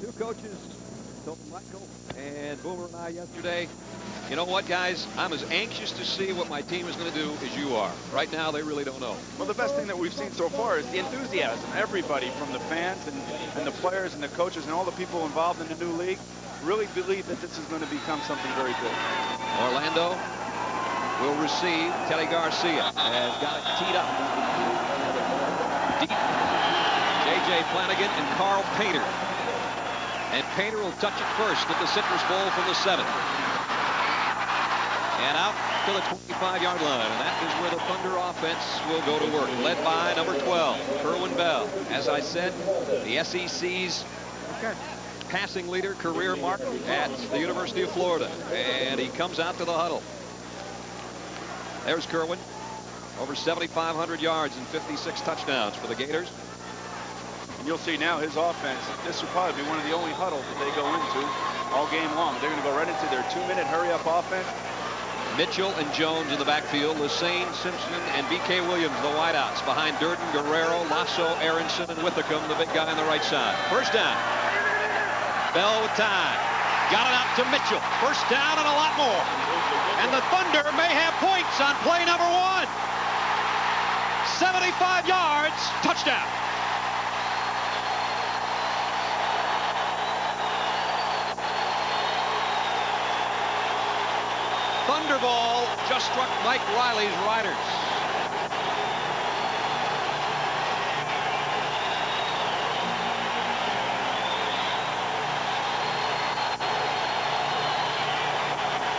Two coaches, Michael and Boomer and I yesterday. You know what, guys? I'm as anxious to see what my team is going to do as you are. Right now, they really don't know. Well, the best thing that we've seen so far is the enthusiasm. Everybody from the fans and the players and the coaches and all the people involved in the new league really believe that this is going to become something very big. Orlando will receive. Kelly Garcia has got it teed up. Deep. J.J. Flanagan and Carl Painter. And Painter will touch it first at the Citrus Bowl from the 7. And out to the 25-yard line. And that is where the Thunder offense will go to work. Led by number 12, Kerwin Bell. As I said, the SEC's passing leader, career mark at the University of Florida. And he comes out to the huddle. There's Kerwin. Over 7,500 yards and 56 touchdowns for the Gators. And you'll see now his offense. This will probably be one of the only huddles that they go into all game long. They're going to go right into their 2-minute hurry-up offense. Mitchell and Jones in the backfield. Lassane, Simpson, and B.K. Williams, the wideouts. Behind Durden, Guerrero, Lasso, Aronson, and Withicum, the big guy on the right side. First down. Bell with time. Got it out to Mitchell. First down and a lot more. And the Thunder may have points on play number 1. 75 yards. Touchdown. Thunderball just struck Mike Riley's Riders.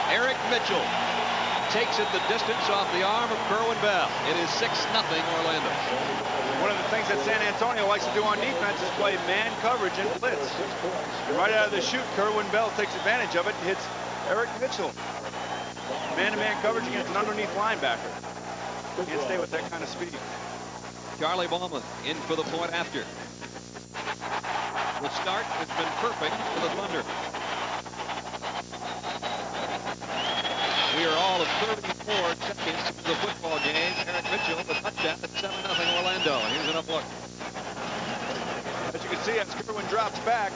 Eric Mitchell takes it the distance off the arm of Kerwin Bell. It is 6-0 Orlando. One of the things that San Antonio likes to do on defense is play man coverage and blitz. And right out of the chute, Kerwin Bell takes advantage of it and hits Eric Mitchell. Man-to-man coverage against an underneath linebacker. Can't stay with that kind of speed. Charlie Ballman in for the point after. The start has been perfect for the Thunder. We are all of 34 seconds into the football game. Eric Mitchell, the touchdown at 7-0 Orlando. And here's another look. As you can see, as Kerwin drops back,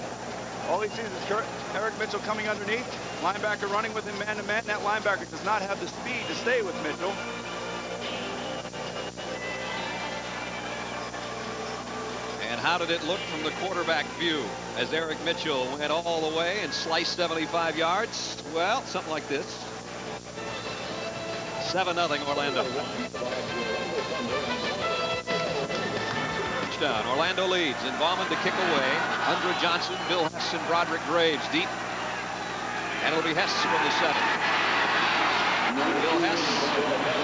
all he sees is Eric Mitchell coming underneath. Linebacker running with him man-to-man. That linebacker does not have the speed to stay with Mitchell. And how did it look from the quarterback view as Eric Mitchell went all the way and sliced 75 yards? Well, something like this. 7-0 Orlando. Touchdown. Orlando leads. And Bauman to kick away. Undra Johnson, Bill Hess, and Broderick Graves deep. And it'll be Hess from the 7. Bill Hess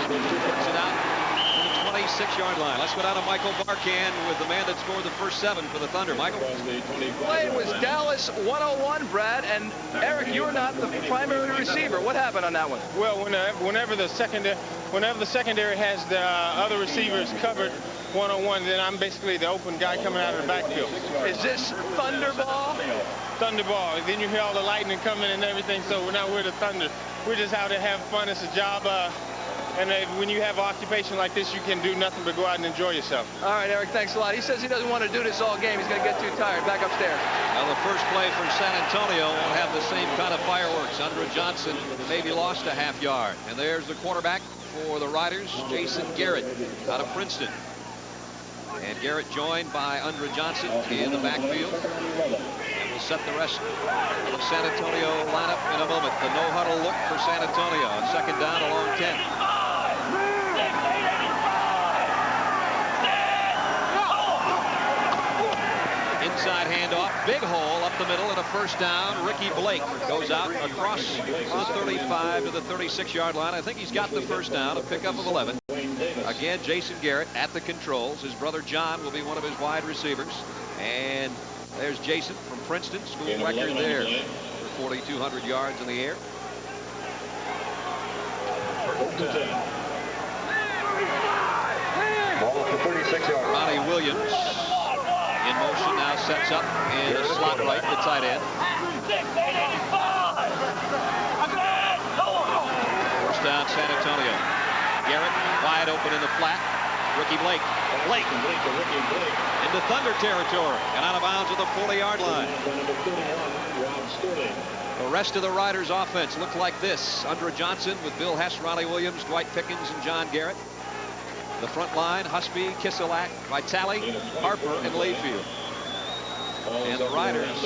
puts it out to the 26-yard line. Let's go down to Michael Barkan with the man that scored the first 7 for the Thunder. Michael? Play was Dallas 101, Brad, and Eric, you were not the primary receiver. What happened on that one? Well, whenever the secondary has the other receivers covered one-on-one, then I'm basically the open guy coming out of the backfield. Is this Thunderball? Thunderball. Then you hear all the lightning coming and everything, so we're the Thunder. We're just out to have fun. It's a job. And when you have an occupation like this, you can do nothing but go out and enjoy yourself. All right, Eric, thanks a lot. He says he doesn't want to do this all game. He's going to get too tired. Back upstairs. Well, the first play for San Antonio won't have the same kind of fireworks. Undra Johnson maybe lost a half yard. And there's the quarterback for the Riders, Jason Garrett, out of Princeton. And Garrett joined by Undra Johnson in the backfield. And we'll set the rest of the San Antonio lineup in a moment. The no-huddle look for San Antonio on second down along 10. Inside handoff, big hole up the middle and a first down. Ricky Blake goes out across on 35 to the 36-yard line. I think he's got the first down, a pickup of 11. Again, Jason Garrett at the controls. His brother John will be one of his wide receivers. And there's Jason from Princeton, school record there for 4,200 yards in the air. Ball for 36 yards. Ronnie Williams in motion now, sets up in a slot right, the tight end. First down, San Antonio. Garrett wide open in the flat. Ricky Blake. Blake into Thunder territory and out of bounds at the 40-yard line. The rest of the Riders offense looked like this. Andrew Johnson with Bill Hess, Ronnie Williams, Dwight Pickens, and John Garrett. The front line, Husby, Kisilak, Vitale, Harper, and Layfield. And the Riders,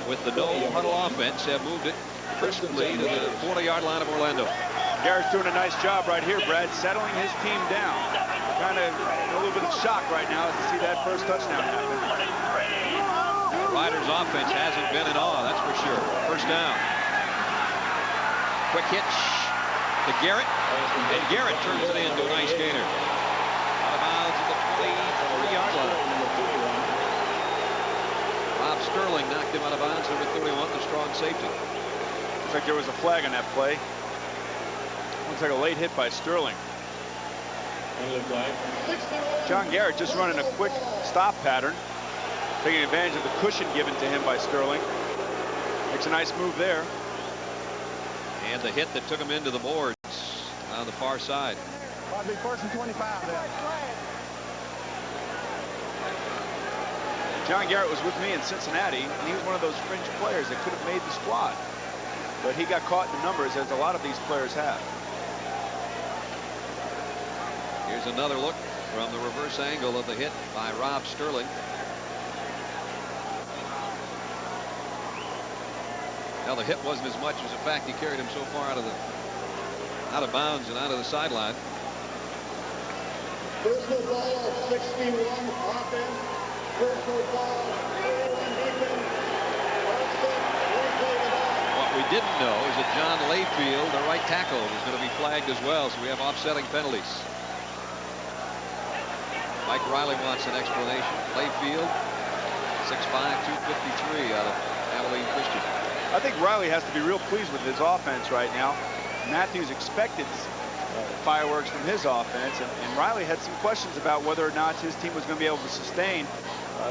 with the no huddle offense, have moved it crisply to the 40-yard line of Orlando. Garrett's doing a nice job right here, Brad, settling his team down. Kind of a little bit of shock right now to see that first touchdown happen. The Riders offense hasn't been in awe, that's for sure. First down. Quick hitch to Garrett, and Garrett turns it into a nice gainer. Out of bounds at the 23-yard line. Rob Sterling knocked him out of bounds, number 31, the strong safety. Looks like there was a flag on that play. Looks like a late hit by Sterling. John Garrett just running a quick stop pattern, taking advantage of the cushion given to him by Sterling. Makes a nice move there. And the hit that took him into the boards on the far side. Probably first and 25 there. John Garrett was with me in Cincinnati, and he was one of those fringe players that could have made the squad. But he got caught in the numbers, as a lot of these players have. Here's another look from the reverse angle of the hit by Rob Sterling. Now the hit wasn't as much as the fact he carried him so far out of bounds and out of the sideline. Personal ball, 61 offense. Personal ball, 31 defense. What we didn't know is that John Layfield, the right tackle, was going to be flagged as well, so we have offsetting penalties. Mike Riley wants an explanation. Layfield, 6'5", 253 out of Abilene Christian. I think Riley has to be real pleased with his offense right now. Matthews expected fireworks from his offense, and Riley had some questions about whether or not his team was going to be able to sustain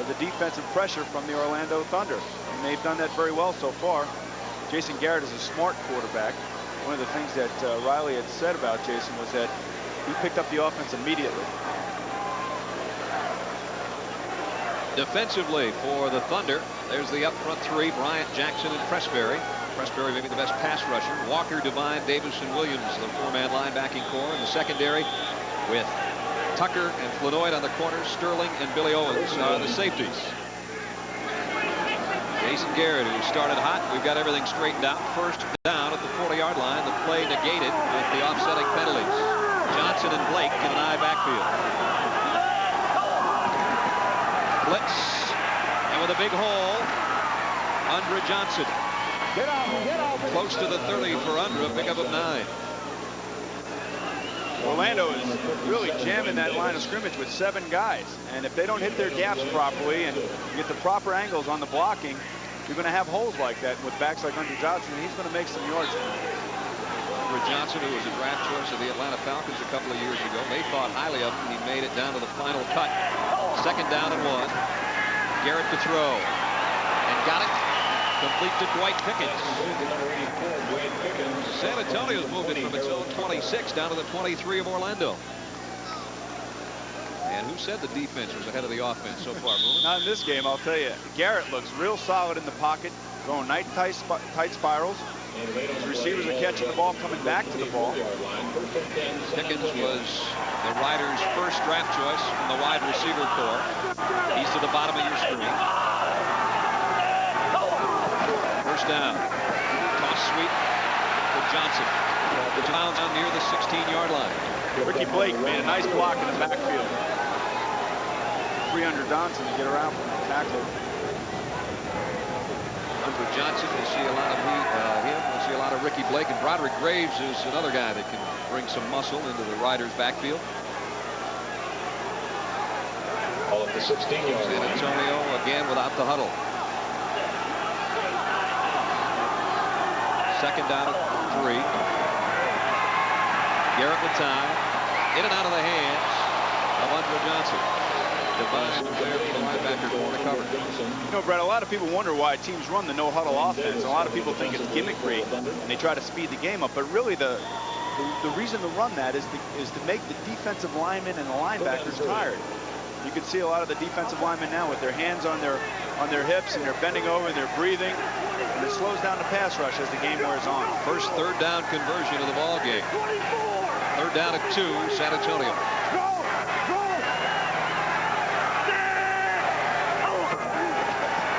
the defensive pressure from the Orlando Thunder. And they've done that very well so far. Jason Garrett is a smart quarterback. One of the things that Riley had said about Jason was that he picked up the offense immediately. Defensively for the Thunder, there's the up front three, Bryant, Jackson, and Pressberry. Pressberry maybe the best pass rusher. Walker, Devine, Davis, and Williams, the four-man linebacking core. In the secondary with Tucker and Flanoid on the corners, Sterling and Billy Owens are the safeties. Jason Garrett, who started hot. We've got everything straightened out. First down at the 40-yard line. The play negated with the offsetting penalties. Johnson and Blake in an I backfield. Blitz, and with a big hole, Andrew Johnson. Get off. Close to the 30 for Andrew, pickup of 9. Orlando is really jamming that line of scrimmage with 7 guys, and if they don't hit their gaps properly and get the proper angles on the blocking, you're going to have holes like that. With backs like Andrew Johnson, he's going to make some yards. Andrew Johnson, who was a draft choice of the Atlanta Falcons a couple of years ago, they thought highly of him. He made it down to the final cut. Second down and 1. Garrett to throw, and got it. Complete to Dwight Pickens. San Antonio's moved it from its own 26 down to the 23 of Orlando. And who said the defense was ahead of the offense so far, Boomer? Not in this game, I'll tell you. Garrett looks real solid in the pocket, going tight spirals. His receivers are catching the ball, coming back to the ball. Pickens was the Riders' first draft choice from the wide receiver core. He's to the bottom of your screen. First down. Toss sweep for Johnson. The down near the 16-yard line. Ricky Blake made a nice block in the backfield. 300 Johnson to get around from the tackle. Andrew Johnson, we'll see a lot of him. We'll see a lot of Ricky Blake, and Broderick Graves is another guy that can bring some muscle into the Riders' backfield. All at the 16-yard San line. Antonio again without the huddle. Second down at 3. Garrett with time. In and out of the hands of Andrew Johnson. Devine there for the linebacker corner cover. You know, Brett, a lot of people wonder why teams run the no-huddle offense. A lot of people think it's gimmickry, and they try to speed the game up. But really, the The reason to run that is to make the defensive linemen and the linebackers tired. You can see a lot of the defensive linemen now with their hands on their hips, and they're bending over and they're breathing, and it slows down the pass rush as the game wears on. First third down conversion of the ball game. Third down at 2, San Antonio.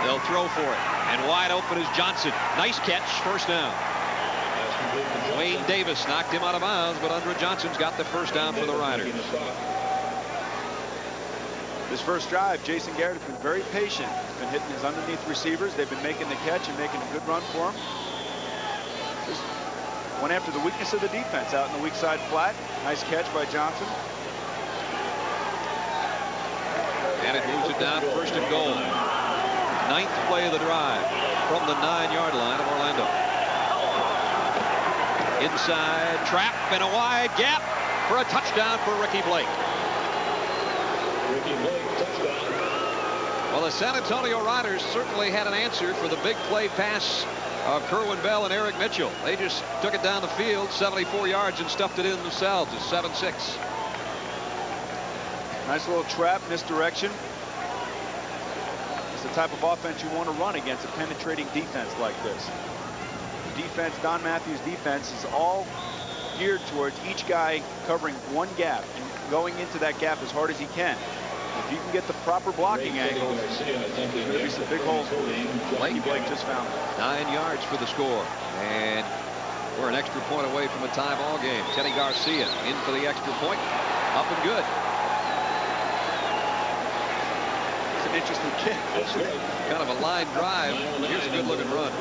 They'll throw for it, and wide open is Johnson. Nice catch, first down. Wayne Davis knocked him out of bounds, but Andre Johnson's got the first down for the Riders. This first drive, Jason Garrett has been very patient. He's been hitting his underneath receivers. They've been making the catch and making a good run for him. Just went after the weakness of the defense out in the weak side flat. Nice catch by Johnson. And it moves it down first and goal. 9th play of the drive from the 9-yard line of Orlando. Inside trap and a wide gap for a touchdown for Ricky Blake. Well, the San Antonio Riders certainly had an answer for the big play pass of Kerwin Bell and Eric Mitchell. They just took it down the field 74 yards and stuffed it in themselves. It's 7-6. Nice little trap, misdirection. It's the type of offense you want to run against a penetrating defense like this. The defense, Don Matthews' defense, is all geared towards each guy covering one gap and going into that gap as hard as he can. If you can get the proper blocking angles, there's going to be some big holes for you. Blake just found it. 9 yards for the score. And we're an extra point away from a tie ball game. Teddy Garcia in for the extra point. Up and good. It's an interesting kick. Kind of a line drive. Here's a good looking run.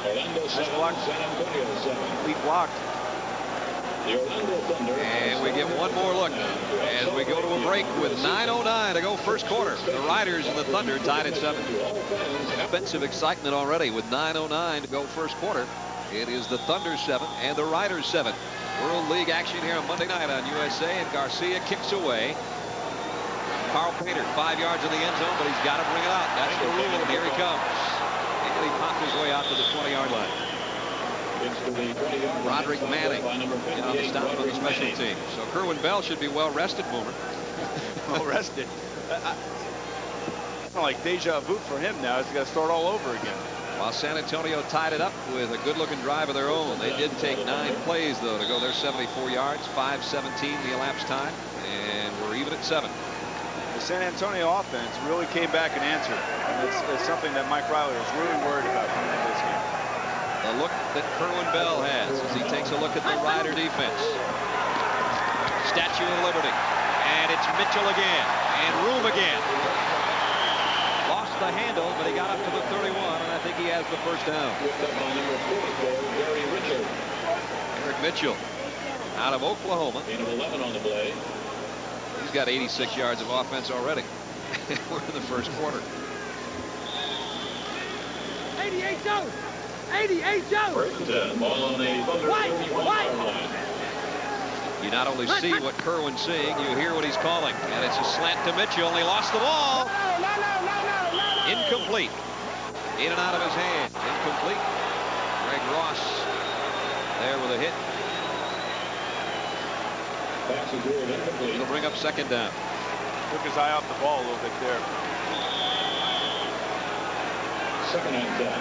Nice block. Lead blocked. And we get one more look as we go to a break with 9:09 to go first quarter. The Riders and the Thunder tied at 7. Offensive excitement already with 9:09 to go first quarter. It is the Thunder 7 and the Riders 7. World League action here on Monday night on USA, and Garcia kicks away. Carl Painter 5 yards in the end zone, but he's got to bring it out. That's the rule, and here he comes. And he popped his way out to the 20-yard line. Roderick Manning in on the stop on the special team. So Kerwin Bell should be well rested, Boomer. Well rested. It's like deja vu for him now. He's got to start all over again. While San Antonio tied it up with a good-looking drive of their own. They did take 9 plays, though, to go their 74 yards, 5:17 the elapsed time, and we're even at 7. The San Antonio offense really came back and answered. And it's something that Mike Riley was really worried about coming into this game. The look that Kerwin Bell has as he takes a look at the Rider defense. Statue of Liberty. And it's Mitchell again. And Room again. Lost the handle, but he got up to the 31, and I think he has the first down. Eric Mitchell out of Oklahoma. 11 on the play. He's got 86 yards of offense already. We're in the first quarter. 88 Joe. 88 Joe. First and 10. Ball on the Thunder 31-yard line. You not only see what Kerwin's seeing, you hear what he's calling. And it's a slant to Mitchell, and he lost the ball. Incomplete. In and out of his hands. Incomplete. Greg Ross there with a hit. It'll bring up second down. Took his eye off the ball a little bit there. Second and 10.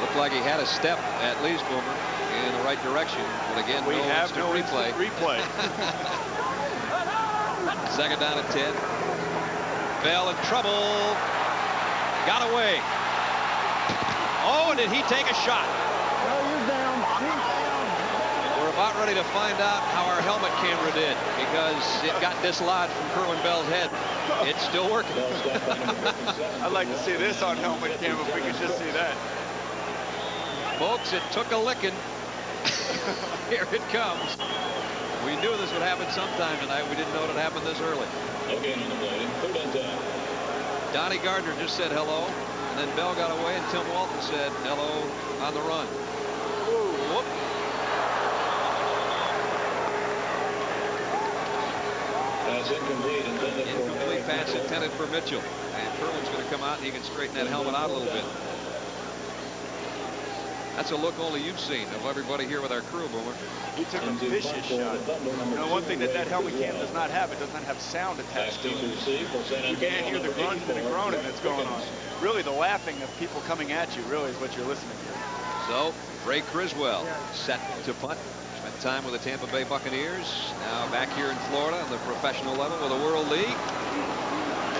Looked like he had a step, at least, Boomer, in the right direction. But again, we have no replay. Second down at 10. Bell in trouble. Got away. Oh, and did he take a shot? We're about ready to find out how our helmet camera did, because it got dislodged from Kerwin Bell's head. It's still working. I'd like to see this on helmet camera if we could just see that. Folks, it took a licking. Here it comes. We knew this would happen sometime tonight. We didn't know it would happen this early. Again on the play, third and 10. Donnie Gardner just said hello, and then Bell got away, and Tim Walton said hello on the run. Whoop. Pass incomplete. Incomplete pass intended for Mitchell. And Kerwin's going to come out, and he can straighten that helmet out a little bit. That's a look only you've seen of everybody here with our crew, Boomer. He took a vicious shot. You know, one thing that helmet cam does not have, it does not have sound attached to it. You can't hear the grunting and the groaning that's going on. Really, the laughing of people coming at you really is what you're listening to. So, Ray Criswell set to punt. Spent time with the Tampa Bay Buccaneers. Now back here in Florida on the professional level with the World League.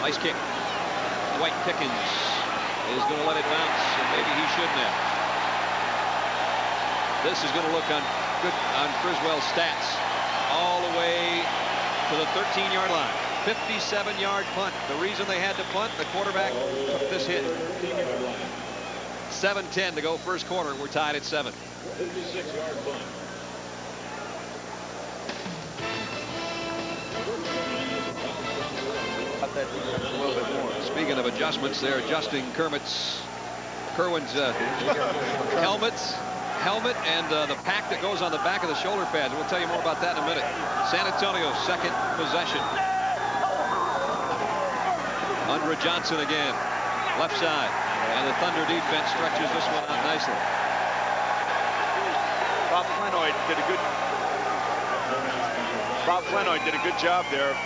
Nice kick. Dwight Pickens is going to let it bounce, and maybe he shouldn't have. This is going to look good on Criswell's stats. All the way to the 13-yard line. 57-yard punt. The reason they had to punt, the quarterback took this hit. 7:10 to go first quarter. We're tied at 7. 56-yard punt. A little bit more. Speaking of adjustments, they're adjusting Kerwin's helmet and the pack that goes on the back of the shoulder pads. We'll tell you more about that in a minute. San Antonio's second possession. Under Johnson again, left side, and the Thunder defense stretches this one out nicely. Bob Flanoy did a good job there of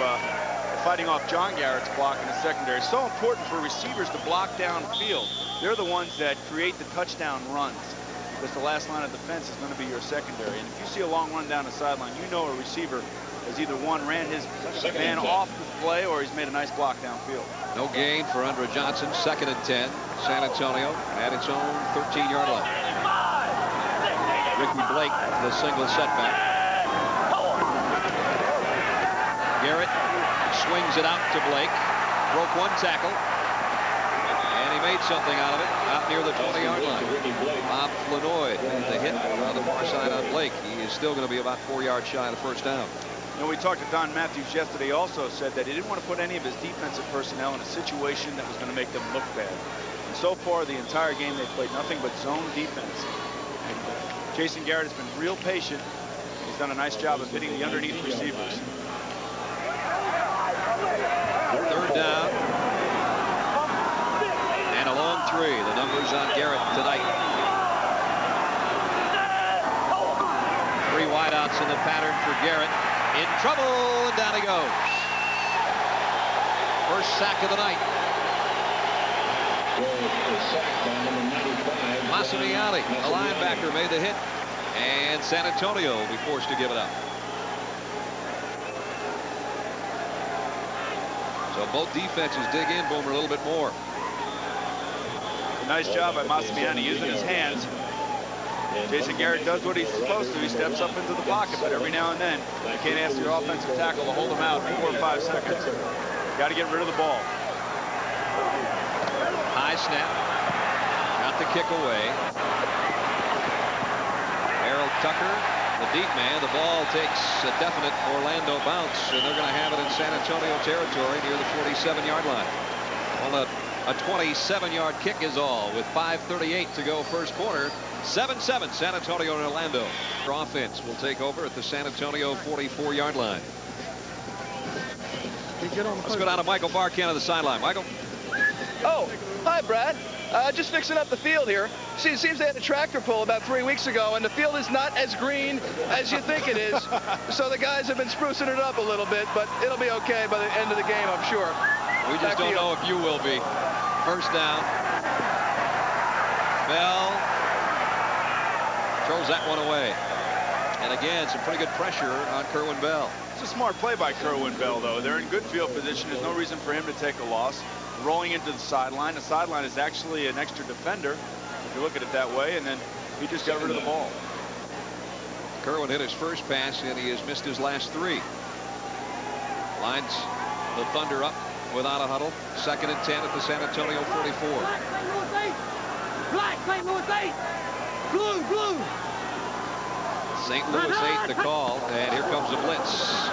fighting off John Garrett's block in the secondary. So important for receivers to block downfield. They're the ones that create the touchdown runs, because the last line of defense is going to be your secondary. And if you see a long run down the sideline, you know a receiver has either ran his man off the play or he's made a nice block downfield. No gain for Andre Johnson. 2nd and 10. San Antonio at its own 13-yard line. Ricky Blake, the single setback. Garrett swings it out to Blake. Broke one tackle. And he made something out of it out near the 20-yard line. Bob Flanoy made the hit on the far side on Blake. He is still going to be about 4 yards shy of the first down. You know, we talked to Don Matthews yesterday. Also said that he didn't want to put any of his defensive personnel in a situation that was going to make them look bad. And so far, the entire game, they've played nothing but zone defense. And Jason Garrett has been real patient. He's done a nice job of hitting the underneath receivers. 3rd down. And a long 3. The numbers on Garrett tonight. 3 wideouts in the pattern for Garrett. In trouble, and down he goes. First sack of the night. Massimiani, a linebacker, made the hit, and San Antonio will be forced to give it up. So both defenses dig in, Boomer, a little bit more. A nice job by Massimiani using his hands. Jason Garrett does what he's supposed to. He steps up into the pocket, but every now and then you can't ask your offensive tackle to hold him out for 4 or 5 seconds. Got to get rid of the ball. High snap. Got the kick away. Harold Tucker, the deep man. The ball takes a definite Orlando bounce, and they're going to have it in San Antonio territory near the 47-yard line. Well, a 27-yard kick is all with 5:38 to go first quarter. 7-7 San Antonio and Orlando. Their offense will take over at the San Antonio 44-yard line. Let's go down to Michael Barkan on the sideline. Michael. Oh, hi, Brad. Just fixing up the field here. See, it seems they had a tractor pull about 3 weeks ago, and the field is not as green as you think it is. So the guys have been sprucing it up a little bit, but it'll be okay by the end of the game, I'm sure. We just don't know if you will be. First down. Bell throws that one away. And again, some pretty good pressure on Kerwin Bell. It's a smart play by Kerwin Bell, though. They're in good field position. There's no reason for him to take a loss. Rolling into the sideline. The sideline is actually an extra defender, if you look at it that way, and then he just got rid of the ball. Kerwin hit his first pass, and he has missed his last 3. Lines the Thunder up without a huddle. 2nd and 10 at the San Antonio 44. Black St. Louis 8. Blue, blue. St. Louis 8 the call, and here comes the blitz.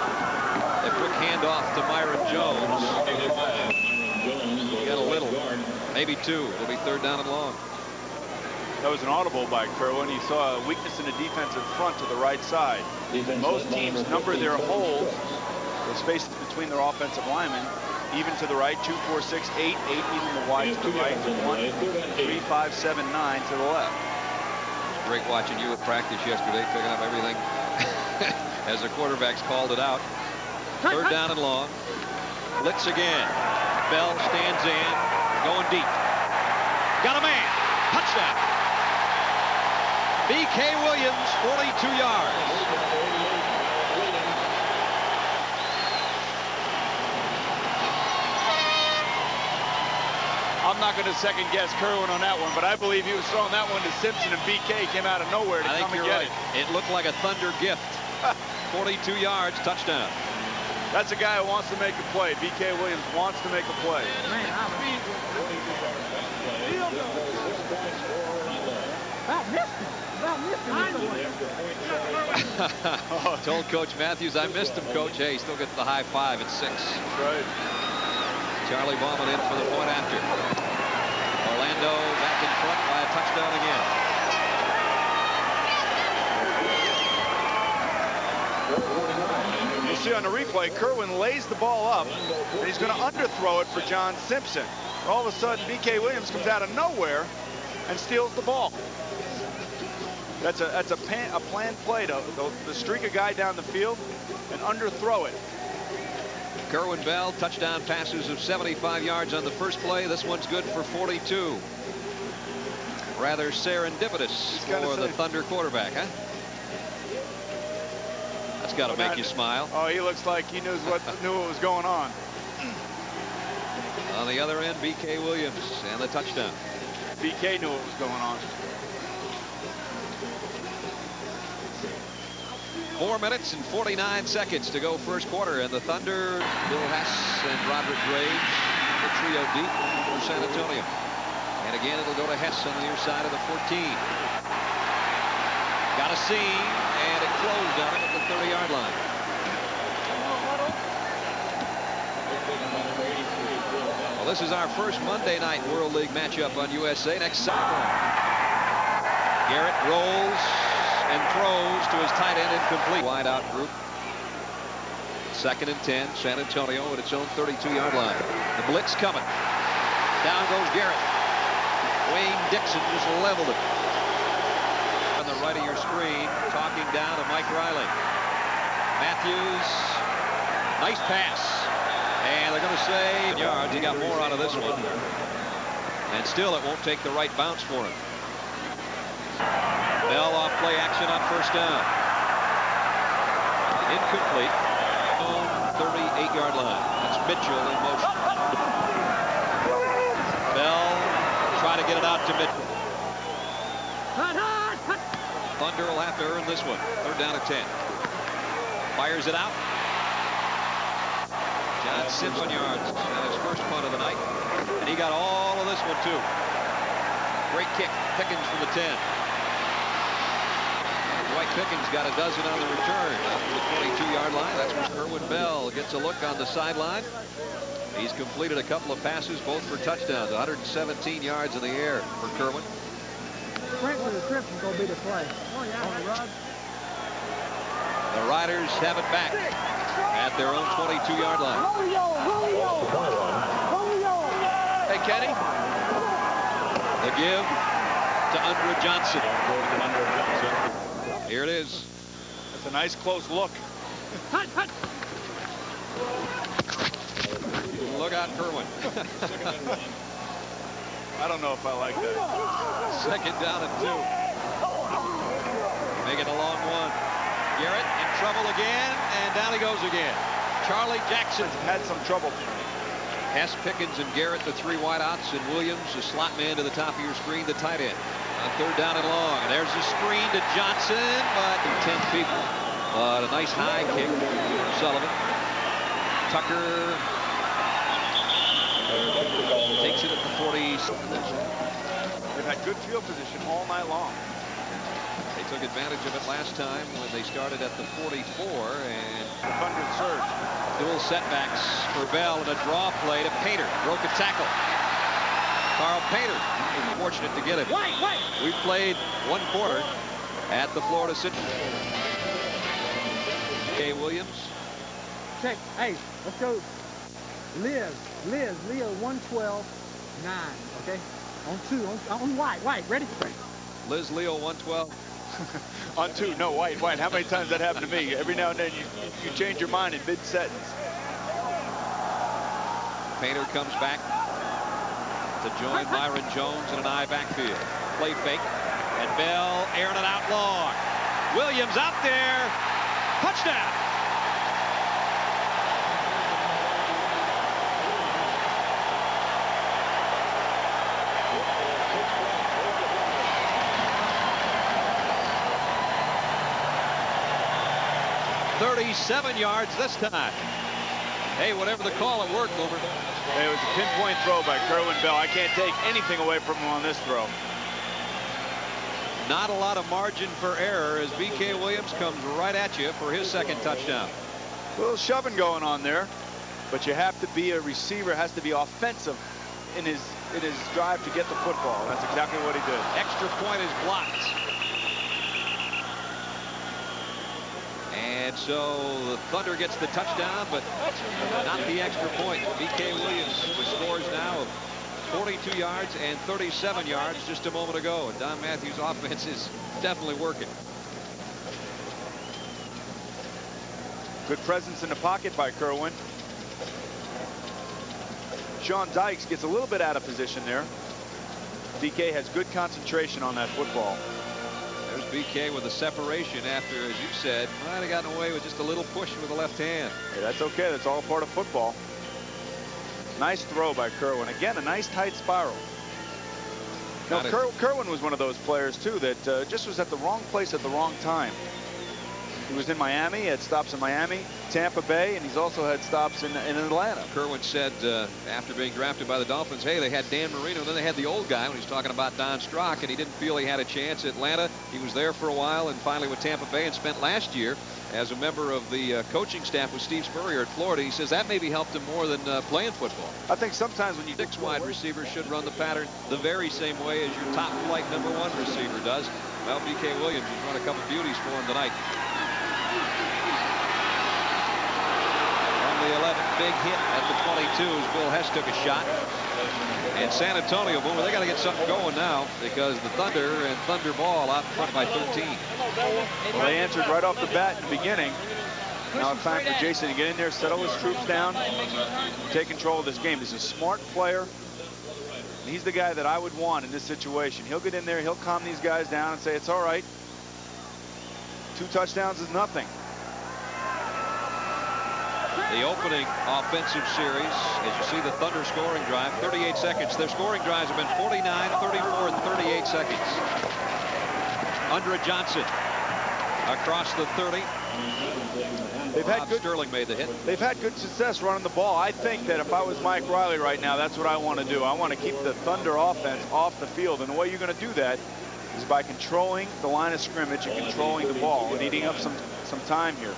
A quick handoff to Myron Jones. He got a little, maybe 2. It'll be 3rd down and long. That was an audible by Kerwin. He saw a weakness in the defensive front to the right side. Most teams number their holes, the spaces between their offensive linemen, even to the right, 2, 4, 6, 8, 8 even the wide to the right, 1, 3, 5, 7, 9 to the left. Great watching you at practice yesterday, picking up everything as the quarterbacks called it out. Third down and long. Blitz again. Bell stands in, going deep. Got a man. Touchdown. B.K. Williams, 42 yards. I'm not going to second guess Kerwin on that one, but I believe he was throwing that one to Simpson, and BK came out of nowhere to come and get it. It looked like a thunder gift. 42 yards, touchdown. That's a guy who wants to make a play. BK Williams wants to make a play. Told Coach Matthews, I missed him, Coach. Hey, he still gets the high five at 6. That's right. Charlie Bauman in for the point after. Orlando back in front by a touchdown again. You see on the replay, Kerwin lays the ball up, and he's going to underthrow it for John Simpson. All of a sudden, BK Williams comes out of nowhere and steals the ball. That's a planned play to streak a guy down the field and underthrow it. Kerwin Bell, touchdown passes of 75 yards on the first play. This one's good for 42. Rather serendipitous for the Thunder quarterback, huh? That's got to make you smile. Oh, he looks like he knew what was going on. On the other end, B.K. Williams and the touchdown. BK knew what was going on. 4 minutes and 49 seconds to go first quarter, and the Thunder, Bill Hess and Roderick Graves, the trio deep for San Antonio. And again, it'll go to Hess on the near side of the 14. Got a seam, and it closed on him at the 30-yard line. Well, this is our first Monday night World League matchup on USA next Saturday. Garrett rolls and throws to his tight end, incomplete. Wide out group. 2nd and 10. San Antonio at its own 32-yard line. The blitz coming. Down goes Garrett. Wayne Dixon just leveled it. On the right of your screen, talking down to Mike Riley. Matthews, nice pass. And they're going to say yards. He got more out of this one. And still it won't take the right bounce for him. Bell off play action on first down. Incomplete. 38-yard line. That's Mitchell in motion. Bell try to get it out to Mitchell. Thunder will have to earn this one. 3rd down and 10. Fires it out. John Simpson yards on his first punt of the night. And he got all of this one too. Great kick. Pickens from the 10. Dwight Pickens got a dozen on the return up to the 22-yard line. That's where Kerwin Bell gets a look on the sideline. He's completed a couple of passes, both for touchdowns. 117 yards in the air for Kerwin. Franklin and Simpson's going to be the play. On the run. The Riders have it back at their own 22-yard line. Hey, Kenny. The give to Andrew Johnson. Here it is. That's a nice close look. Look out, Kerwin. I don't know if I like that. 2nd down and 2. Make it a long one. Garrett in trouble again, and down he goes again. Charlie Jackson had some trouble. Hess, Pickens, and Garrett, the 3 wideouts, and Williams, the slot man to the top of your screen, the tight end. On 3rd down and long. And there's the screen to Johnson, but 10 people. But a nice high kick from Sullivan. Tucker takes it at the 40. They've had good field position all night long. They took advantage of it last time when they started at the 44, and the Thunder surge. Dual setbacks for Bell and a draw play to Painter. Broke a tackle. Carl Painter was fortunate to get it. We've played 1 quarter at the Florida City. K. Williams. Check. Hey, let's go. Leo 112, 9. Okay. On 2. On white. Ready? Liz Leo 112. On 2, no, White. How many times that happened to me? Every now and then you change your mind in mid-sentence. Painter comes back to join Myron Jones in an I backfield. Play fake. And Bell airing it out long. Williams out there. Touchdown. "37 yards this time." Hey, whatever the call, it worked, Boomer. It was a pinpoint throw by Kerwin Bell. I can't take anything away from him on this throw. Not a lot of margin for error as B.K. Williams comes right at you for his second touchdown. A little shoving going on there, but you have to be a receiver, has to be offensive in his drive to get the football. That's exactly what he did. Extra point is blocked. And so the Thunder gets the touchdown, but not the extra point. B.K. Williams scores now of 42 yards and 37 yards just a moment ago. And Don Matthews' offense is definitely working. Good presence in the pocket by Kerwin. Sean Dykes gets a little bit out of position there. BK has good concentration on that football. There's BK with a separation after, as you said, might have gotten away with just a little push with the left hand. Hey, that's okay. That's all part of football. Nice throw by Kerwin. Again, a nice tight spiral. No, Kerwin was one of those players, too, that just was at the wrong place at the wrong time. He was in Miami, he had stops in Miami, Tampa Bay, and he's also had stops in Atlanta. Kerwin said after being drafted by the Dolphins, hey, they had Dan Marino, and then they had the old guy when he's talking about Don Strock, and he didn't feel he had a chance at Atlanta. He was there for a while and finally with Tampa Bay and spent last year as a member of the coaching staff with Steve Spurrier at Florida. He says that maybe helped him more than playing football. I think sometimes when you... 6 wide receivers should run the pattern the very same way as your top flight #1 receiver does. Well, B.K. Williams has run a couple beauties for him tonight. The 11, big hit at the 22 as Bill Hess took a shot. And San Antonio, Boomer, they got to get something going now because the Thunder and Thunder Ball out in front by 13. Well, they answered right off the bat in the beginning. Now it's time for Jason to get in there, settle his troops down, take control of this game. He's a smart player. He's the guy that I would want in this situation. He'll get in there, he'll calm these guys down and say, it's all right. 2 touchdowns is nothing. The opening offensive series, as you see the Thunder scoring drive, 38 seconds. Their scoring drives have been 49, 34, and 38 seconds. Andre Johnson across the 30. Sterling made the hit. They've had good success running the ball. I think that if I was Mike Riley right now, that's what I want to do. I want to keep the Thunder offense off the field. And the way you're going to do that is by controlling the line of scrimmage and controlling the ball and eating up some time here.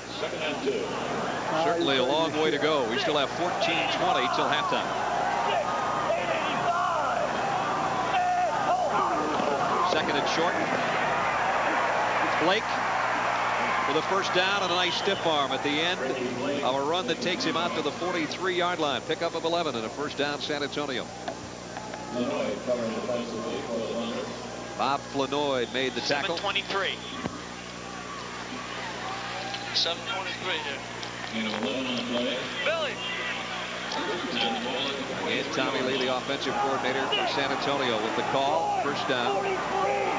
Certainly a long way to go. We still have 14:20 till halftime. Second and short. Blake with a first down and a nice stiff arm at the end of a run that takes him out to the 43-yard line. Pickup of 11 and a first down, San Antonio. Bob Flanoy made the tackle. 7:23. 7:23 here. Billy. And Tommy Lee, the offensive coordinator for San Antonio, with the call. First down.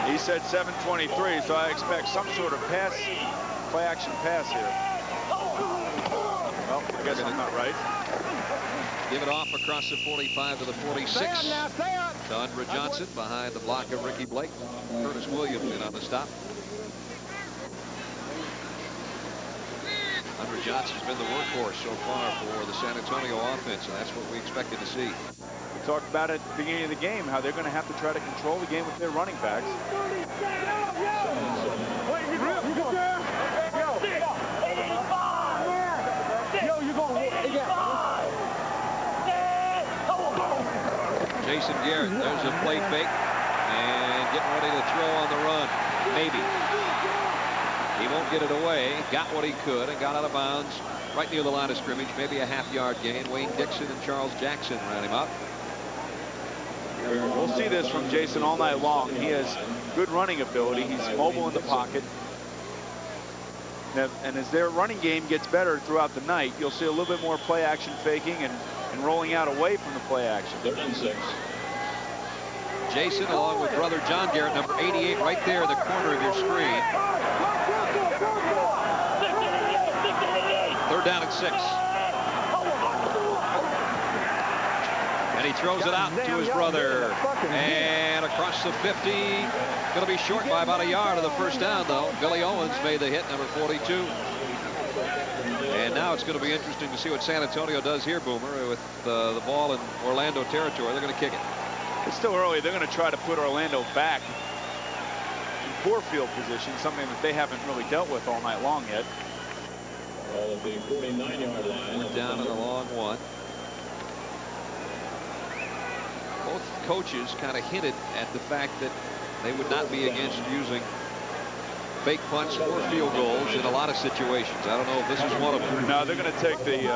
He said 7:23, so I expect some sort of pass, play action pass here. Well, I guess I'm not right. Give it off across the 45 to the 46. To Andre Johnson behind the block of Ricky Blake. Curtis Williams in on the stop. Andre Johnson's been the workhorse so far for the San Antonio offense, and that's what we expected to see. We talked about at the beginning of the game how they're going to have to try to control the game with their running backs. Jason Garrett, there's a play fake, and getting ready to throw on the run. Maybe. He won't get it away. Got what he could and got out of bounds right near the line of scrimmage. Maybe a half-yard gain. Wayne Dixon and Charles Jackson ran him up. We'll see this from Jason all night long. He has good running ability. He's mobile in the pocket. And as their running game gets better throughout the night, you'll see a little bit more play action faking and rolling out away from the play action. 36. Jason, along with brother John Garrett, number 88, right there in the corner of your screen. 3rd down and 6. And he throws it out to his brother. And across the 50. Going to be short by about a yard of the first down, though. Billy Owens made the hit, number 42. And now it's going to be interesting to see what San Antonio does here, Boomer, with the ball in Orlando territory. They're going to kick it. It's still early. They're going to try to put Orlando back in poor field position, something that they haven't really dealt with all night long yet. All of the 49-yard line. We're down in the long one. Both coaches kind of hinted at the fact that they would not be against using fake punts or field goals in a lot of situations. I don't know if this is one of them. No, they're going to take the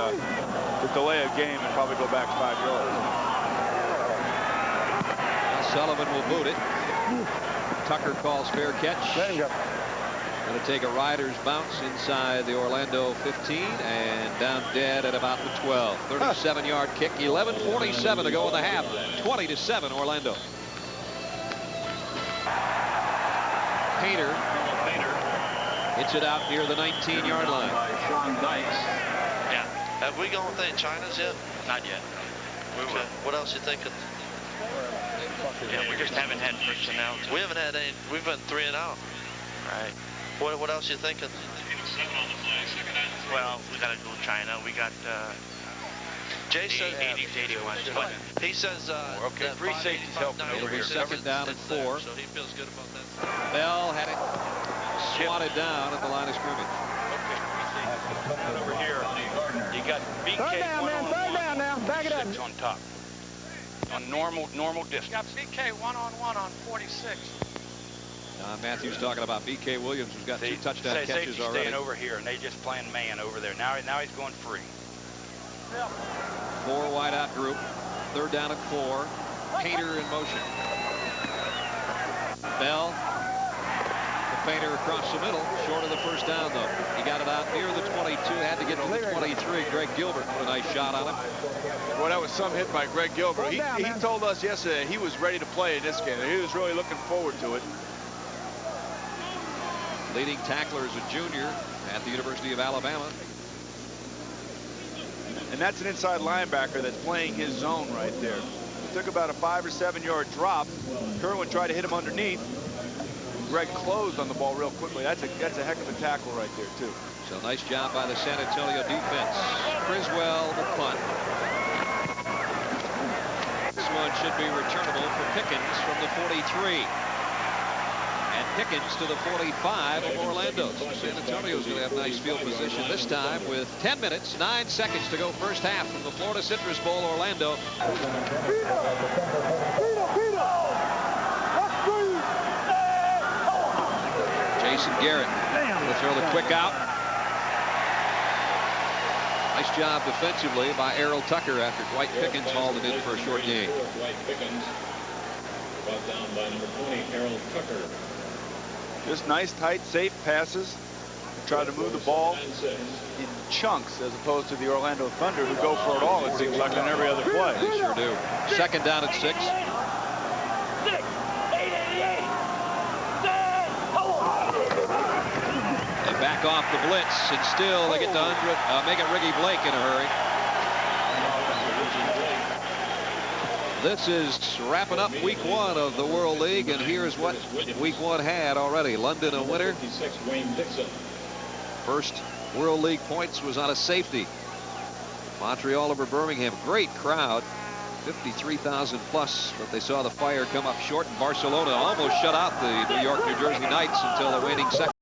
delay of game and probably go back 5 yards. Sullivan will boot it. Tucker calls fair catch. Going to take a rider's bounce inside the Orlando 15 and down dead at about the 12. 37-yard kick. 11:47 to go in the half. 20-7 Orlando. Painter hits it out near the 19-yard line. Yeah. Have we gone with any Chinas yet? Not yet. Okay. What else you thinking? Yeah, we just haven't had personnel. We haven't had any. We've been 3 and out. Right. What else you thinking? Well, we got to go China. We got Jay says 80 to 81. But he says okay, 3 safeties helping over here. 2nd down and 4. So he feels good about that. Bell had it swatted down at the line of scrimmage. Over here, you got BK 3rd down now. Back it up. on top. On normal distance. You got BK 1-on-1 on 46. Don Matthews talking about BK Williams, who's got 2 touchdown catches safety's already. staying over here, and they just playing man over there. Now he's going free. 4 wide out group. 3rd down and 4. Painter in motion. Bell. The Painter across the middle. Short of the first down, though. He got it out near the 22. Had to get to the 23. Greg Gilbert with a nice shot on him. Well, that was some hit by Greg Gilbert. He told us yesterday he was ready to play in this game. He was really looking forward to it. Leading tackler is a junior at the University of Alabama. And that's an inside linebacker that's playing his zone right there. It took about a 5 or 7 yard drop. Kerwin tried to hit him underneath. Greg closed on the ball real quickly. That's a heck of a tackle right there, too. So nice job by the San Antonio defense. Criswell the punt. This one should be returnable for Pickens from the 43. And Pickens to the 45 of Orlando. So San Antonio's going to have nice field position this time with 10 minutes, 9 seconds to go first half from the Florida Citrus Bowl, Orlando. Jason Garrett will throw the quick out. Nice job defensively by Errol Tucker after Dwight Pickens hauled it in for a short gain. Dwight Pickens brought down by number 20, Errol Tucker. Just nice, tight, safe passes. Try to move the ball in chunks as opposed to the Orlando Thunder, who go for it all, it seems like, on every other play. They sure do. 2nd down and 6. They back off the blitz, and still they get to make it Ricky Blake in a hurry. This is wrapping up week 1 of the World League, and here's what week 1 had already. London a winner. First World League points was on a safety. Montreal over Birmingham. Great crowd. 53,000 plus, but they saw the fire come up short, and Barcelona almost shut out the New York, New Jersey Knights until the waning second.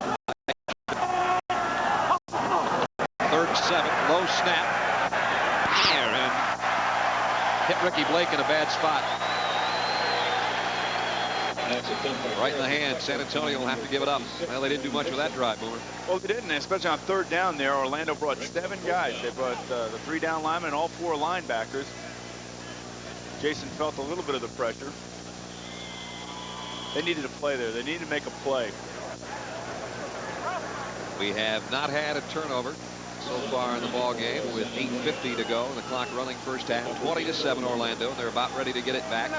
3rd and 7, low snap. And hit Ricky Blake in a bad spot. Right in the hand. San Antonio will have to give it up. Well, they didn't do much with that drive, Boomer. Well, they didn't, especially on 3rd down there. Orlando brought 7 guys. They brought the 3 down linemen and all 4 linebackers. Jason felt a little bit of the pressure. They needed a play there. They needed to make a play. We have not had a turnover so far in the ball game with 8:50 to go. The clock running first half. 20-7 Orlando. And they're about ready to get it back.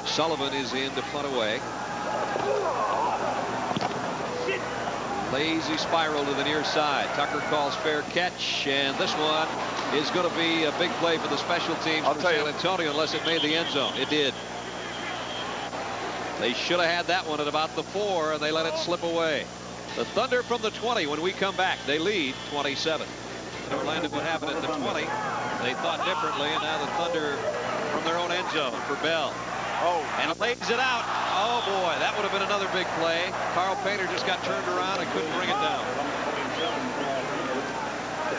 Sullivan is in to punt away. Lazy spiral to the near side. Tucker calls fair catch, and this one is going to be a big play for the special teams for San Antonio unless it made the end zone. It did. They should have had that one at about the 4, and they let it slip away. The Thunder from the 20 when we come back. They lead 27. In Orlando, what happened at the 20? They thought differently, and now the Thunder from their own end zone for Bell. Oh, and it lays it out. Oh boy, that would have been another big play. Carl Painter just got turned around and couldn't bring it down.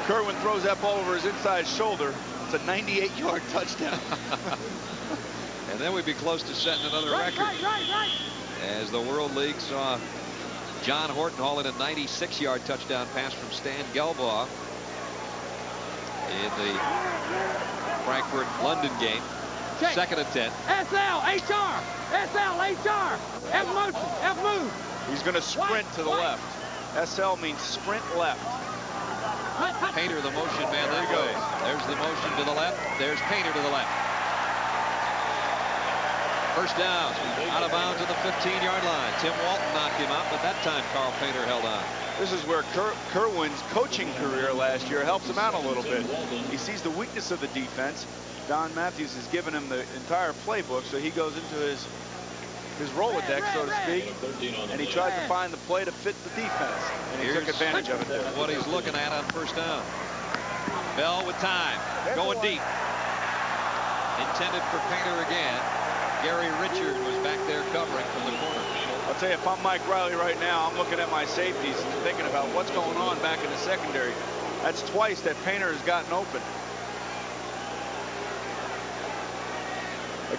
Kerwin throws that ball over his inside shoulder. It's a 98-yard touchdown. And then we'd be close to setting another record. As the World League saw John Horton haul in a 96-yard touchdown pass from Stan Gelbaugh in the Frankfurt-London game. Check. 2nd and 10. SL, HR, SL, HR, F motion, F move. He's going to sprint to the left. SL means sprint left. Painter, the motion man, that way. There's the motion to the left. There's Painter to the left. First down, out of bounds at the 15-yard line. Tim Walton knocked him out, but that time Carl Painter held on. This is where Kerwin's coaching career last year helps him out a little bit. He sees the weakness of the defense. Don Matthews has given him the entire playbook, so he goes into his Rolodex, so to speak, and he tries to find the play to fit the defense, and he took advantage of it there. What he's looking at on first down. Bell with time, going deep. Intended for Painter again. Gary Richard was back there covering from the corner. I'll tell you, if I'm Mike Riley right now, I'm looking at my safeties and thinking about what's going on back in the secondary. That's twice that Painter has gotten open.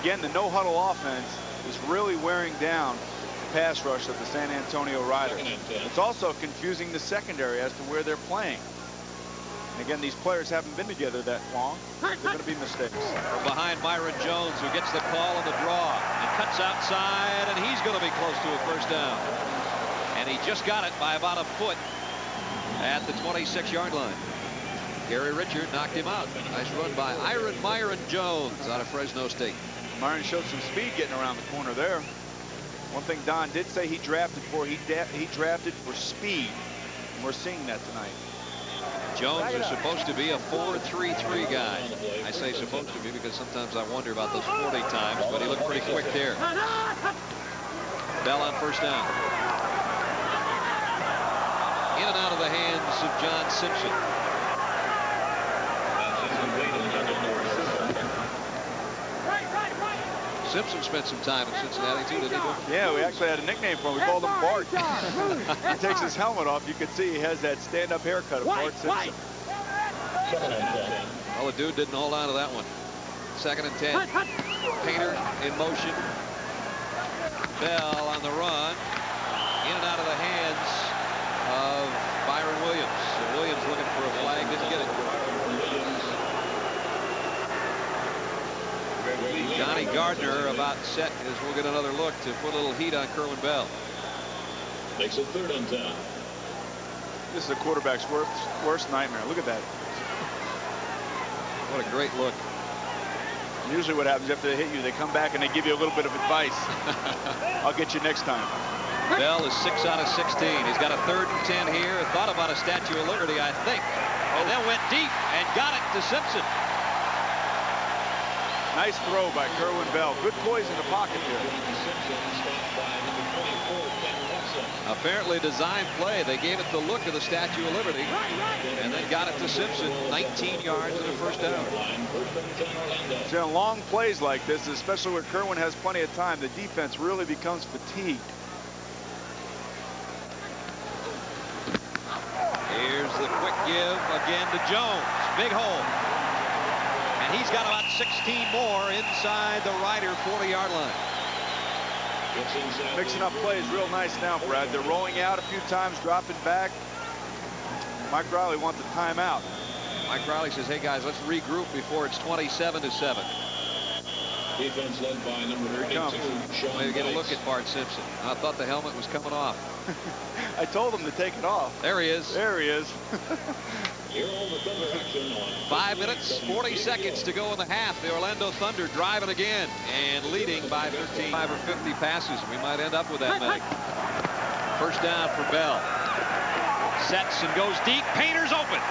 Again, the no-huddle offense is really wearing down the pass rush of the San Antonio Riders. It's also confusing the secondary as to where they're playing. And again, these players haven't been together that long. They're going to be mistakes. From behind Myron Jones, who gets the call on the draw and cuts outside, and he's going to be close to a first down. And he just got it by about a foot at the 26-yard line. Gary Richard knocked him out. Nice run by Myron Jones out of Fresno State. Myron showed some speed getting around the corner there. One thing Don did say he drafted for, he drafted for speed. And we're seeing that tonight. Jones is supposed to be a 4.33 guy. I say supposed to be because sometimes I wonder about those 40 times, but he looked pretty quick there. Bell on first down. In and out of the hands of John Simpson. Simpson spent some time in Cincinnati too, didn't he? Yeah, we actually had a nickname for him. We called him Bart. He takes his helmet off. You can see he has that stand-up haircut of Bart Simpson. Well, the dude didn't hold on to that one. 2nd and 10. Painter in motion. Bell on the run. In and out of the hands of Byron Williams. So Williams looking for a flag, didn't get it. Johnny Gardner about set as we'll get another look to put a little heat on Kerwin Bell. Makes it 3rd and 10. This is a quarterback's worst nightmare. Look at that. What a great look. Usually what happens after they hit you, they come back and they give you a little bit of advice. I'll get you next time. Bell is 6 out of 16. He's got a 3rd and 10 here. Thought about a Statue of Liberty, I think. And then went deep and got it to Simpson. Nice throw by Kerwin Bell. Good poise in the pocket here. Apparently designed play. They gave it the look of the Statue of Liberty and then got it to Simpson. 19 yards and a first down. See, on long plays like this, especially where Kerwin has plenty of time, the defense really becomes fatigued. Here's the quick give again to Jones. Big hole. And he's got about 16 more inside the Rider 40-yard line. Mixing up plays real nice now, Brad. They're rolling out a few times, dropping back. Mike Riley wants a timeout. Mike Riley says, hey guys, let's regroup before it's 27-7. Defense led by number 32, Sean Maybe get a Dykes. look at Bart Simpson. I thought the helmet was coming off. I told him to take it off. There he is. There he is. Here on the Thunder action on 5 minutes, 40 seconds to go in the half. The Orlando Thunder driving again and leading by 13. 5 or 50 passes. We might end up with that many. First down for Bell. Sets and goes deep. Painter's open.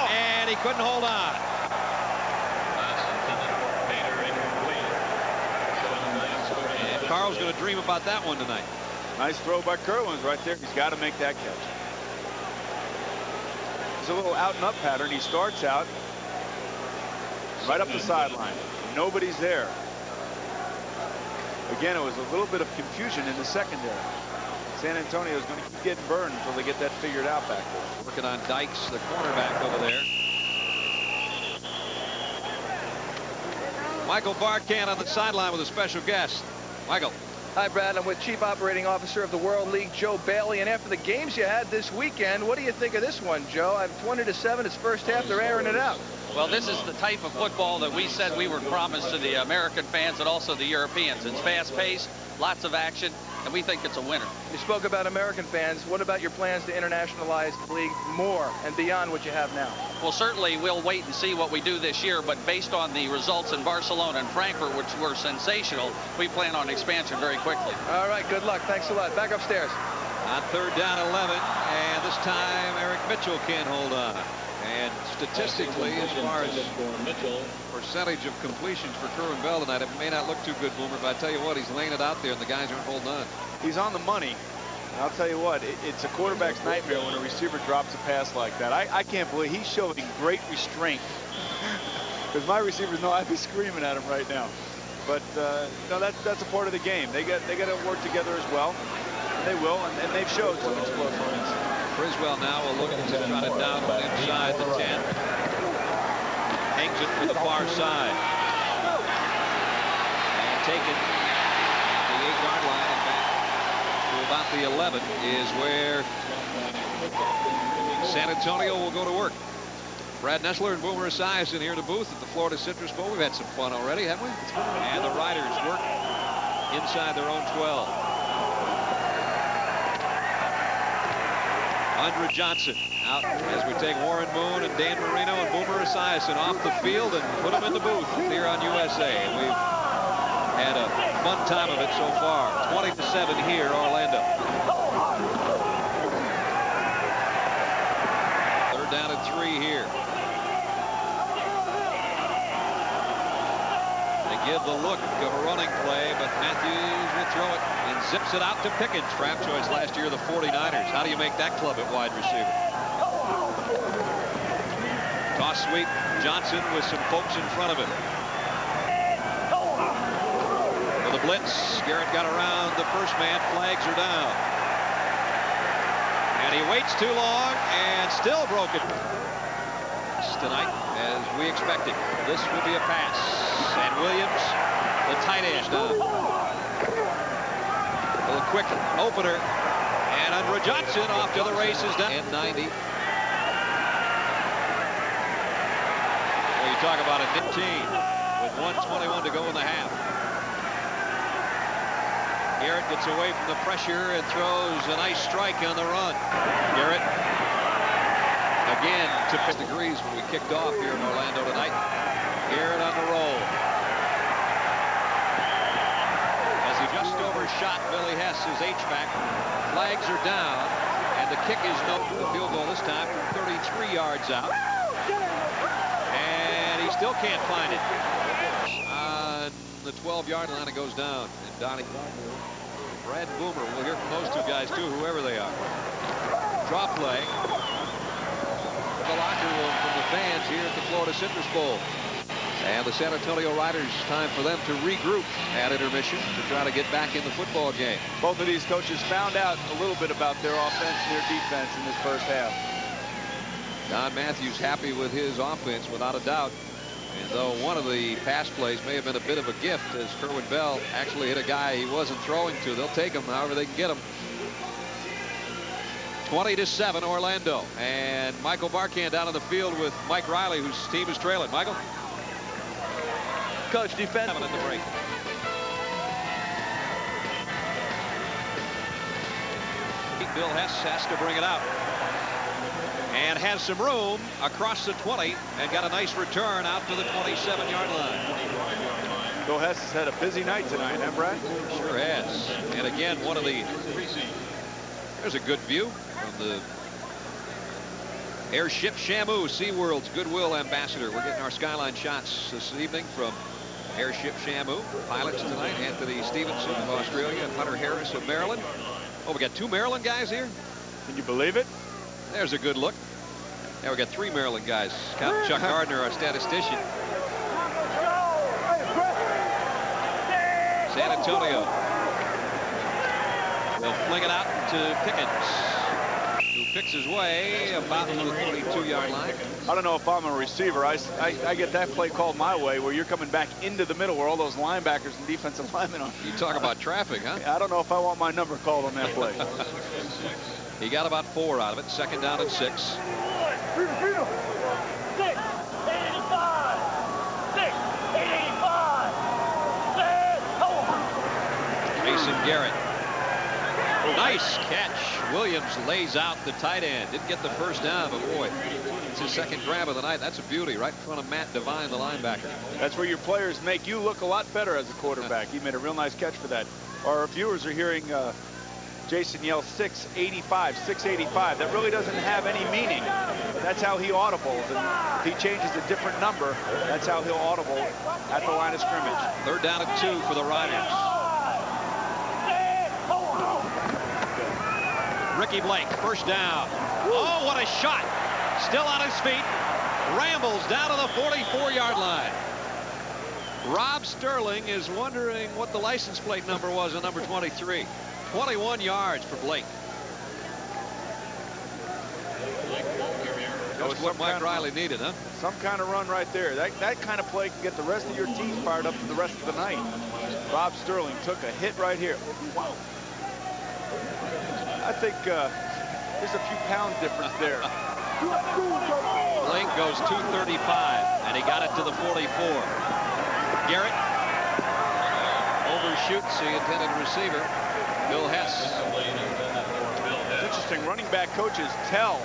And he couldn't hold on. And Carl's going to dream about that one tonight. Nice throw by Kerwin's right there. He's got to make that catch. It's a little out and up pattern. He starts out right up the sideline. Nobody's there. Again, it was a little bit of confusion in the secondary. San Antonio is going to keep getting burned until they get that figured out back there. Working on Dykes, the cornerback over there. Michael Barkan on the sideline with a special guest. Michael. Hi, Brad. I'm with Chief Operating Officer of the World League, Joe Bailey. And after the games you had this weekend, what do you think of this one, Joe? I'm 20-7. It's first half. They're airing it out. Well, this is the type of football that we said we were promised to the American fans and also the Europeans. It's fast-paced, lots of action, and we think it's a winner. You spoke about American fans. What about your plans to internationalize the league more and beyond what you have now? Well, certainly we'll wait and see what we do this year, but based on the results in Barcelona and Frankfurt, which were sensational, we plan on expansion very quickly. All right, good luck. Thanks a lot. Back upstairs. On third down 11, and this time Eric Mitchell can't hold on. And statistically, as far as percentage of completions for Kerwin Bell tonight, it may not look too good, Boomer, but I tell you what, he's laying it out there and the guys aren't holding on. He's on the money. And I'll tell you what, it's a quarterback's nightmare when a receiver drops a pass like that. I can't believe he's showing great restraint. Because my receivers know I'd be screaming at him right now. But no, that's a part of the game. They got to work together as well. And they will, and they've showed some explosiveness. Friswell now will look to try to down one inside the 10. Hangs it to the far side. And taken at the 8-yard line and back to about the 11 is where San Antonio will go to work. Brad Nessler and Boomer Esiason here in the booth at the Florida Citrus Bowl. We've had some fun already, haven't we? And the Riders work inside their own 12. Andre Johnson out as we take Warren Moon and Dan Marino and Boomer Esiason off the field and put them in the booth here on USA. And we've had a fun time of it so far. 20-7 here, Orlando. Third down and 3 here. They give the look of a running play, but Matthews will throw it and zips it out to Pickens. Draft choice last year, the 49ers. How do you make that club at wide receiver? Toss sweep. Johnson with some folks in front of him. For the blitz, Garrett got around the first man. Flags are down. And he waits too long and still broke it. Tonight, as we expected, this will be a pass. And Williams, the tight end, a little quick opener, and Andre Johnson off to the races down. And 90. Well, you talk about a 15 with 1:21 to go in the half. Garrett gets away from the pressure and throws a nice strike on the run. Garrett again to 50 degrees when we kicked off here in Orlando tonight. Garrett on the roll. As he just overshot Billy Hess, his H-back. Flags are down, and the kick is no the field goal this time from 33 yards out. And he still can't find it. On the 12-yard line, it goes down. And Donnie, Brad Boomer, we'll hear from those two guys too, whoever they are. Draw play. The locker room from the fans here at the Florida Citrus Bowl. And the San Antonio Riders, time for them to regroup at intermission to try to get back in the football game. Both of these coaches found out a little bit about their offense and their defense in this first half. Don Matthews happy with his offense without a doubt. And though one of the pass plays may have been a bit of a gift as Kerwin Bell actually hit a guy he wasn't throwing to, they'll take him however they can get him. 20-7 Orlando. And Michael Barkan down on the field with Mike Riley, whose team is trailing. Michael? Coach, defense. In the break. Bill Hess has to bring it out. And has some room across the 20 and got a nice return out to the 27-yard line. Bill Hess has had a busy night tonight, huh, Brad? Sure has. And again, one of the... There's a good view from the airship Shamu, SeaWorld's Goodwill Ambassador. We're getting our skyline shots this evening from airship Shamu. Pilots tonight, Anthony Stevenson of Australia and Hunter Harris of Maryland. Oh, we got 2 Maryland guys here? Can you believe it? There's a good look. Now we got 3 Maryland guys. Count Chuck Gardner, our statistician. San Antonio will fling it out to Pickens, who picks his way about to the 22-yard line. I don't know if I'm a receiver. I get that play called my way, where you're coming back into the middle where all those linebackers and defensive linemen are. You talk about traffic, huh? I don't know if I want my number called on that play. He got about 4 out of it. 2nd down and 6. Mason Garrett. Nice catch. Williams lays out the tight end. Didn't get the first down, but boy, it's his 2nd grab of the night. That's a beauty right in front of Matt Devine, the linebacker. That's where your players make you look a lot better as a quarterback. He made a real nice catch for that. Our viewers are hearing Jason yell 685, 685. That really doesn't have any meaning. That's how he audibles. And if he changes a different number, that's how he'll audible at the line of scrimmage. 3rd down and 2 for the Riders. Ricky Blake, 1st down. Oh, what a shot. Still on his feet. Rambles down to the 44-yard line. Rob Sterling is wondering what the license plate number was on number 23. 21 yards for Blake. That's what Mike Riley needed, huh? Some kind of run right there. That kind of play can get the rest of your team fired up for the rest of the night. Rob Sterling took a hit right here. Wow. I think there's a few pound difference there. Blake goes 235, and he got it to the 44. Garrett overshoots the intended receiver, Bill Hess. It's interesting, running back coaches tell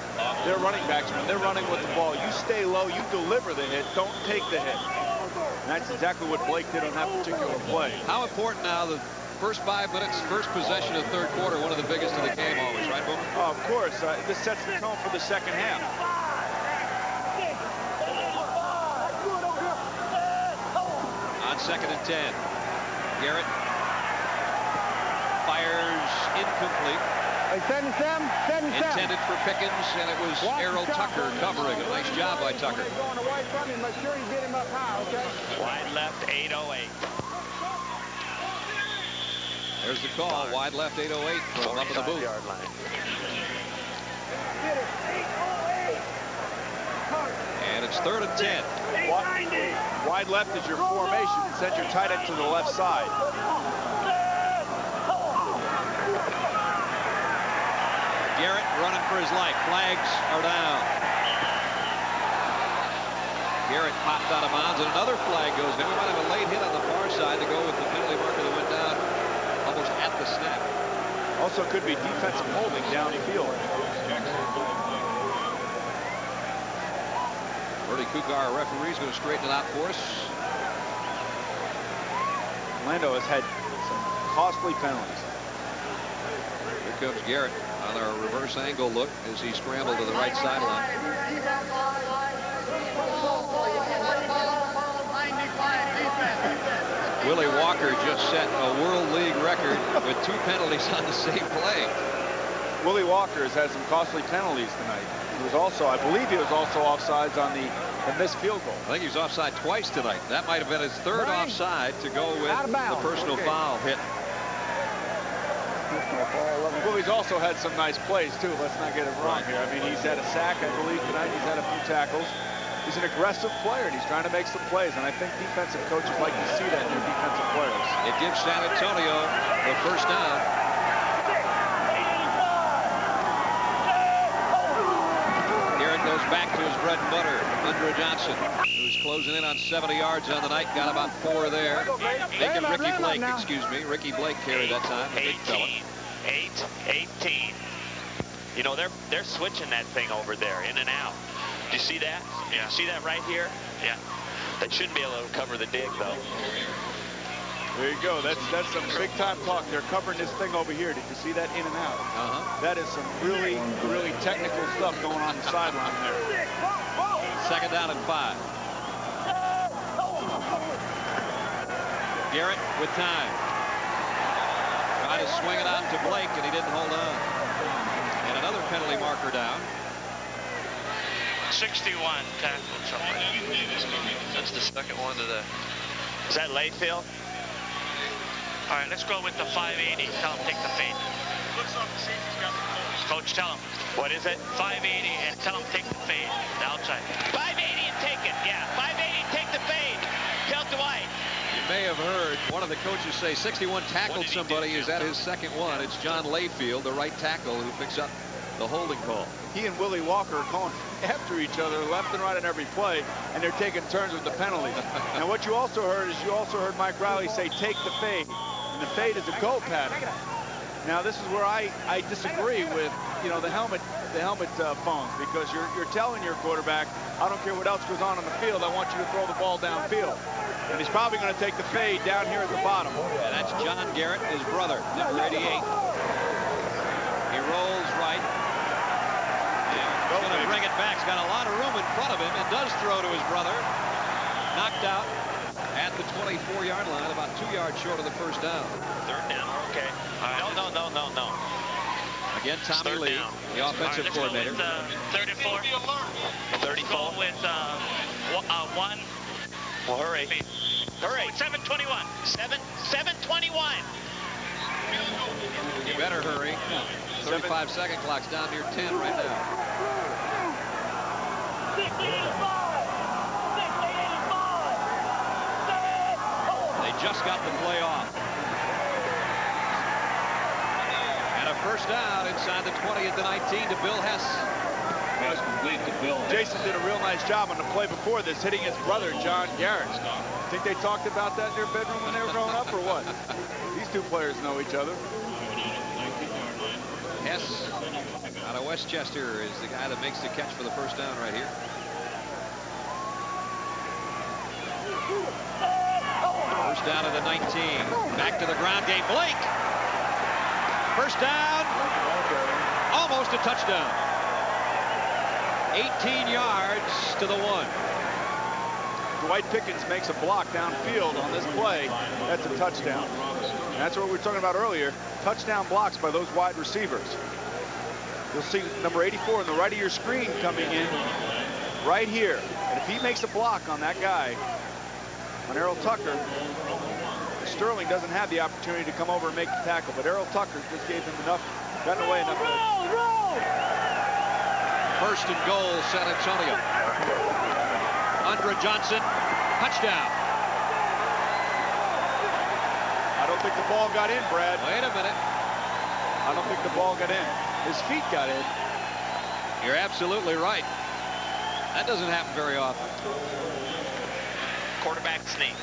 their running backs when they're running with the ball, you stay low, you deliver the hit, don't take the hit. And that's exactly what Blake did on that particular play. How important now, the first 5 minutes, first possession of the 3rd quarter, one of the biggest of the game always, right, Boomer? Oh, of course. This sets the tone for the 2nd half. On 2nd and 10. Garrett fires incomplete. Intended for Pickens, and it was Errol Tucker covering. A nice job by Tucker. Wide left, 808. There's the call. Wide left, 808 from up in the booth. And it's 3rd and 10. Wide left is your formation. Send your tight end to the left side. Garrett running for his life. Flags are down. Garrett popped out of bounds, and another flag goes down. We might have a late hit on the far side to go with the penalty marker that went down almost at the snap. Also could be defensive holding downfield. Bertie Kukar, our referee, is going to straighten it out for us. Orlando has had some costly penalties. Here comes Garrett on our reverse angle look as he scrambled to the right sideline. Willie Walker just set a World League record with 2 penalties on the same play. Willie Walker has had some costly penalties tonight. He was also, I believe he was also offsides on the missed field goal. I think he was offside twice tonight. That might have been his 3rd offside to go with the personal foul hit. Well, he's also had some nice plays, too. Let's not get it wrong here. I mean, he's had a sack, I believe, tonight. He's had a few tackles. He's an aggressive player, and he's trying to make some plays. And I think defensive coaches like to see that in their defensive players. It gives San Antonio the 1st down. back to his bread and butter, Andrew Johnson, who's closing in on 70 yards on the night. Got about 4 there. Making Ricky Blake, excuse me. Ricky Blake carried that time. The big fella. 18. You know, they're switching that thing over there, in and out. Do you see that? Yeah. See that right here? Yeah. They shouldn't be able to cover the dig, though. There you go. That's some big time talk. They're covering this thing over here. Did you see that in and out? That is some really, really technical stuff going on the sideline there. 2nd down and 5. Garrett with time. Tried to swing it out to Blake, and he didn't hold on. And another penalty marker down. 61 tackled somebody. That's the second one today. Is that Layfield? All right, let's go with the 580. Tell him take the fade. Coach, tell him. What is it? 580 and tell him take the fade. The outside. 580 and take it. Yeah, 580 and take the fade. Tell Dwight. You may have heard one of the coaches say 61 tackled somebody. Is that his second one? It's John Layfield, the right tackle, who picks up the holding call. He and Willie Walker are going after each other left and right on every play, and they're taking turns with the penalties. And what you also heard is Mike Riley say take the fade, and the fade is a go pattern. Now this is where I disagree with the helmet phones, because you're telling your quarterback, I don't care what else goes on the field, I want you to throw the ball downfield. And he's probably going to take the fade down here at the bottom. And that's John Garrett, his brother, number 88. He rolls right. He's going to bring it back. He's got a lot of room in front of him and does throw to his brother. Knocked out at the 24-yard line, about 2 yards short of the first down. 3rd down. Okay. No. Again, Tommy Lee, the offensive coordinator. Let's go with 34. 34. With 1. Well, hurry. Hurry. 721. 721. You better hurry. 35-second clock's down near 10 right now. 685. They just got the play off. And a first down inside the 20 at the 19 to Bill Hess. Jason did a real nice job on the play before this, hitting his brother, John Garrett. Think they talked about that in their bedroom when they were growing up, or what? These two players know each other. Hess out of Westchester is the guy that makes the catch for the first down right here. First down at the 19. Back to the ground game. Blake. First down. Almost a touchdown. 18 yards to the 1. Dwight Pickens makes a block downfield on this play. That's a touchdown. And that's what we were talking about earlier. Touchdown blocks by those wide receivers. You'll see number 84 on the right of your screen coming in right here. And if he makes a block on that guy, on Errol Tucker, Sterling doesn't have the opportunity to come over and make the tackle. But Errol Tucker just gave him enough, gotten away enough. First and goal, San Antonio. Andrew Johnson, touchdown. I don't think the ball got in, Brad. Wait a minute. I don't think the ball got in. His feet got in. You're absolutely right. That doesn't happen very often. Quarterback sneak.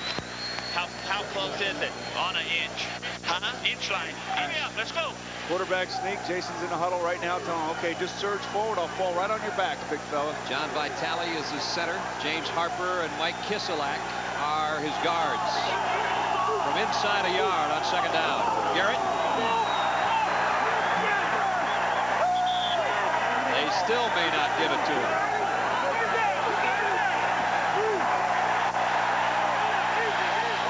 How close is it? On an inch. Huh? Inch line. Hurry up, let's go. Quarterback sneak. Jason's in the huddle right now telling him, okay, just surge forward. I'll fall right on your back, big fella. John Vitale is his center. James Harper and Mike Kisilak are his guards. From inside a yard on second down. Garrett. They still may not give it to him.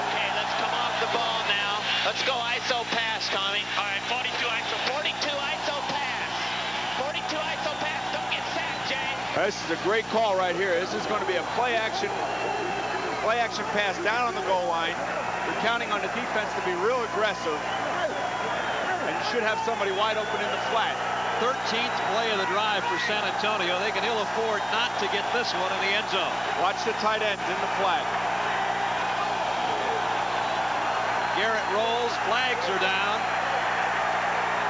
Okay, let's come off the ball now. Let's go ISO pass, Tommy. All right, 42 ISO. 42 ISO pass. 42 ISO pass. Don't get sacked, Jay. This is a great call right here. This is going to be a play action pass down on the goal line. You're counting on the defense to be real aggressive, and you should have somebody wide open in the flat. 13th play of the drive for San Antonio. They can ill afford not to get this one in the end zone. Watch the tight ends in the flat. Garrett rolls, flags are down,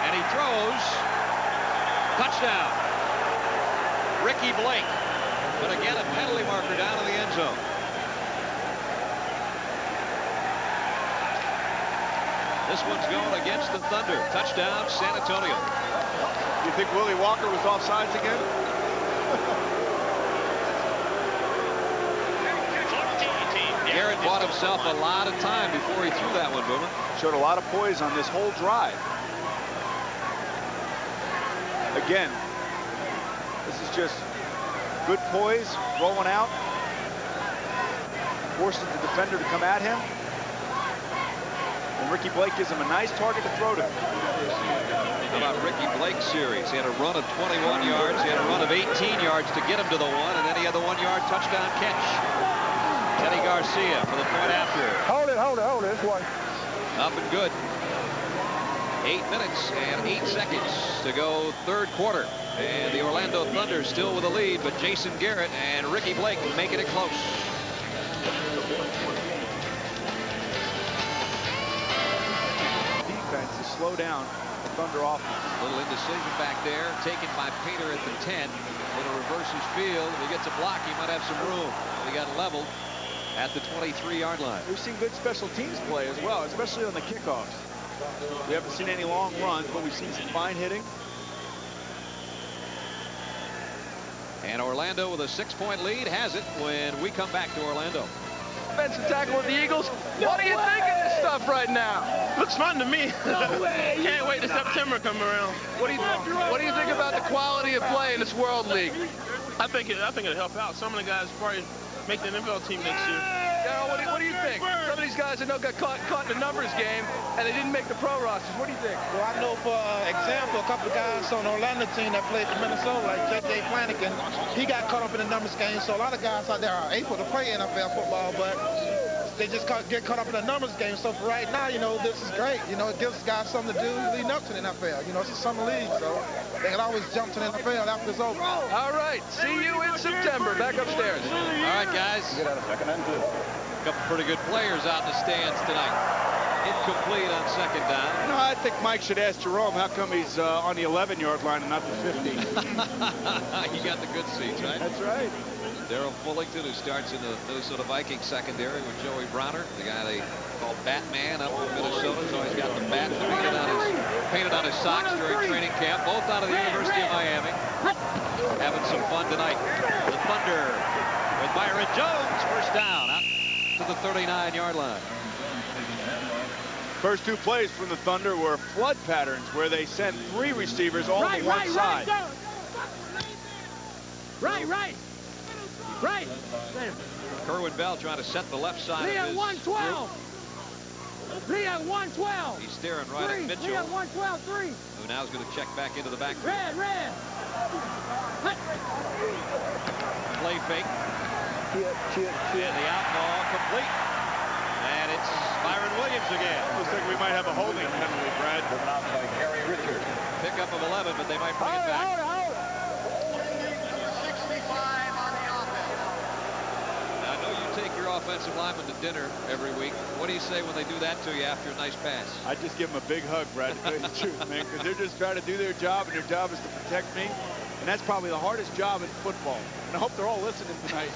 and he throws. Touchdown. Ricky Blake. But again, a penalty marker down in the end zone. This one's going against the Thunder. Touchdown, San Antonio. You think Willie Walker was offsides again? Garrett bought himself a lot of time before he threw that one, Boomer. Showed a lot of poise on this whole drive. Again, this is just good poise, rolling out, forces the defender to come at him. And Ricky Blake gives him a nice target to throw to. How about Ricky Blake's series? He had a run of 21 yards. He had a run of 18 yards to get him to the one, and then he had the 1-yard touchdown catch. Teddy Garcia for the point after. Hold it. This one. Up and good. 8 minutes and 8 seconds to go, third quarter. And the Orlando Thunder still with a lead, but Jason Garrett and Ricky Blake making it close. Defense to slow down the Thunder offense. Little indecision back there, taken by Painter at the 10. Little reverse his field. If he gets a block, he might have some room. He got leveled at the 23-yard line. We've seen good special teams play as well, especially on the kickoffs. We haven't seen any long runs, but we've seen some fine hitting. And Orlando with a 6-point lead has it when we come back to Orlando. Offensive tackle with the Eagles. What do you think of this stuff right now? Looks fun to me. No way. Can't wait till September come around. What do you think about the quality of play in this World League? I think it'll help out. Some of the guys probably make the NFL team next year. Darryl, what do you think? Some of these guys I know got caught in the numbers game, and they didn't make the pro rosters. What do you think? Well, I know, for example, a couple of guys on the Orlando team that played for Minnesota, like J.J. Flanagan, he got caught up in the numbers game. So a lot of guys out there are able to play NFL football, but they just get caught up in the numbers game. So for right now, this is great. It gives guys something to do leading up to the NFL. It's a summer league, so they can always jump to the NFL after it's over. All right, see you in September. Back upstairs. All right, guys. A couple pretty good players out in the stands tonight. Incomplete on second down. I think Mike should ask Jerome how come he's on the 11-yard line and not the 50. You got the good seats, right? That's right. Daryl Fullington, who starts in the Minnesota Vikings secondary with Joey Browner, the guy they call Batman up in Minnesota. He's always got the bat painted on his socks during training camp. Both out of the University of Miami. Having some fun tonight. The Thunder with Byron Jones, first down out to the 39-yard line. First two plays from the Thunder were flood patterns where they sent 3 receivers all to one side. Right. Kerwin Bell trying to set the left side Lee of at his 112. Lee at 112. He's staring right at Mitchell. Lee at 112, 3. Who now is going to check back into the backfield. Red. Play fake. And the out ball complete. And it's Byron Williams again. Looks like we might have a holding penalty, Brad. Pickup of 11, but they might bring it back. Now, I know you take your offensive lineman to dinner every week. What do you say when they do that to you after a nice pass? I just give them a big hug, Brad, to tell you the truth, man, because they're just trying to do their job, and their job is to protect me. And that's probably the hardest job in football. And I hope they're all listening tonight.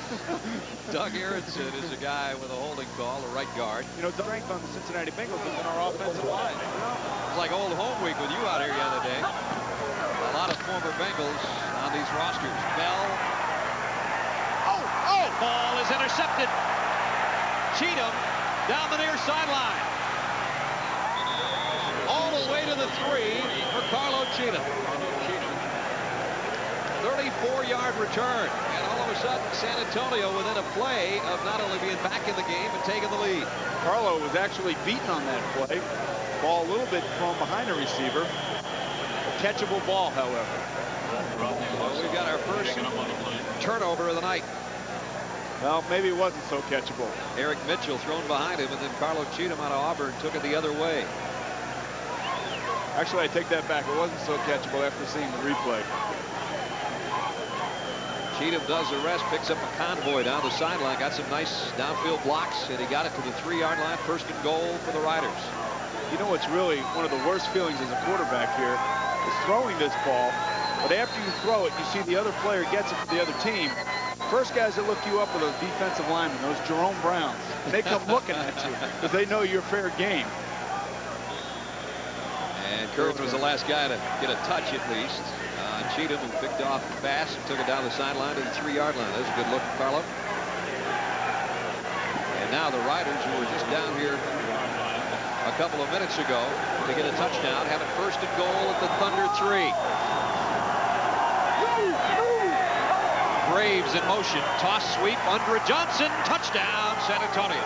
Doug Aronson is a guy with a holding call, a right guard. The strength on the Cincinnati Bengals has been our offensive line. It's like old home week with you out here the other day. A lot of former Bengals on these rosters. Bell. Oh! Ball is intercepted. Cheatham down the near sideline. All the way to the 3 for Carlo Cheatham. 34-yard return, and all of a sudden San Antonio within a play of not only being back in the game but taking the lead. Carlo was actually beaten on that play. Ball a little bit from behind a receiver. A catchable ball, however. Well, we've got our first turnover of the night. Well, maybe it wasn't so catchable. Eric Mitchell thrown behind him, and then Carlo Cheatham out of Auburn took it the other way. Actually, I take that back. It wasn't so catchable after seeing the replay. Cheatham does the rest, picks up a convoy down the sideline, got some nice downfield blocks, and he got it to the 3-yard line, first and goal for the Riders. You know what's really one of the worst feelings as a quarterback here is throwing this ball, but after you throw it, you see the other player gets it for the other team, First guys that look you up are those defensive linemen, those Jerome Browns. They come looking at you because they know you're fair game. And Kerwin was the last guy to get a touch at least. Cheatham, who picked off the pass and took it down the sideline to the 3-yard line. That was a good look, Carlo. And now the Riders, who were just down here a couple of minutes ago to get a touchdown, have it first and goal at the Thunder 3. Braves in motion. Toss sweep. Andre Johnson. Touchdown, San Antonio.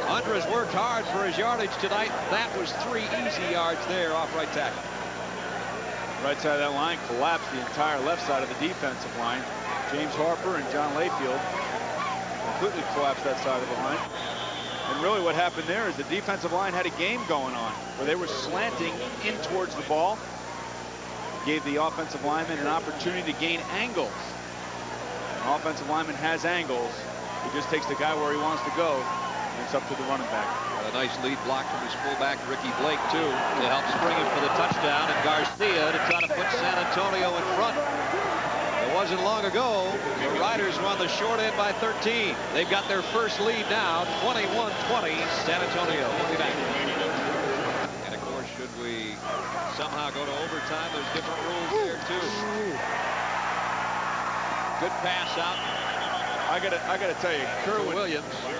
Andres worked hard for his yardage tonight. That was 3 easy yards there off right tackle. Right side of that line collapsed the entire left side of the defensive line. James Harper and John Layfield completely collapsed that side of the line. And really what happened there is the defensive line had a game going on where they were slanting in towards the ball. Gave the offensive lineman an opportunity to gain angles. An offensive lineman has angles. He just takes the guy where he wants to go. And it's up to the running back. Got a nice lead block from his fullback, Ricky Blake, too, to help spring him for the touchdown. And Garcia to try to put San Antonio in front. It wasn't long ago. The Riders were on the short end by 13. They've got their first lead now, 21-20, San Antonio. We'll be back. And of course, should we somehow go to overtime, there's different rules there, too. Good pass out. I gotta tell you,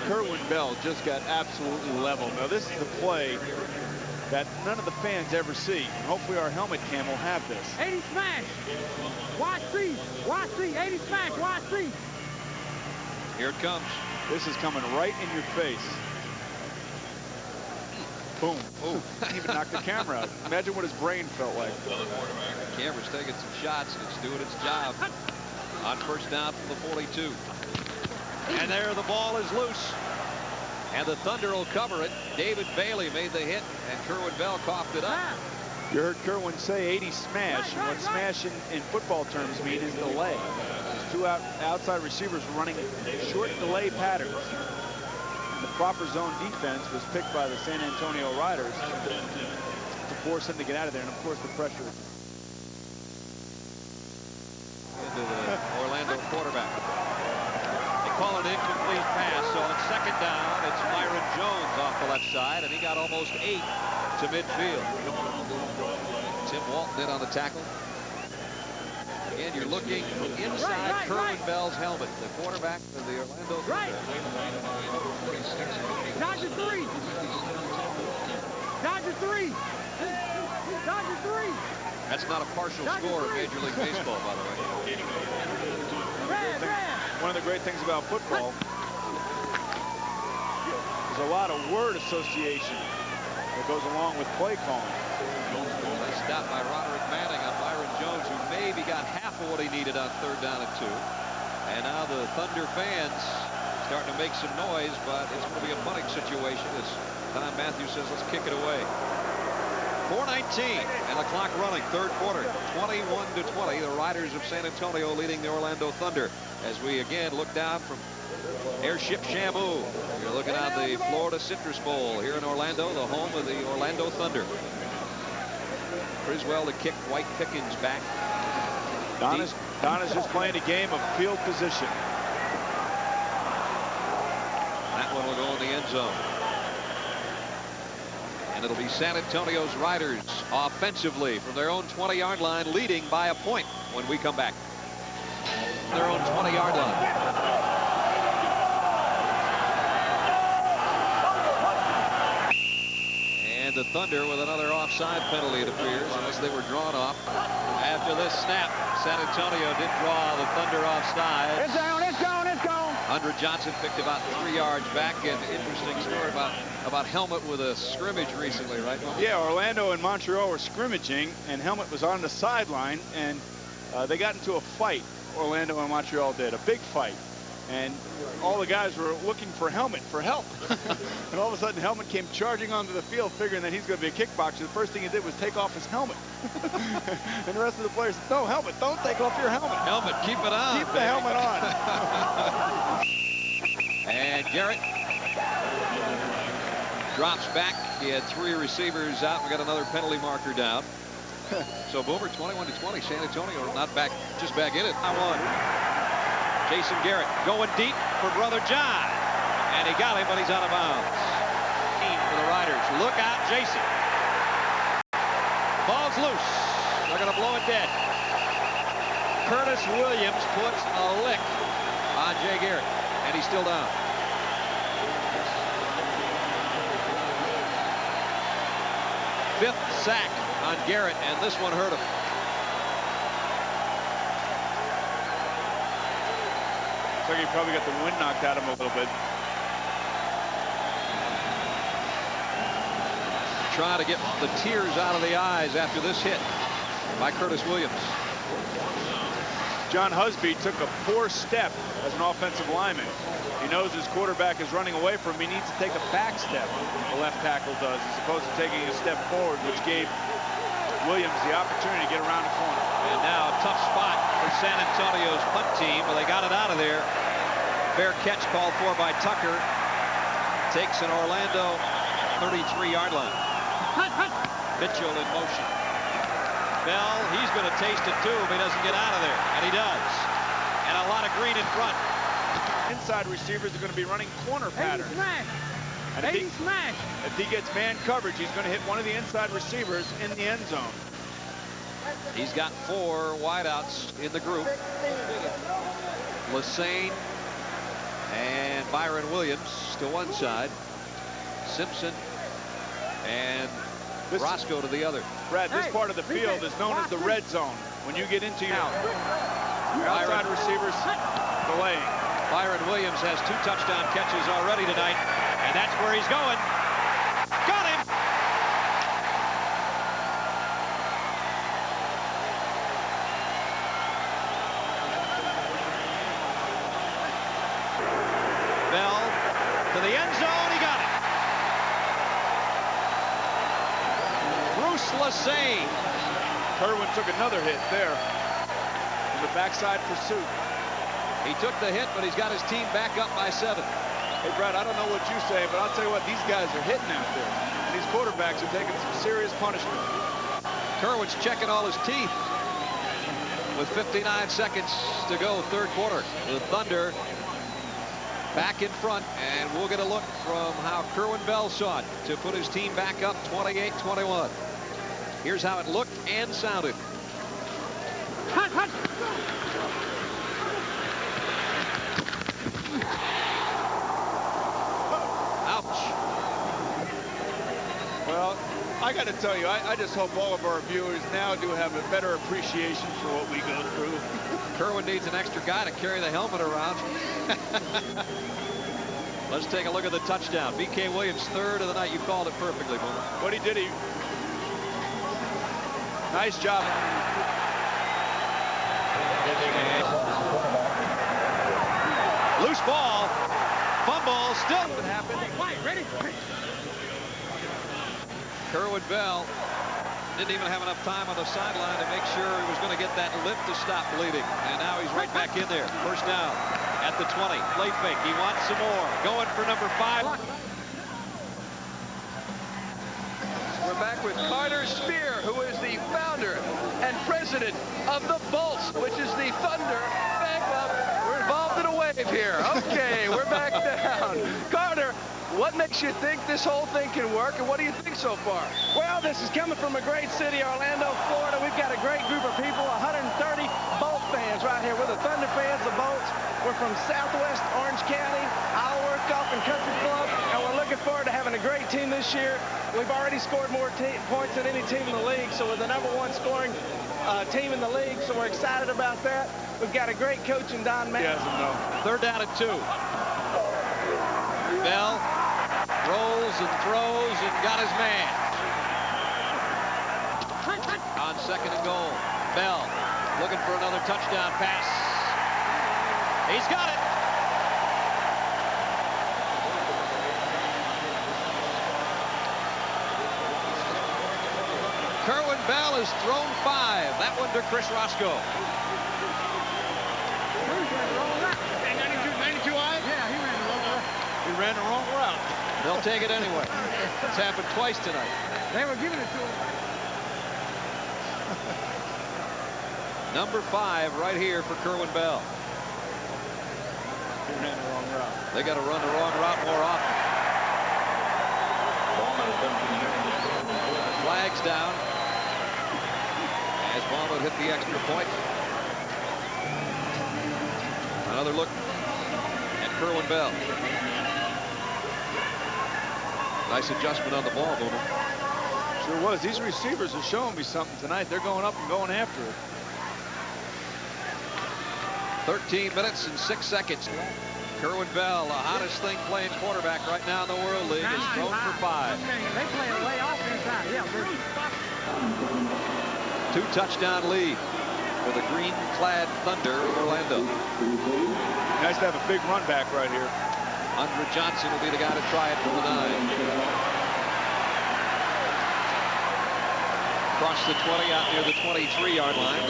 Kerwin Bell just got absolutely leveled. Now this is a play that none of the fans ever see. And hopefully our helmet cam will have this. 80 smash. YC. YC. 80 smash. YC. Here it comes. This is coming right in your face. Boom. Oh, even knocked the camera out. Imagine what his brain felt like. The camera's taking some shots and it's doing its job. On first down from the 42. And there the ball is loose. And the Thunder will cover it. David Bailey made the hit, and Kerwin Bell coughed it up. You heard Kerwin say 80 smash, and what smash in football terms mean is delay. There's 2 outside receivers running short delay patterns. And the proper zone defense was picked by the San Antonio Riders to force him to get out of there, and of course the pressure. Into the Orlando quarterback. Call an incomplete pass, so on second down, it's Myron Jones off the left side, and he got almost 8 to midfield. Tim Walton did on the tackle. Again, you're looking inside Kerwin Bell's helmet, the quarterback of the Orlando Thunder. Dodger 3. Dodger 3. Dodger 3. That's not a partial score in Major League Baseball, by the way. One of the great things about football is a lot of word association that goes along with play calling. Nice stop by Roderick Manning on Myron Jones, who maybe got half of what he needed on third down and 2. And now the Thunder fans starting to make some noise, but it's going to be a punting situation as Tom Matthews says, let's kick it away. 4:19 and the clock running, third quarter, 21-20. The Riders of San Antonio leading the Orlando Thunder. As we again look down from Airship Shamu. You're looking at the Florida Citrus Bowl here in Orlando, the home of the Orlando Thunder. Criswell to kick, White Pickens back. Donna's just playing a game of field position. That one will go in the end zone. And it'll be San Antonio's Riders offensively from their own 20-yard line, leading by a point when we come back. Their own 20-yard line. And the Thunder with another offside penalty, it appears, unless they were drawn off. After this snap, San Antonio did draw the Thunder offside. It's down, it's gone, it's gone. Andre Johnson picked about 3 yards back. And interesting story about Helmet with a scrimmage recently, right? Yeah, Orlando and Montreal were scrimmaging, and Helmet was on the sideline, and they got into a fight. Orlando and Montreal did, a big fight. And all the guys were looking for Helmet for help. And all of a sudden, Helmet came charging onto the field, figuring that he's going to be a kickboxer. The first thing he did was take off his helmet. And the rest of the players said, no, Helmet, don't take off your helmet. Helmet, keep it on. Keep the helmet on. And Garrett drops back. He had 3 receivers out. We got another penalty marker down. So Boomer, 21-20. San Antonio not back, just back in it. I won. Jason Garrett going deep for brother John. And he got him, but he's out of bounds. For the Riders. Look out, Jason. Ball's loose. They're going to blow it dead. Curtis Williams puts a lick on Jay Garrett, and he's still down. Fifth sack on Garrett, and this one hurt him. Looks like he probably got the wind knocked out of him a little bit. Trying to get the tears out of the eyes after this hit by Curtis Williams. John Husby took a poor step as an offensive lineman. He knows his quarterback is running away from him. He needs to take a back step, the left tackle does, as opposed to taking a step forward, which gave Williams the opportunity to get around the corner. And now a tough spot for San Antonio's punt team, but they got it out of there. Fair catch called for by Tucker. Takes an Orlando 33-yard line. Mitchell in motion. Bell, he's going to taste it too if he doesn't get out of there, and he does. And a lot of green in front. Inside receivers are going to be running corner patterns. And if he gets man coverage, he's going to hit one of the inside receivers in the end zone. He's got 4 wideouts in the group. Lassane and Byron Williams to one side. Simpson and Roscoe to the other. Brad, this part of the field is known as the red zone. When you get into your outside receivers delaying. Byron Williams has 2 touchdown catches already tonight, and that's where he's going. Got him! Bell to the end zone, he got it. Bruce Lassane. Kerwin took another hit there in the backside pursuit. He took the hit, but he's got his team back up by 7. Hey, Brad, I don't know what you say, but I'll tell you what, these guys are hitting out there. And these quarterbacks are taking some serious punishment. Kerwin's checking all his teeth with 59 seconds to go, third quarter. The Thunder back in front, and we'll get a look from how Kerwin Bell saw it to put his team back up 28-21. Here's how it looked and sounded. Well, I got to tell you, I just hope all of our viewers now do have a better appreciation for what we go through. Kerwin needs an extra guy to carry the helmet around. Let's take a look at the touchdown. B.K. Williams, third of the night. You called it perfectly, Boomer. What he did, nice job. Loose ball. Fumble. Still what happened. Ready? Kerwin Bell didn't even have enough time on the sideline to make sure he was going to get that lip to stop bleeding. And now he's right back in there. First down at the 20. Play fake. He wants some more. Going for number 5. We're back with Carter Spear, who is the founder and president of the Bolts, which is the Thunder fan club. We're involved in a wave here. Okay, we're back down. Carter, what makes you think this whole thing can work, and what do you think so far? Well, this is coming from a great city, Orlando, Florida. We've got a great group of people, 130 Bolt fans right here. We're the Thunder fans, the Bolts. We're from Southwest Orange County, Isleworth Golf and Country Club, and we're looking forward to having a great team this year. We've already scored more points than any team in the league, so we're the #1 scoring team in the league, so we're excited about that. We've got a great coach in Don Mack. Third down at 2. Bell rolls and throws and got his man. On second and goal, Bell looking for another touchdown pass. He's got it. Kerwin Bell has thrown 5. That one to Chris Roscoe. 92 wide? Yeah, he ran the wrong route. He ran the wrong route. They'll take it anyway. It's happened twice tonight. They were giving it to him. Number 5 right here for Kerwin Bell. He ran the wrong route. They got to run the wrong route more often. Flags down as Ballman hit the extra point. Another look at Kerwin Bell. Nice adjustment on the ball, Boomer. Sure was. These receivers are showing me something tonight. They're going up and going after it. 13 minutes and 6 seconds. Kerwin Bell, the hottest thing playing quarterback right now in the World League, is thrown for 5. They play a lay off inside. Yeah, 2-touchdown lead for the green-clad Thunder of Orlando. Nice to have a big run back right here. Andre Johnson will be the guy to try it from the 9. Across the 20, out near the 23-yard line.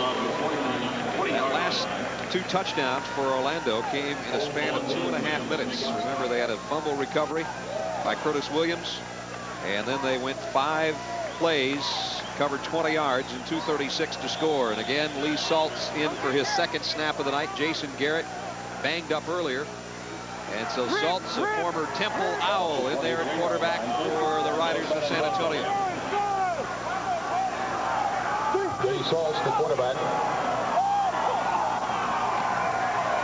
That last 2 touchdowns for Orlando came in a span of 2.5 minutes. Remember, they had a fumble recovery by Curtis Williams, and then they went 5 plays, covered 20 yards, and 2:36 to score. And again, Lee Salt's in for his second snap of the night. Jason Garrett banged up earlier. And so Salt's a former Temple Owl in there at quarterback for the Riders of San Antonio. Lee Salt's the quarterback.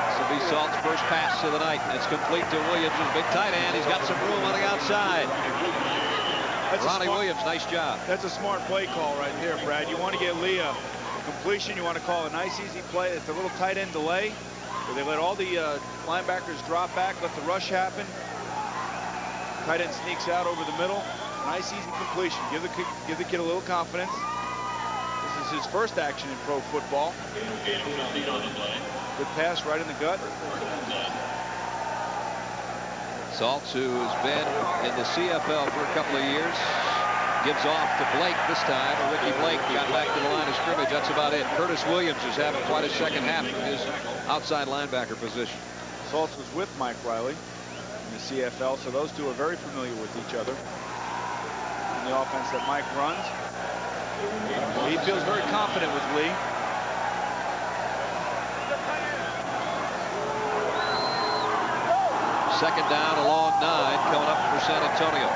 This will be Salt's first pass of the night. It's complete to Williams, his big tight end. He's got some room on the outside. Ronnie Williams, nice job. That's a smart play call right here, Brad. You want to get Lee a completion. You want to call a nice, easy play. It's a little tight end delay, where they let all the linebackers drop back, let the rush happen. Tight end sneaks out over the middle. Nice, easy completion. Give the kid a little confidence. This is his first action in pro football. Good pass right in the gut. Saltz, who has been in the CFL for a couple of years, gives off to Blake this time. Ricky Blake got back to the line of scrimmage. That's about it. Curtis Williams is having quite a second half in his outside linebacker position. Saltz was with Mike Riley in the CFL, so those two are very familiar with each other. In the offense that Mike runs, he feels very confident with Lee. Second down, a long 9 coming up for San Antonio.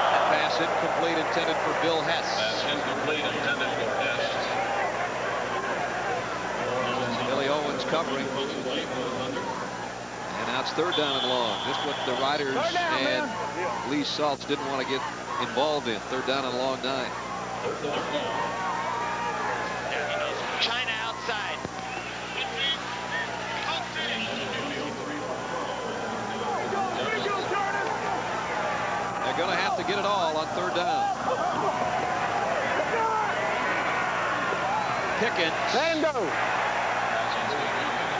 That pass incomplete, intended for Bill Hess. Pass incomplete, intended for Hess. Billy Owens covering. And now it's 3rd down and long. Just what the Riders and Lee Saltz didn't want to get involved in. 3rd down and a long 9. China outside. They're going to have to get it all on 3rd down. Pickens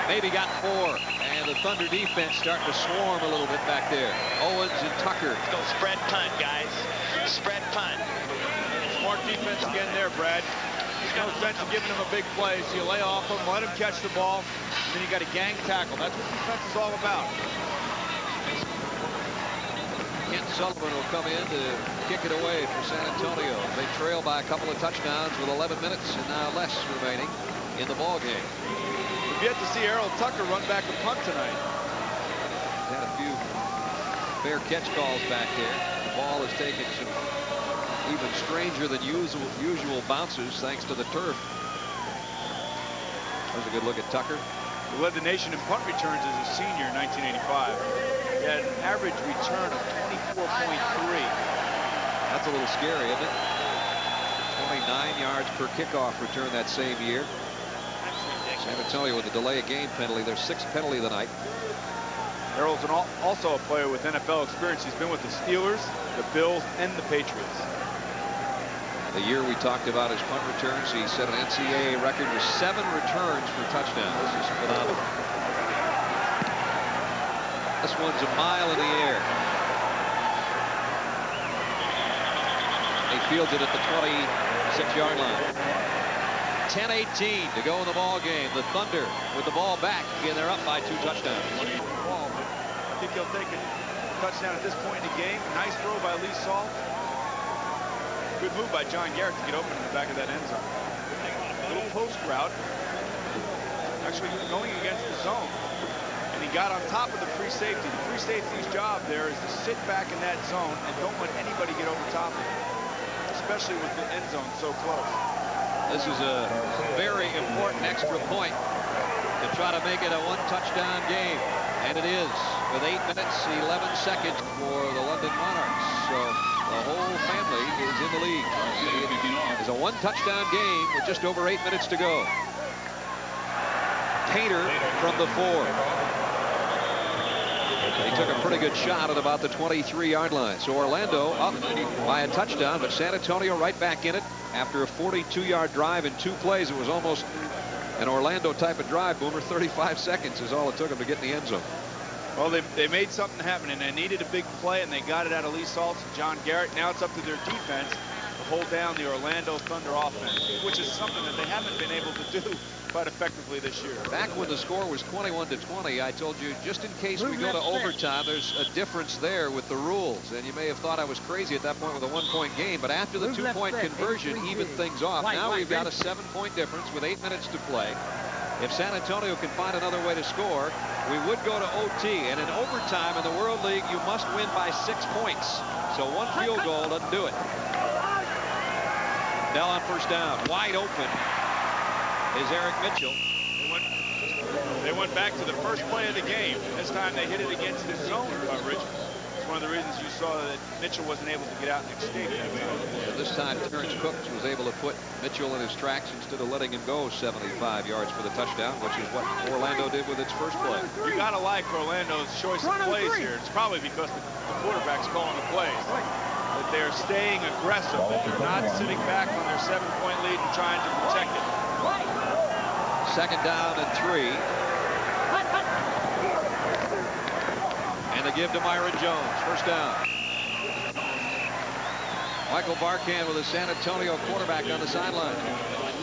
maybe got 4. And the Thunder defense starting to swarm a little bit back there. Owens and Tucker. Let's go spread punt, guys. Spread punt. Smart defense again there, Brad. There's no sense in giving him a big play, so you lay off him, let him catch the ball, and then you got a gang tackle. That's what defense is all about. Kent Sullivan will come in to kick it away for San Antonio. They trail by a couple of touchdowns with 11 minutes and now less remaining in the ball game. We've yet to see Errol Tucker run back a punt tonight. Had a few fair catch calls back there. The ball has taken some even stranger than usual bounces thanks to the turf. There's a good look at Tucker. He led the nation in punt returns as a senior in 1985. He had an average return of 24.3. That's a little scary, isn't it? 29 yards per kickoff return that same year. San Antonio with a delay of game penalty. Their 6th penalty of the night. Errol's also a player with NFL experience. He's been with the Steelers, the Bills, and the Patriots. The year we talked about his punt returns, he set an NCAA record with 7 returns for touchdowns. This is phenomenal. This one's a mile in the air. He fields it at the 26-yard line. 10-18 to go in the ball game. The Thunder with the ball back, and they're up by 2 touchdowns. I think he'll take a touchdown at this point in the game. Nice throw by Lee Saltz. Good move by John Garrett to get open in the back of that end zone. A little post route. Actually going against the zone. And he got on top of the free safety. The free safety's job there is to sit back in that zone and don't let anybody get over top of it, especially with the end zone so close. This is a very important extra point to try to make it a one-touchdown game. And it is, with 8 minutes, 11 seconds for the London Monarchs. So the whole family is in the league. It's a one-touchdown game with just over 8 minutes to go. Tater from the 4. He took a pretty good shot at about the 23-yard line. So Orlando up by a touchdown, but San Antonio right back in it after a 42-yard drive in 2 plays. It was almost an Orlando type of drive, Boomer. 35 seconds is all it took them to get in the end zone. Well, they made something happen, and they needed a big play, and they got it out of Lee Saltz and John Garrett. Now it's up to their defense to hold down the Orlando Thunder offense, which is something that they haven't been able to do quite effectively this year. Back when the score was 21-20, I told you, just in case we go to overtime, there's a difference there with the rules. And you may have thought I was crazy at that point with a 1-point game, but after the 2-point conversion evened things off. Now we've got a 7-point difference with 8 minutes to play. If San Antonio can find another way to score, we would go to OT. And in overtime in the World League, you must win by 6 points. So one field goal doesn't do it. Bell on first down, wide open is Eric Mitchell. They went back to the first play of the game. This time they hit it against the zone coverage. It's one of the reasons you saw that Mitchell wasn't able to get out and escape that zone. This time Terrence Cooks was able to put Mitchell in his tracks instead of letting him go 75 yards for the touchdown, which is what Orlando did with its first play. You gotta like Orlando's choice of plays here. It's probably because the quarterback's calling the plays. That they're staying aggressive, that they're not sitting back on their 7-point lead and trying to protect it. Second down and 3. And they give to Myron Jones. First down. Michael Barkan with a San Antonio quarterback on the sideline.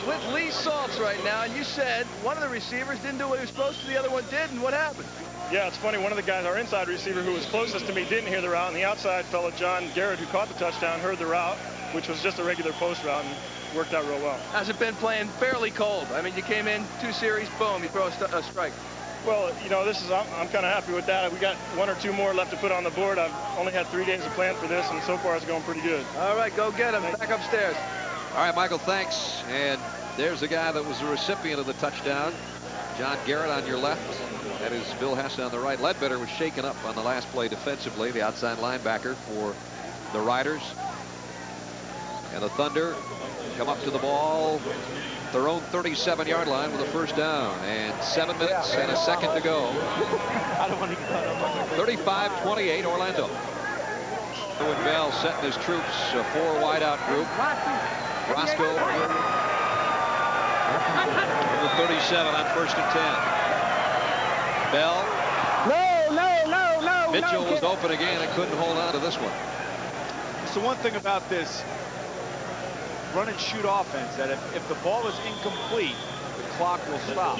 With Lee Saltz right now, and you said one of the receivers didn't do what he was supposed to, the other one did, and what happened? Yeah, it's funny. One of the guys, our inside receiver who was closest to me, didn't hear the route, and the outside fellow, John Garrett, who caught the touchdown, heard the route, which was just a regular post route, and worked out real well. How's it been playing fairly cold? I mean, you came in 2 series, boom, you throw a strike. Well, you know, I'm kind of happy with that. We got 1 or 2 more left to put on the board. I've only had 3 days to plan for this, and so far it's going pretty good. All right, go get him. Back upstairs. All right, Michael, thanks. And there's the guy that was the recipient of the touchdown. John Garrett on your left. That is Bill Hess on the right. Ledbetter was shaken up on the last play defensively, the outside linebacker for the Riders. And the Thunder come up to the ball, their own 37-yard line with a first down. And 7 minutes and a second to go. 35-28 Orlando. With Bell setting his troops, a 4 wideout group. Roscoe with 37 on 1st and 10. Bell. No. Mitchell was open again and couldn't hold on to this one. So one thing about this run and shoot offense, that if the ball is incomplete, the clock will stop.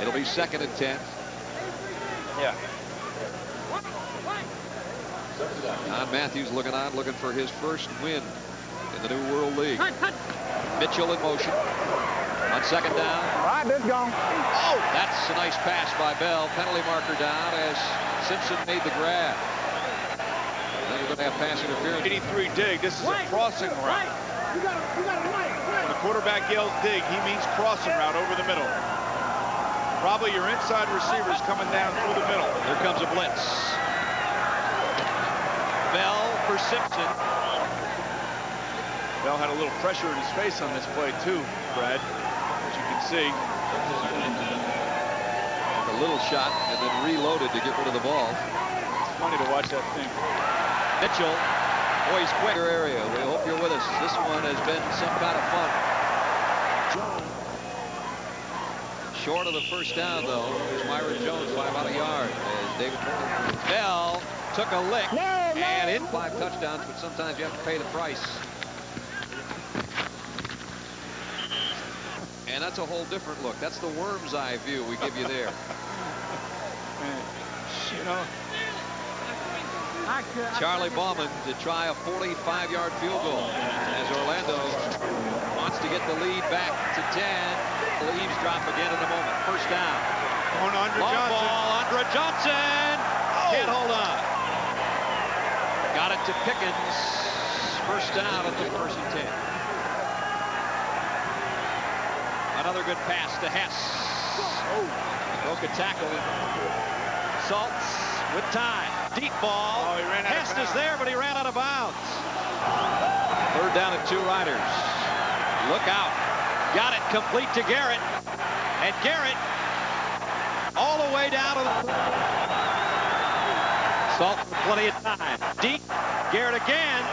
It'll be 2nd and 10. Yeah. Don Matthews looking on, looking for his first win in the new World League. Mitchell in motion on 2nd down. All right, this gone. Oh, that's a nice pass by Bell. Penalty marker down as Simpson made the grab. Then we're going to have pass interference. 83 dig. This is a crossing route. When the quarterback yells dig, he means crossing route over the middle. Probably your inside receivers coming down through the middle. Here comes a blitz. Bell for Simpson. Bell had a little pressure in his face on this play too, Brad, as you can see. A little shot and then reloaded to get rid of the ball. It's funny to watch that thing. Mitchell, boy, he's quick area. We hope you're with us. This one has been some kind of fun. Short of the first down, though. Here's Myron Jones by about a yard. As David Bell took a lick and in 5 touchdowns, but sometimes you have to pay the price. And that's a whole different look. That's the worm's eye view we give you there. You know, Charlie Bauman to try a 45-yard field goal as Orlando wants to get the lead back to 10. Will eavesdrop again in a moment. First down. On Andre Long Johnson. ball, Andre Johnson. Can't hold on. Got it to Pickens. First down at the first and 10. Another good pass to Hess. Broke a tackle. Salts with time. Deep ball. Oh, he ran out of Hess is bounds. there, but he ran out of bounds. Third down and 2 riders. Look out. Got it complete to Garrett. And Garrett all the way down to the... Salt with plenty of time. Deep. Garrett again.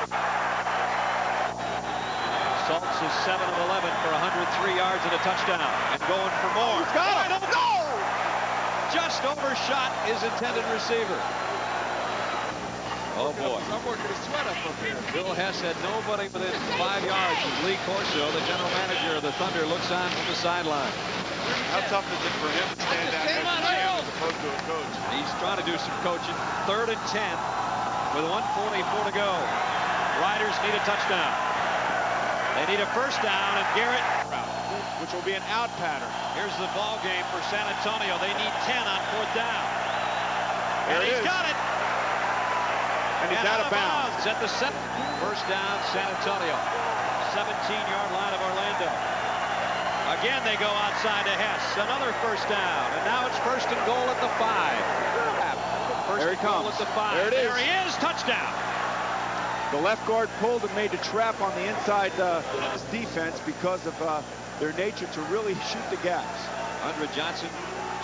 Salts is 7 of 11 for 103 yards and a touchdown. And going for more. He's got him. No! Just overshot his intended receiver. Oh boy. I'm working a sweat up here. Bill Hess had nobody within 5 yards of Lee Corso. The general manager of the Thunder looks on from the sideline. How tough is it for him to stand down there as opposed to a coach? He's trying to do some coaching. 3rd and 10 with 1:44 to go. Riders need a touchdown. They need a first down, and Garrett, Which will be an out pattern. here's the ball game for San Antonio. They need 10 on 4th down. There And it he's is. got it. And he's out of bounds. At the first down, San Antonio. 17-yard line of Orlando. Again, they go outside to Hess. Another first down. And now it's first and goal at the 5. First There he and goal comes. at the 5. There it is. There he is. Touchdown. The left guard pulled and made the trap on the inside defense because of their nature to really shoot the gaps. Andre Johnson,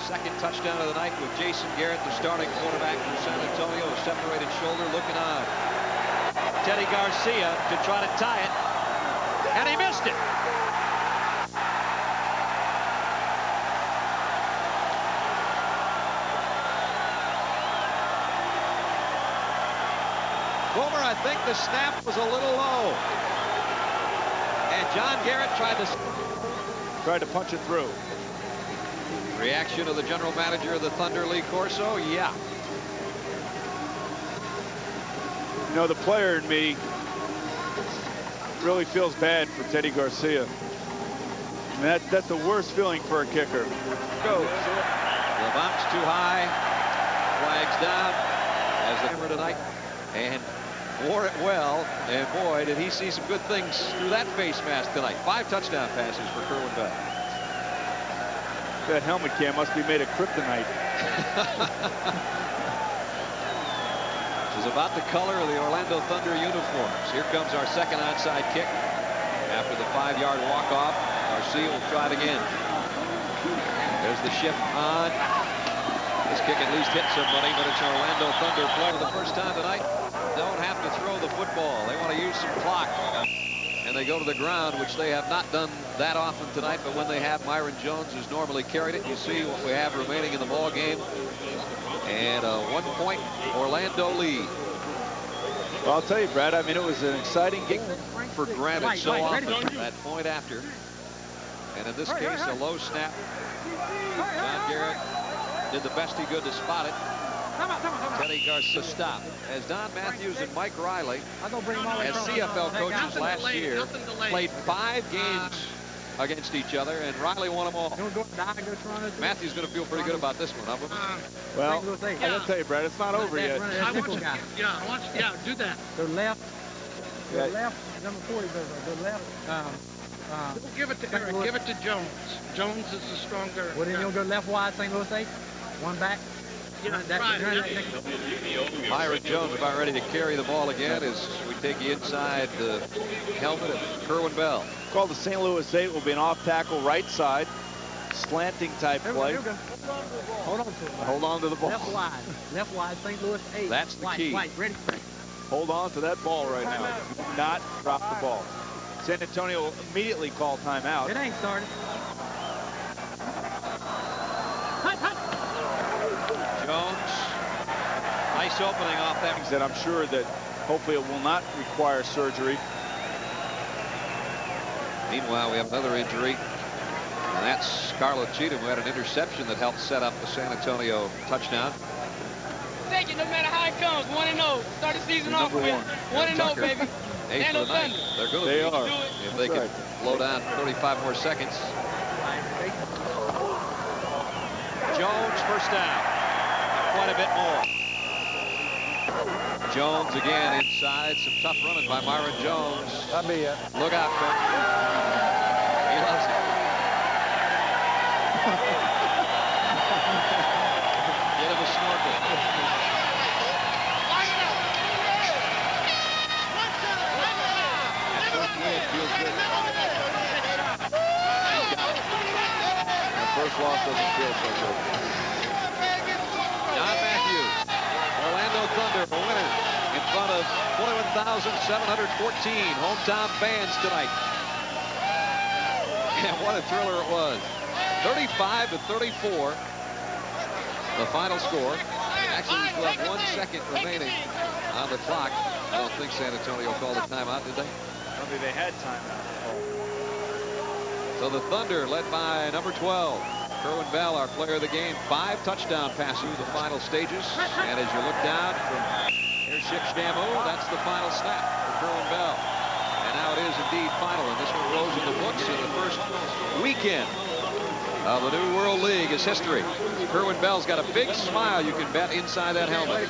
second touchdown of the night with Jason Garrett, the starting quarterback for San Antonio, a separated shoulder looking on. Teddy Garcia to try to tie it, and he missed it. Boomer, I think the snap was a little low. And John Garrett tried to punch it through. Reaction of the general manager of the Thunder, Lee Corso, yeah. You know, the player in me really feels bad for Teddy Garcia. And that's the worst feeling for a kicker. Goes. The bounce too high. Flags down as the hammer tonight. And wore it well. And boy, did he see some good things through that face mask tonight. 5 touchdown passes for Kerwin Bell. That helmet cam must be made of kryptonite. Which is about the color of the Orlando Thunder uniforms. Here comes our second onside kick. After the 5-yard walk-off, Garcia will try it again. There's the shift on. This kick at least hit somebody, but it's Orlando Thunder player for the first time tonight. Don't have to throw the football. They want to use some clock. And they go to the ground, which they have not done that often tonight, but when they have, Myron Jones has normally carried it. You see what we have remaining in the ball game. And a 1-point Orlando lead. Well, I'll tell you, Brad, I mean, it was an exciting game. For granted so often, that point after. And in this case, a low snap. John Garrett did the best he could to spot it. Teddy Garcia stopped. As Don Matthews and Mike Riley, as CFL coaches last year, played 5 games against each other, and Riley won them all. Matthews going to feel pretty good about this one, huh? Well, I'll tell you, Brad, it's not over yet. I want you, yeah, do that. The left. Yeah. The left, number 40, the left. Don't give it to Eric, give it to Jones. Jones is the stronger. Well, then you'll go left wide, St. Louis 8. One back. Myron Jones about ready to carry the ball again as we take you inside the helmet of Kerwin Bell. Called the St. Louis 8 will be an off-tackle right side, slanting type play. Hold on to it. Hold on to the ball. Left wide, St. Louis 8. That's the key. White, ready. Hold on to that ball right now. Do not drop the ball. San Antonio will immediately call timeout. It ain't started. Jones, nice opening off that. That I'm sure that hopefully it will not require surgery. Meanwhile, we have another injury, and that's Carlos Cheatham, who had an interception that helped set up the San Antonio touchdown. take it no matter how it comes. 1-0. Start the season off with 1-0, baby. Ace for the night. They're going to They are. If they can blow down 35 more seconds. Jones first down. Quite a bit more. Jones again inside. Some tough running by Myron Jones. Look out, coach. He loves it. Get him a snorkel. That first win feels good. That first loss doesn't feel so good. John Matthews, Orlando Thunder, a winner in front of 21,714 hometown fans tonight. And what a thriller it was. 35-34, the final score. Actually, we still have 1 second remaining on the clock. I don't think San Antonio called a timeout, did they? I don't think they had timeout. So the Thunder led by number 12. Kerwin Bell, our player of the game, 5 touchdown passes the final stages. And as you look down from Airship Shamu, that's the final snap for Kerwin Bell. And now it is indeed final, and this one goes in the books in the first weekend of the new World League is history. Kerwin Bell's got a big smile, you can bet, inside that helmet.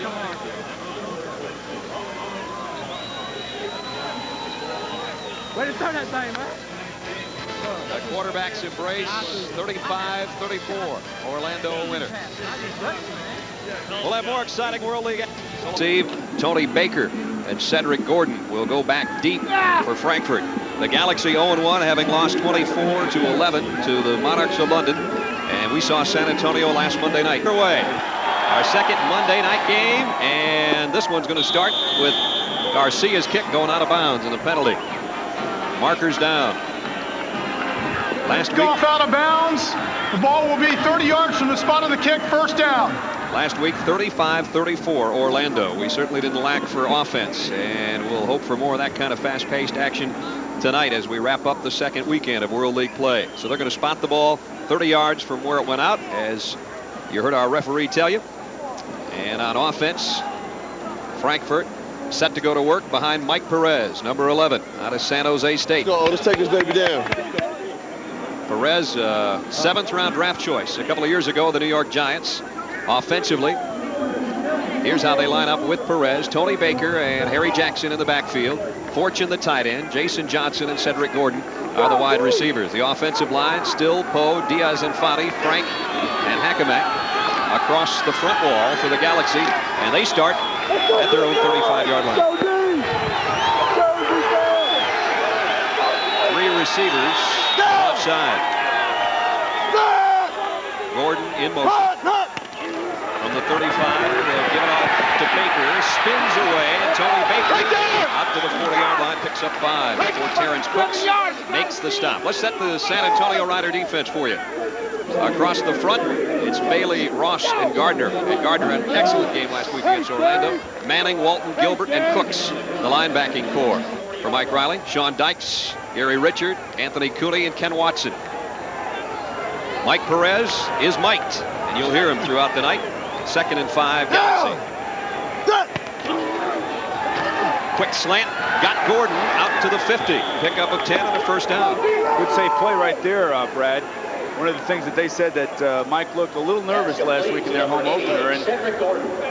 Way to turn that thing, man. The quarterback's embrace, 35-34. Orlando a winner. We'll have more exciting World League. Steve, Tony Baker and Cedric Gordon will go back deep for Frankfurt. The Galaxy 0-1, having lost 24-11 to the Monarchs of London. And we saw San Antonio last Monday night. Away. Our second Monday night game, and this one's going to start with Garcia's kick going out of bounds and a penalty. Markers down. Last week, off out of bounds. The ball will be 30 yards from the spot of the kick, first down. Last week, 35-34 Orlando. We certainly didn't lack for offense, and we'll hope for more of that kind of fast-paced action tonight as we wrap up the second weekend of World League play. So they're going to spot the ball 30 yards from where it went out, as you heard our referee tell you. And on offense, Frankfurt set to go to work behind Mike Perez, number 11, out of San Jose State. Let's take this baby down. Perez, 7th round draft choice a couple of years ago, the New York Giants. Offensively, here's how they line up with Perez, Tony Baker, and Harry Jackson in the backfield. Fortune, the tight end. Jason Johnson and Cedric Gordon are the wide receivers. The offensive line, Still, Poe, Diaz and Fati, Frank, and Hackamak across the front wall for the Galaxy. And they start at their own 35-yard line. 3 receivers offside. Gordon in motion. From the 35, they'll give it off to Baker. Spins away, and Tony Baker out to the 40-yard line, picks up 5 before Terrence Cooks makes the stop. Let's set the San Antonio Rider defense for you. Across the front, it's Bailey, Ross, and Gardner. And Gardner had an excellent game last week against Orlando. Manning, Walton, Gilbert, and Cooks, the linebacking core. For Mike Riley, Sean Dykes, Gary Richard, Anthony Cooney, and Ken Watson. Mike Perez is mic'd, and you'll hear him throughout the night. 2nd and 5, Galaxy. Quick slant, got Gordon out to the 50. Pickup of 10 and a first down. Good safe play right there, Brad. One of the things that they said that Mike looked a little nervous last week in their home opener, and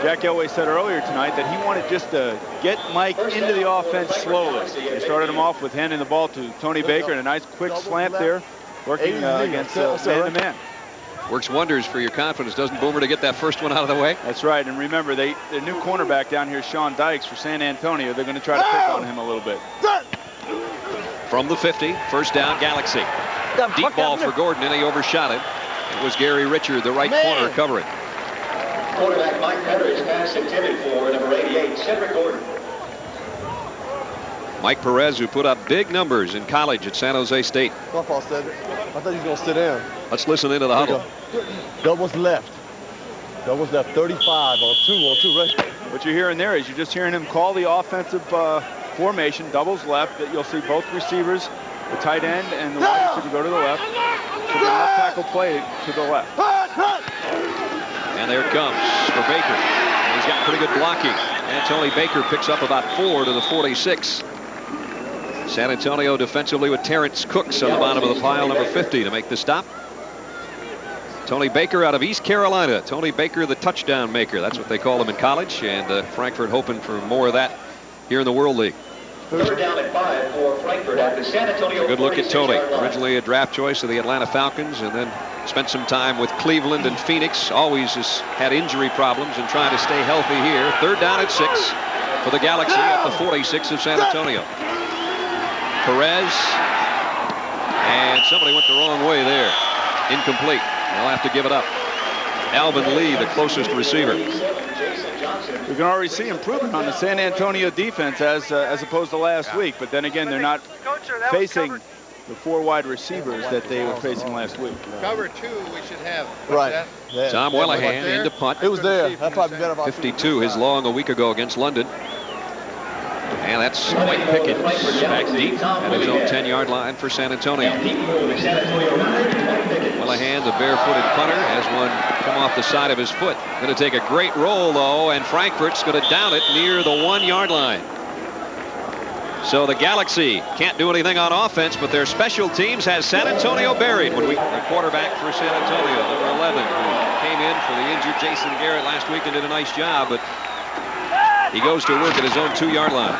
Jack Elway said earlier tonight that he wanted just to get Mike into the offense slowly. They started him off with handing the ball to Tony Baker, and a nice quick slant there, working against man-to-man. Works wonders for your confidence, doesn't Boomer, to get that first one out of the way? That's right, and remember, the new cornerback down here, Sean Dykes for San Antonio, they're going to try to pick on him a little bit. From the 50, first down, Galaxy. Deep ball for Gordon, and he overshot it. It was Gary Richard, the right corner, covering. Quarterback Mike Perez pass intended for number 88, Cedric Gordon. Mike Perez, who put up big numbers in college at San Jose State. My fault, Cedric. I thought he was going to sit down. Let's listen into the huddle. Doubles left. Doubles left, 35 on 2, right? What you're hearing there is you're just hearing him call the offensive formation, doubles left. That you'll see both receivers, the tight end and the wide receiver, go to the left. So the left tackle play to the left. And there it comes for Baker. And he's got pretty good blocking. And Tony Baker picks up about 4 to the 46. San Antonio defensively with Terrence Cooks on the bottom of the pile, number 50, to make the stop. Tony Baker out of East Carolina. Tony Baker, the touchdown maker. That's what they call him in college. And Frankfurt hoping for more of that here in the World League. Third down at 5 for Frankfurt at the San Antonio. Good look at Tony. 46-yard line. Originally a draft choice of the Atlanta Falcons, and then spent some time with Cleveland and Phoenix. Always has had injury problems and trying to stay healthy here. Third down at 6 for the Galaxy at the 46 of San Antonio. Perez, and somebody went the wrong way there. Incomplete. They'll have to give it up. Alvin Lee, the closest receiver. We can already see improvement on the San Antonio defense as opposed to last week. But then again, they're not facing the 4 wide receivers that they were facing last week. Cover 2, we should have. Right. Yeah. Tom Welahan into punt. It was there. That's probably better about 52, his long a week ago against London. And that's Dwight Pickens back deep at his own 10-yard line for San Antonio. Welahan, the barefooted punter, has one come off the side of his foot. Going to take a great roll, though, and Frankfurt's going to down it near the 1-yard line. So the Galaxy can't do anything on offense, but their special teams has San Antonio buried. The quarterback for San Antonio, number 11, who came in for the injured Jason Garrett last week and did a nice job, but he goes to work at his own 2-yard line.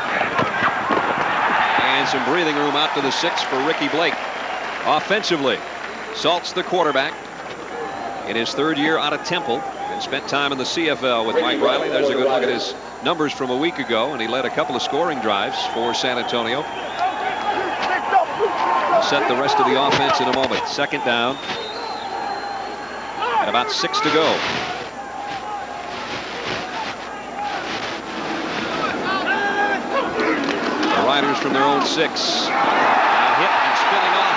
And some breathing room out to the 6 for Ricky Blake. Offensively, Salt's the quarterback in his 3rd year out of Temple and spent time in the CFL with Mike Riley. There's a good look at his numbers from a week ago, and he led a couple of scoring drives for San Antonio. I'll set the rest of the offense in a moment. 2nd down and about 6 to go. Riders from their own 6. Hit and spinning off.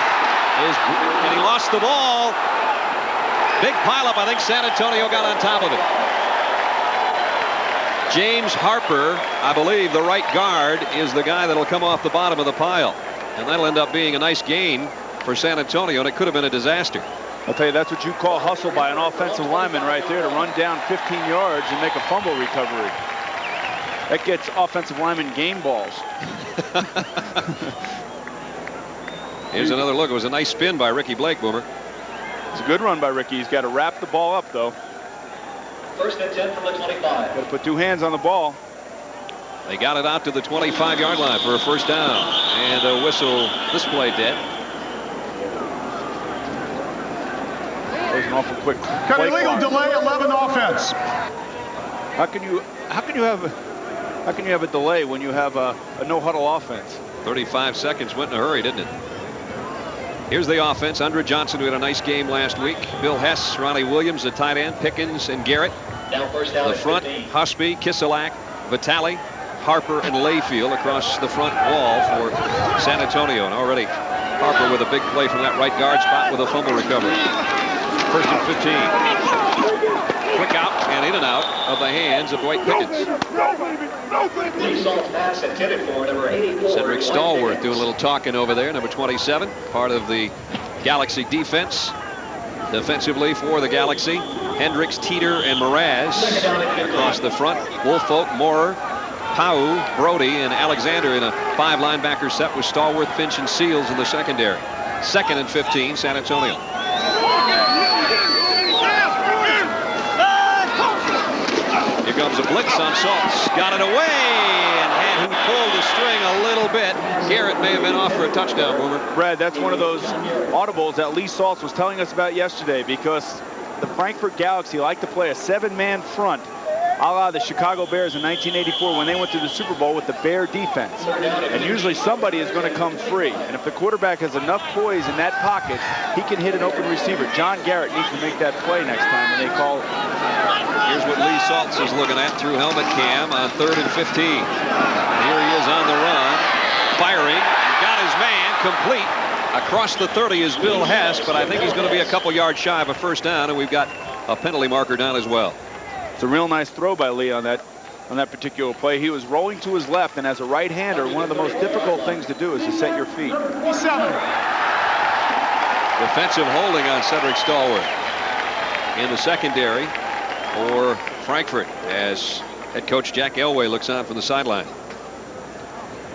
And he lost the ball. Big pileup. I think San Antonio got on top of it. James Harper, I believe the right guard, is the guy that'll come off the bottom of the pile. And that'll end up being a nice gain for San Antonio, and it could have been a disaster. I'll tell you, that's what you call hustle by an offensive lineman right there, to run down 15 yards and make a fumble recovery. That gets offensive linemen game balls. Here's another look. It was a nice spin by Ricky Blake, Boomer. It's a good run by Ricky. He's got to wrap the ball up, though. 1st and 10 from the 25. Got to put 2 hands on the ball. They got it out to the 25-yard line for a 1st down. And a whistle. This play dead. That was an awful quick. Got illegal delay, 11 offense. How can you have a delay when you have a no-huddle offense? 35 seconds went in a hurry, didn't it? Here's the offense. Andrew Johnson, who had a nice game last week. Bill Hess, Ronnie Williams, the tight end, Pickens and Garrett. Now 1st down the front, 15. Husby, Kiselak, Vitale, Harper, and Layfield across the front wall for San Antonio. And already Harper with a big play from that right guard spot with a fumble recovery. 1st and 15. Quick out and in and out of the hands of Dwight Pickens. Cedric Stallworth doing a little talking over there, number 27, part of the Galaxy defense. Defensively for the Galaxy, Hendricks, Teeter, and Mraz across the front. Woolfolk, Moorer, Pau, Brody, and Alexander in a 5 linebacker set with Stallworth, Finch, and Seals in the secondary. 2nd and 15, San Antonio. Here comes a blitz on Saltz. Got it away, and had him pull the string a little bit. Garrett may have been off for a touchdown, Boomer. Brad, that's one of those audibles that Lee Saltz was telling us about yesterday, because the Frankfurt Galaxy like to play a 7-man front, a la the Chicago Bears in 1984 when they went to the Super Bowl with the Bear defense. And usually somebody is going to come free. And if the quarterback has enough poise in that pocket, he can hit an open receiver. John Garrett needs to make that play next time when they call it. Here's what Lee Saltz is looking at through helmet cam on 3rd and 15. Here he is on the run, firing, got his man complete. Across the 30 is Bill Hess, but I think he's going to be a couple yards shy of a 1st down, and we've got a penalty marker down as well. It's a real nice throw by Lee on that particular play. He was rolling to his left, and as a right-hander, one of the most difficult things to do is to set your feet. 7. Defensive holding on Cedric Stallworth. In the secondary, for Frankfurt as head coach Jack Elway looks on from the sideline.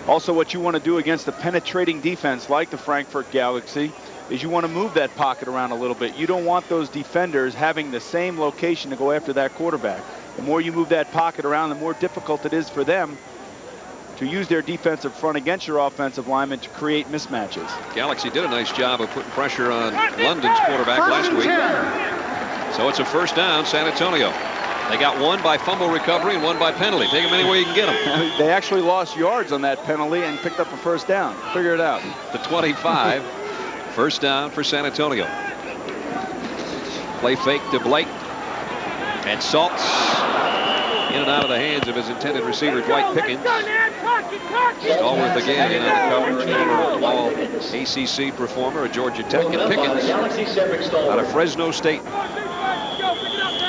Also, what you want to do against a penetrating defense like the Frankfurt Galaxy is you want to move that pocket around a little bit. You don't want those defenders having the same location to go after that quarterback. The more you move that pocket around, the more difficult it is for them to use their defensive front against your offensive linemen to create mismatches. Galaxy did a nice job of putting pressure on London's quarterback last week. So it's a first down, San Antonio. They got one by fumble recovery and one by penalty. Take them any way you can get them. They actually lost yards on that penalty and picked up a first down. Figure it out. The 25. First down for San Antonio. Play fake to Blake. And Saltz in and out of the hands of his intended receiver, Dwight Pickens. Stallworth again in on the coverage. Former all ACC performer at Georgia Tech. And Pickens out of Fresno State.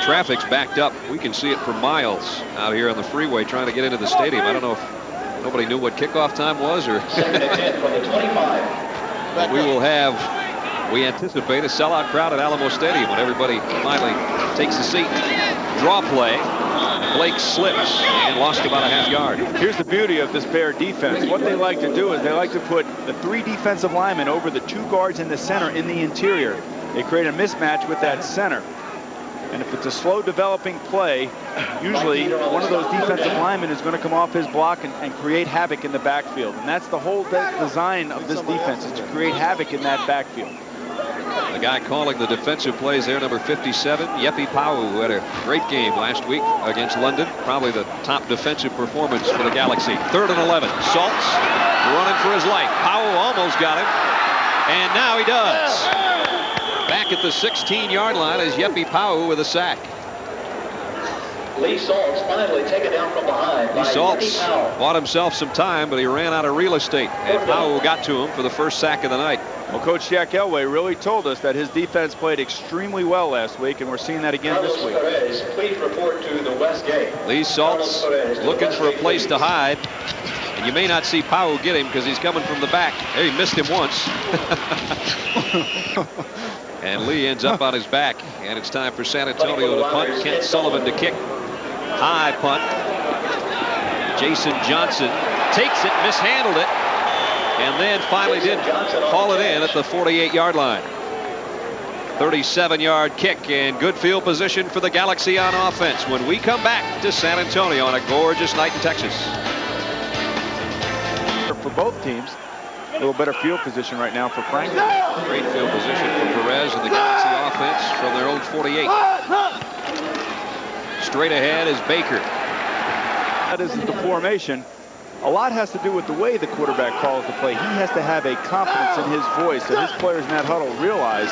Traffic's backed up. We can see it for miles out here on the freeway trying to get into the stadium. I don't know if nobody knew what kickoff time was or. But we will have, we anticipate, a sellout crowd at Alamo Stadium when everybody finally takes a seat. Draw play. Blake slips and lost about a half yard. Here's the beauty of this Bear defense. What they like to do is they like to put the 3 defensive linemen over the 2 guards in the center in the interior. They create a mismatch with that center. And if it's a slow developing play, usually one of those defensive linemen is going to come off his block and create havoc in the backfield. And that's the whole design of this defense, is to create havoc in that backfield. The guy calling the defensive plays there, number 57, Yepi Pau, who had a great game last week against London. Probably the top defensive performance for the Galaxy. 3rd and 11. Saltz running for his life. Pau almost got him. And now he does. Back at the 16-yard line is Yepi Pau with a sack. Lee Saltz finally taken down from behind. Lee Saltz bought himself some time, but he ran out of real estate. And Pau got to him for the first sack of the night. Well, Coach Jack Elway really told us that his defense played extremely well last week, and we're seeing that again this week. Please report to the West Gate. Lee Saltz looking for a place to hide. And you may not see Pau get him because he's coming from the back. There, he missed him once. And Lee ends up on his back. And it's time for San Antonio to punt. Kent Sullivan to kick. High punt. Jason Johnson takes it, mishandled it, and then finally did haul it in at the 48-yard line. 37-yard kick and good field position for the Galaxy on offense when we come back to San Antonio on a gorgeous night in Texas. For both teams, a little better field position right now for Franklin. Great field position for Perez and the Galaxy offense from their own 48. Straight ahead is Baker. That is the formation. A lot has to do with the way the quarterback calls the play. He has to have a confidence in his voice that his players in that huddle realize.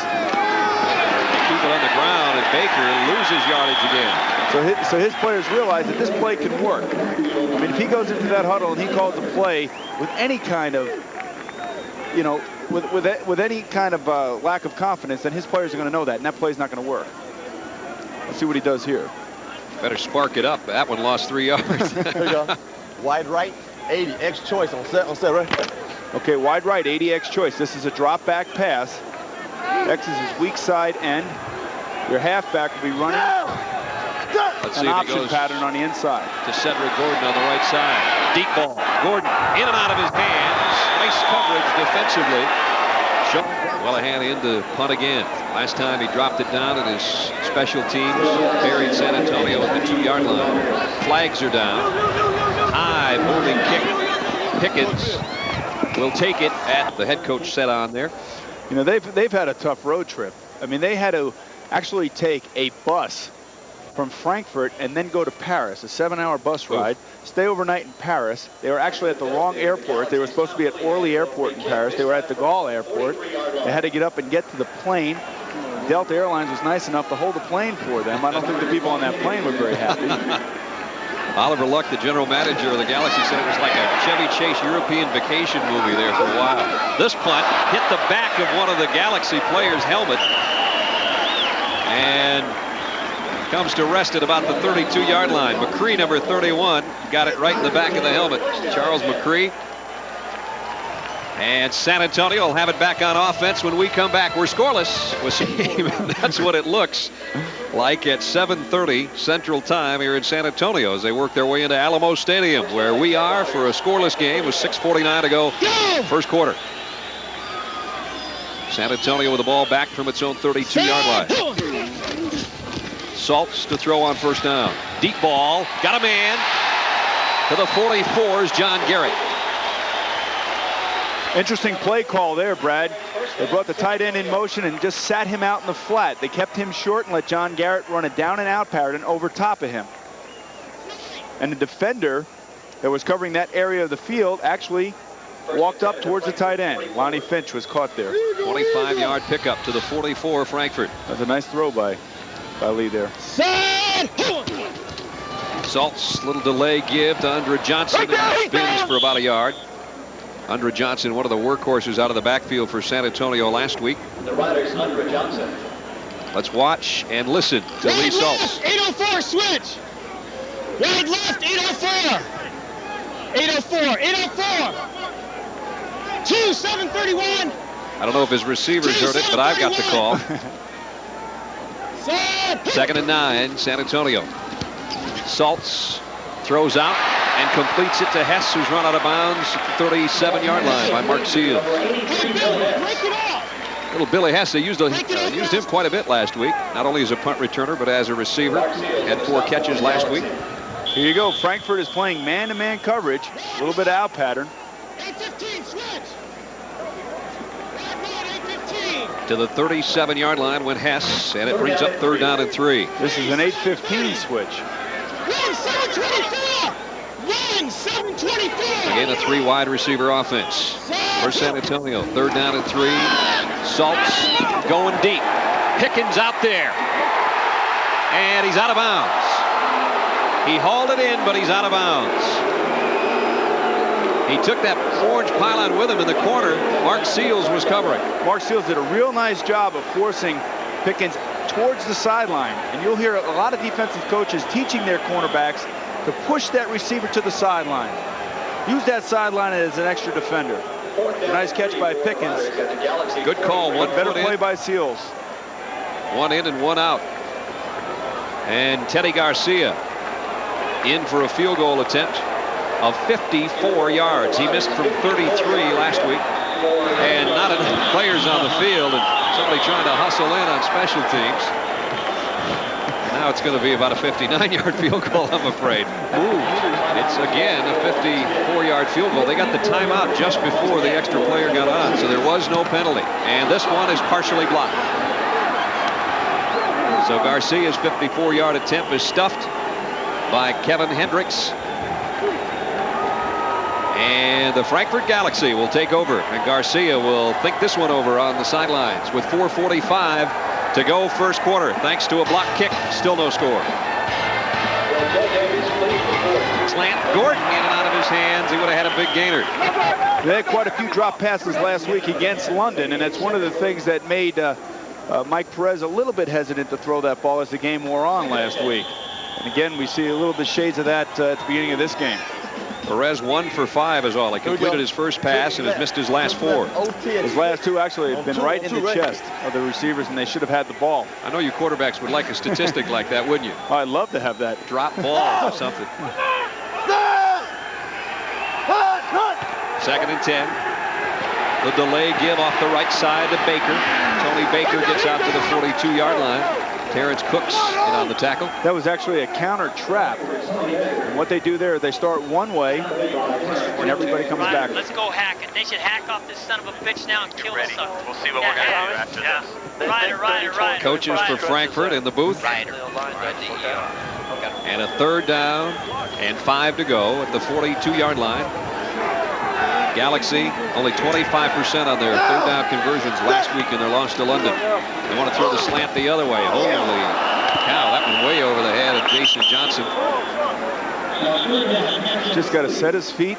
Keep it on the ground, and Baker loses yardage again. So his players realize that this play can work. I mean, if he goes into that huddle and he calls a play with any kind of, you know, with any kind of lack of confidence, then his players are going to know that, and that play's not going to work. Let's see what he does here. Better spark it up. That one lost 3 yards. There you go. Wide right, 80, X choice on set, right? Okay, wide right, 80 X choice. This is a drop back pass. X is his weak side end. Your halfback will be running Let's see an if option he goes pattern on the inside. To Cedric Gordon on the right side. Deep ball. Gordon in and out of his hands. Nice coverage defensively. Wellahana in to punt again. Last time he dropped it down and his special teams buried San Antonio at the 2-yard line. Flags are down. High moving kick. Pickens will take it at the head coach set on there. You know, they've had a tough road trip. I mean, they had to actually take a bus from Frankfurt and then go to Paris, a 7-hour bus ride, stay overnight in Paris. They were actually at the wrong airport. They were supposed to be at Orly Airport in Paris. They were at de Gaulle Airport. They had to get up and get to the plane. Delta Airlines was nice enough to hold the plane for them. I don't think the people on that plane were very happy. Oliver Luck, the general manager of the Galaxy, said it was like a Chevy Chase European vacation movie there for a while. This punt hit the back of one of the Galaxy players' helmet and comes to rest at about the 32-yard line. McCree, number 31, got it right in the back of the helmet. Charles McCree. And San Antonio will have it back on offense when we come back. We're scoreless. That's what it looks. like at 7:30 Central Time here in San Antonio as they work their way into Alamo Stadium, where we are for a scoreless game with 6:49 to go, first quarter. San Antonio with the ball back from its own 32-yard line. Salts to throw on first down. Deep ball, got a man. To the 44 is John Garrett. Interesting play call there, Brad. They brought the tight end in motion and just sat him out in the flat. They kept him short and let John Garrett run a down and out pattern over top of him. And the defender that was covering that area of the field actually walked up towards the tight end. Lonnie Finch was caught there. 25-yard pickup to the 44, Frankfurt. That's a nice throw by Lee there. Salt's little delay give to Andra Johnson, and spins for about a yard. Andra Johnson, one of the workhorses out of the backfield for San Antonio last week. The Riders, Andra Johnson. Let's watch and listen to Lee Saltz. 804 switch. Wide left, 804. 804, 804. 731. I don't know if his receivers heard it, but I've got the call. 2nd and 9, San Antonio. Saltz throws out and completes it to Hess, who's run out of bounds at the 37-yard line by Mark Seals. Little Billy Hess, they used him quite a bit last week, not only as a punt returner, but as a receiver. Had 4 catches last week. Here you go. Frankfurt is playing man-to-man coverage, a little bit of out pattern. 815 switch. To the 37-yard line went Hess, and it brings up 3rd down and 3. This is an 8-15 switch. Run 724. Run 724. Again, a 3 wide receiver offense for San Antonio. 3rd down and 3. Saltz going deep. Pickens out there, and he's out of bounds. He hauled it in, but he's out of bounds. He took that orange pylon with him in the corner. Mark Seals was covering. Mark Seals did a real nice job of forcing Pickens towards the sideline. And you'll hear a lot of defensive coaches teaching their cornerbacks to push that receiver to the sideline. Use that sideline as an extra defender. A nice catch by Pickens. Good call. One better play by Seals. 1 in and 1 out. And Teddy Garcia in for a field goal attempt of 54 yards. He missed from 33 last week. And not enough players on the field, and somebody trying to hustle in on special teams. And now it's going to be about a 59-yard field goal, I'm afraid. It's again a 54-yard field goal. They got the timeout just before the extra player got on, so there was no penalty. And this one is partially blocked. So Garcia's 54-yard attempt is stuffed by Kevin Hendricks. And the Frankfurt Galaxy will take over, and Garcia will think this one over on the sidelines with 4:45 to go first quarter. Thanks to a block kick, still no score. Slant, Gordon in and out of his hands. He would have had a big gainer. They had quite a few drop passes last week against London, and that's one of the things that made Mike Perez a little bit hesitant to throw that ball as the game wore on last week. And again, we see a little bit shades of that at the beginning of this game. Perez 1 for 5 is all. He completed his first pass and has missed his last 4. His last 2 actually have been right in the chest of the receivers, and they should have had the ball. I know you quarterbacks would like a statistic like that, wouldn't you? I'd love to have that. Drop ball or something. 2nd and 10. The delay give off the right side to Baker. Tony Baker gets out to the 42-yard line. Terrence Cooks in on the tackle. That was actually a counter trap. And what they do there, they start one way, and everybody comes back. Let's go hack it. They should hack off this son of a bitch now and kill the sucker. We'll see what we're going to do after this. Ryder. Coaches for Frankfurt in the booth. And a 3rd down and 5 to go at the 42-yard line. Galaxy only 25% on their 3rd down conversions last week in their loss to London. They want to throw the slant the other way. Holy cow, that went way over the head of Jason Johnson. Just got to set his feet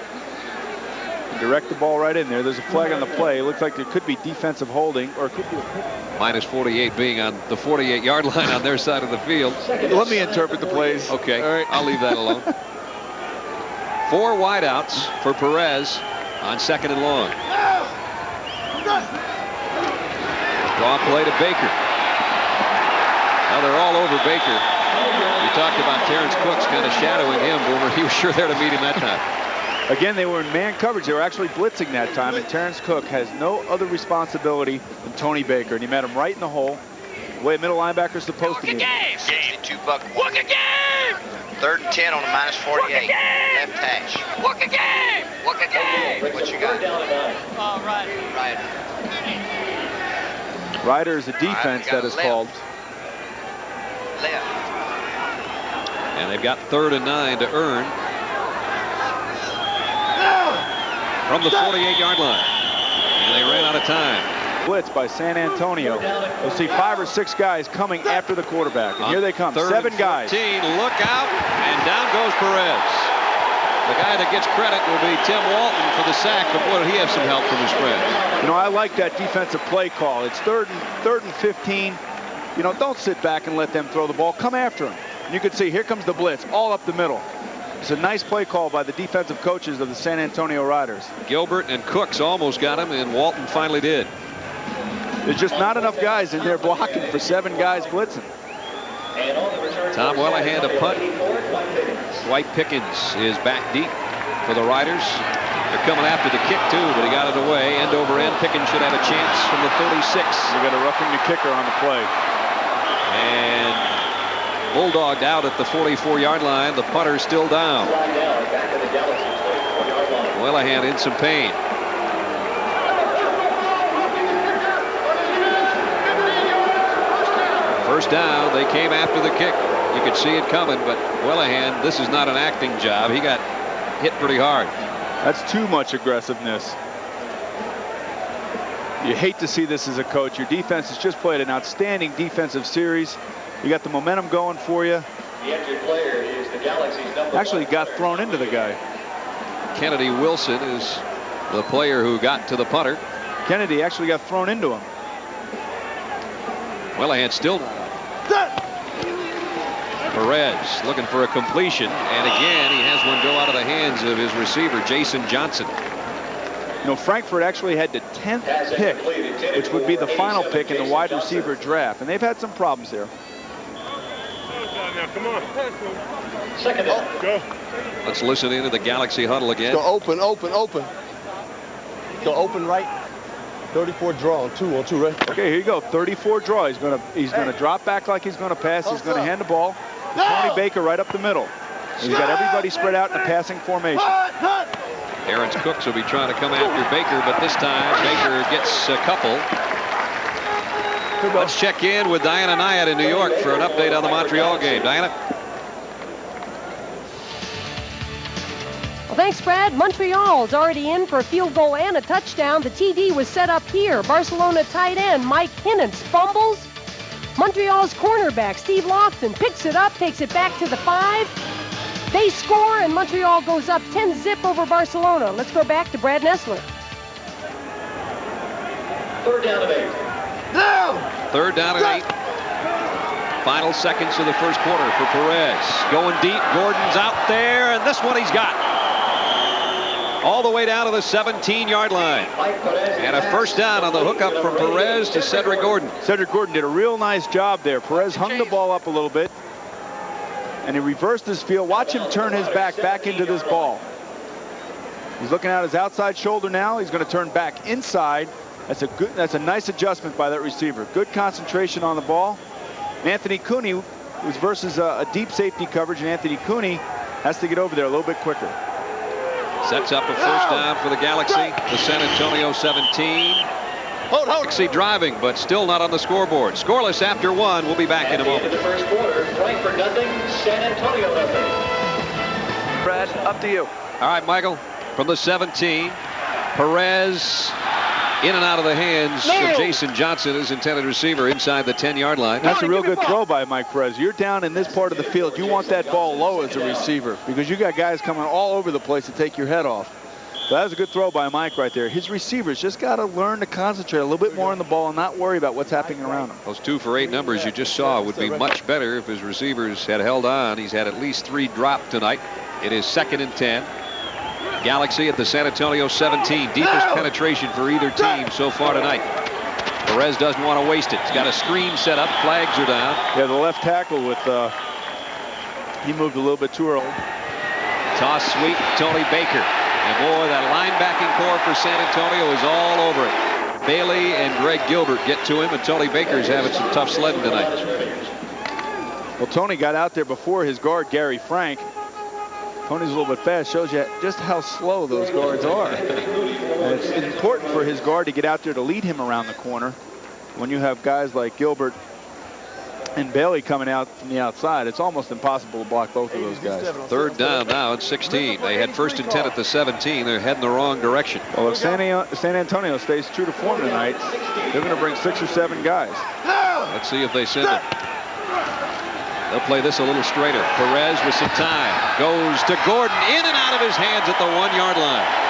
and direct the ball right in there. There's a flag on the play. It looks like there could be defensive holding, or it could be a minus 48 being on the 48-yard line on their side of the field. Let me interpret the plays. Okay, all right. I'll leave that alone. 4 wideouts for Perez on 2nd and long. Draw play to Baker. Now they're all over Baker. We talked about Terrence Cooks kind of shadowing him. Boomer, he was sure there to meet him that time. Again, they were in man coverage. They were actually blitzing that time, and Terrence Cook has no other responsibility than Tony Baker, and he met him right in the hole, the way a middle linebacker is supposed to be. 62 buck. Work a game! 3rd and 10 on the minus 48. Left hash. Work a game! Work a game! What you got? All right. Right. Ryder is a defense that is called. Left. And they've got 3rd and 9 to earn from the 48-yard line. And they ran out of time. Blitz by San Antonio. You'll see 5 or 6 guys coming after the quarterback. And here they come, 7 guys. Look out, and down goes Perez. The guy that gets credit will be Tim Walton for the sack, but boy, did he have some help from his friends. You know, I like that defensive play call. It's 3rd and 15. You know, don't sit back and let them throw the ball. Come after him. And you can see, here comes the blitz, all up the middle. It's a nice play call by the defensive coaches of the San Antonio Riders. Gilbert and Cooks almost got him, and Walton finally did. There's just not enough guys in there blocking for 7 guys blitzing. Tom Welahan to punt. Dwight Pickens is back deep for the Riders. They're coming after the kick too, but he got it away. End over end. Pickens should have a chance from the 36. They got a roughing the kicker on the play. And bulldogged out at the 44-yard line. The punter's still down. Welahan in some pain. First down, they came after the kick. You could see it coming, but Welahan, this is not an acting job. He got hit pretty hard. That's too much aggressiveness. You hate to see this as a coach. Your defense has just played an outstanding defensive series. You got the momentum going for you. The injured player is the Galaxy's number Actually got thrown into the guy. Kennedy Wilson is the player who got to the punter. Kennedy actually got thrown into him. Welahan still. Perez looking for a completion, and again he has one go out of the hands of his receiver Jason Johnson. You know, Frankfurt actually had the 10th pick, which would be the final pick in the wide receiver draft, and they've had some problems there. Now, come on. Second down. Go. Let's listen into the Galaxy huddle again. Go open, open, open. Go open right. 34 draw on 2 right. Okay, here you go. 34 draw. He's gonna drop back like he's gonna pass. He's gonna hand the ball to Tony Baker right up the middle. He's got everybody spread out in a passing formation. Terrence Cooks will be trying to come after Baker, but this time Baker gets a couple. Let's check in with Diana Nyatt in New York for an update on the Montreal game. Diana? Well, thanks, Brad. Montreal's already in for a field goal and a touchdown. The TD was set up here. Barcelona tight end Mike Hinnants fumbles. Montreal's cornerback Steve Lofton picks it up, takes it back to the 5. They score, and Montreal goes up 10-zip over Barcelona. Let's go back to Brad Nessler. 3rd down and 8. No! 3rd down and 8. Final seconds of the first quarter for Perez. Going deep. Gordon's out there, and this one he's got. All the way down to the 17-yard line. And a first down on the hookup from Perez to Cedric Gordon. Cedric Gordon did a real nice job there. Perez hung the ball up a little bit, and he reversed his field. Watch him turn his back into this ball. He's looking at his outside shoulder now. He's going to turn back inside. That's a nice adjustment by that receiver. Good concentration on the ball. Anthony Cooney was versus a deep safety coverage, and Anthony Cooney has to get over there a little bit quicker. Sets up a first down for the Galaxy. The San Antonio 17. Galaxy driving, but still not on the scoreboard. Scoreless after 1. We'll be back in a moment. At the end of the first quarter, Frankfurt nothing, San Antonio nothing. Brad, up to you. All right, Michael, from the 17, Perez in and out of the hands of Jason Johnson, his intended receiver, inside the 10-yard line. That's a real good throw by Mike Perez. You're down in this part of the field. You want that ball low as a receiver because you got guys coming all over the place to take your head off. So that was a good throw by Mike right there. His receivers just got to learn to concentrate a little bit more on the ball and not worry about what's happening around him. Those 2 for 8 numbers you just saw would be much better if his receivers had held on. He's had at least 3 dropped tonight. It is 2nd and 10. Galaxy at the San Antonio 17. Deepest penetration for either team so far tonight. Perez doesn't want to waste it. He's got a screen set up. Flags are down. Yeah, the left tackle with he moved a little bit too early. Toss sweep, Tony Baker. And boy, that linebacking core for San Antonio is all over it. Bailey and Greg Gilbert get to him, and Tony Baker's having some tough sledding tonight. Well, Tony got out there before his guard, Gary Frank. Tony's a little bit fast. Shows you just how slow those guards are. And it's important for his guard to get out there to lead him around the corner. When you have guys like Gilbert and Bailey coming out from the outside, it's almost impossible to block both of those guys. Third down now at 16. They had 1st and 10 at the 17. They're heading the wrong direction. Well, if San Antonio stays true to form tonight, they're going to bring 6 or 7 guys. Let's see if they send it. They'll play this a little straighter. Perez with some time. Goes to Gordon. In and out of his hands at the 1-yard line.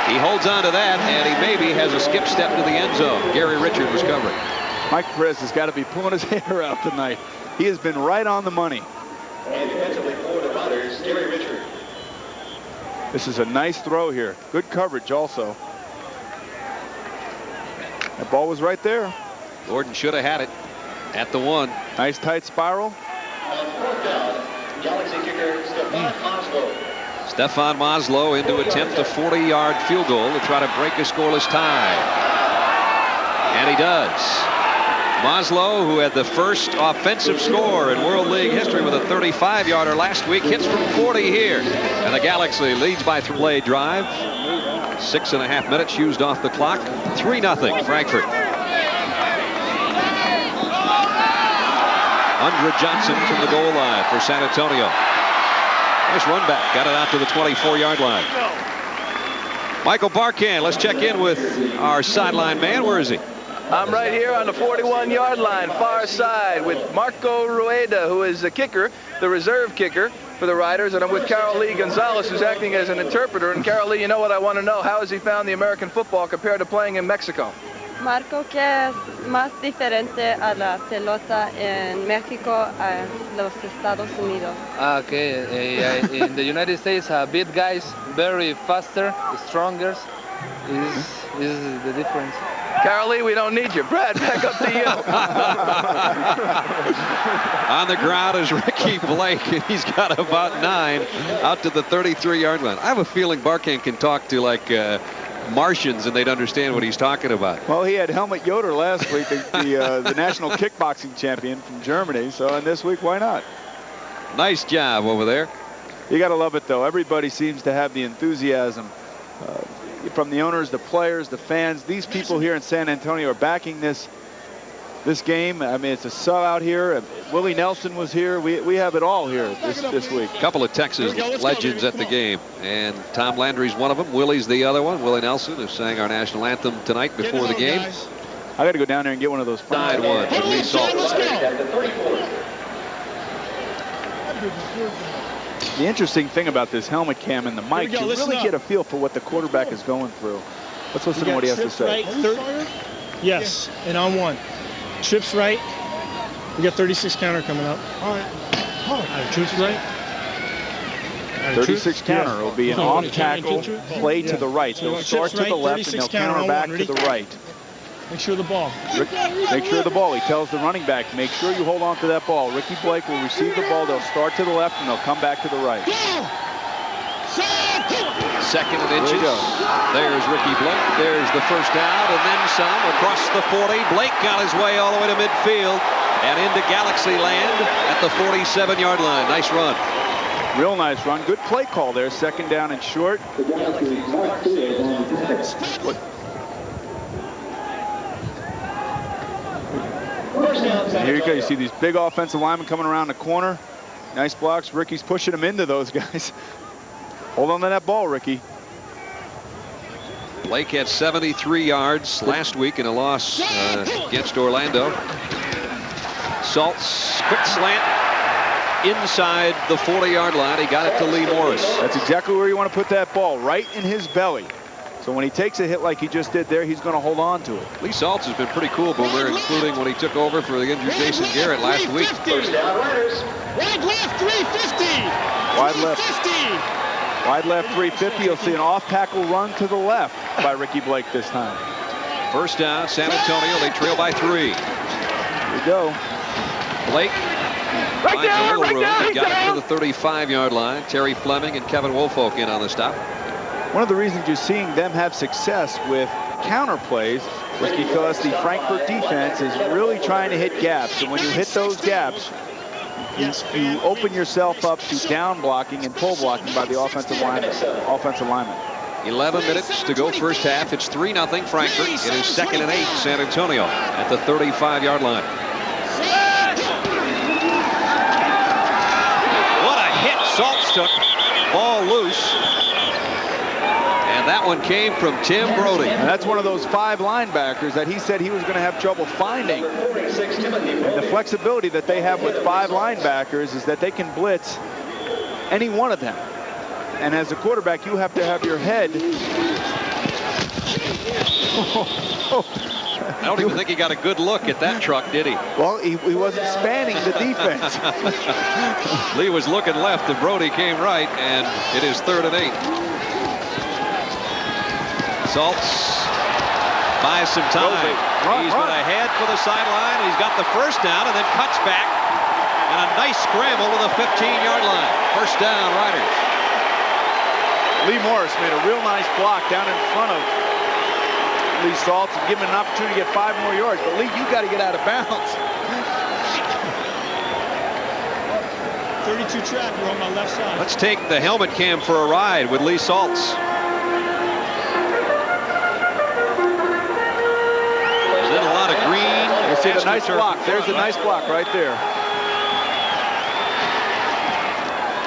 He holds on to that, and he maybe has a skip step to the end zone. Gary Richard was covering. Mike Perez has got to be pulling his hair out tonight. He has been right on the money. And defensively for the Riders, Gary Richard. This is a nice throw here. Good coverage also. That ball was right there. Gordon should have had it at the 1. Nice tight spiral. On 4th down, Galaxy kicker Stefan Maslow. Stefan Maslow into attempt a 40-yard field goal to try to break a scoreless tie. And he does. Maslow, who had the first offensive score in World League history with a 35-yarder last week, hits from 40 here. And the Galaxy leads by 3-play drive. 6.5 minutes used off the clock. 3-0 Frankfurt. Andre Johnson from the goal line for San Antonio. Nice run back. Got it out to the 24-yard line. Michael Barkan, let's check in with our sideline man. Where is he? I'm right here on the 41-yard line, far side, with Marco Rueda, who is the kicker, the reserve kicker for the Riders, and I'm with Carol Lee Gonzalez, who's acting as an interpreter. And Carol Lee, you know what I want to know? How has he found the American football compared to playing in Mexico? Marco, que es más diferente a la pelota en México a los Estados Unidos? Okay, in the United States, big guys, very faster, stronger, is the difference. Carol Lee, we don't need you. Brad, back up to you. On the ground is Ricky Blake, and he's got about 9 out to the 33-yard line. I have a feeling Barkan can talk to like Martians and they'd understand what he's talking about. Well, he had Helmut Yoder last week, the national kickboxing champion from Germany. So, and this week, why not? Nice job over there. You got to love it, though. Everybody seems to have the enthusiasm. From the owners, the players, the fans. These people here in San Antonio are backing this game. I mean, it's a sellout here. Willie Nelson was here. We have it all here this week. A couple of Texas legends at the game, and Tom Landry's one of them. Willie's the other one. Willie Nelson, who sang our national anthem tonight before the game. I got to go down there and get one of those. 9-1 with Lee Salt. The interesting thing about this helmet cam and the mic, you really get a feel for what the quarterback is going through. Let's listen to what he has to say. Right, yes, and on 1. Trips right. We got 36 counter coming up. All right. Trips right. 36 counter will be an off tackle play to the right. They'll start to the left and they'll counter back to the right. Make sure of the ball. Make sure of the ball. He tells the running back, make sure you hold on to that ball. Ricky Blake will receive the ball. They'll start to the left and they'll come back to the right. 2nd and inches. There's Ricky Blake. There's the first down and then some across the 40. Blake got his way all the way to midfield and into Galaxy land at the 47-yard line. Nice run. Real nice run. Good play call there. 2nd down and short. And here you go. You see these big offensive linemen coming around the corner. Nice blocks. Ricky's pushing them into those guys. Hold on to that ball, Ricky. Blake had 73 yards last week in a loss against Orlando. Salt's quick slant inside the 40-yard line. He got it to Lee Morris. That's exactly where you want to put that ball, right in his belly. So when he takes a hit like he just did there, he's going to hold on to it. Lee Saltz has been pretty cool, Boomer, including when he took over for the injured Jason Garrett last week. First down, Riders. Wide left, 350. Wide left. 350. Wide left, 350. You'll see an off-tackle run to the left by Ricky Blake this time. First down, San Antonio. They trail by 3. Here we go. Blake finds a little room. He got it to the 35-yard line. Terry Fleming and Kevin Woolfolk in on the stop. One of the reasons you're seeing them have success with counter plays is because the Frankfurt defense is really trying to hit gaps. And when you hit those gaps, you open yourself up to down blocking and pull blocking by the offensive lineman. 11 minutes to go first half. It's 3-0 Frankfurt. It is 2nd and 8 San Antonio at the 35-yard line. What a hit Saltz took. Ball loose. And that one came from Tim Brody. And that's one of those 5 linebackers that he said he was going to have trouble finding. And the flexibility that they have with 5 linebackers is that they can blitz any one of them. And as a quarterback, you have to have your head. I don't even think he got a good look at that truck, did he? Well, he wasn't spanning the defense. Lee was looking left and Brody came right, and it is 3rd and 8. Saltz buys some time. He's going to head for the sideline. He's got the first down and then cuts back. And a nice scramble to the 15-yard line. First down, Riders. Lee Morris made a real nice block down in front of Lee Saltz and give him an opportunity to get 5 more yards. But Lee, you got to get out of bounds. 32 track, we're on my left side. Let's take the helmet cam for a ride with Lee Saltz. There's been a lot of green. You see the nice block. There's a nice block right there.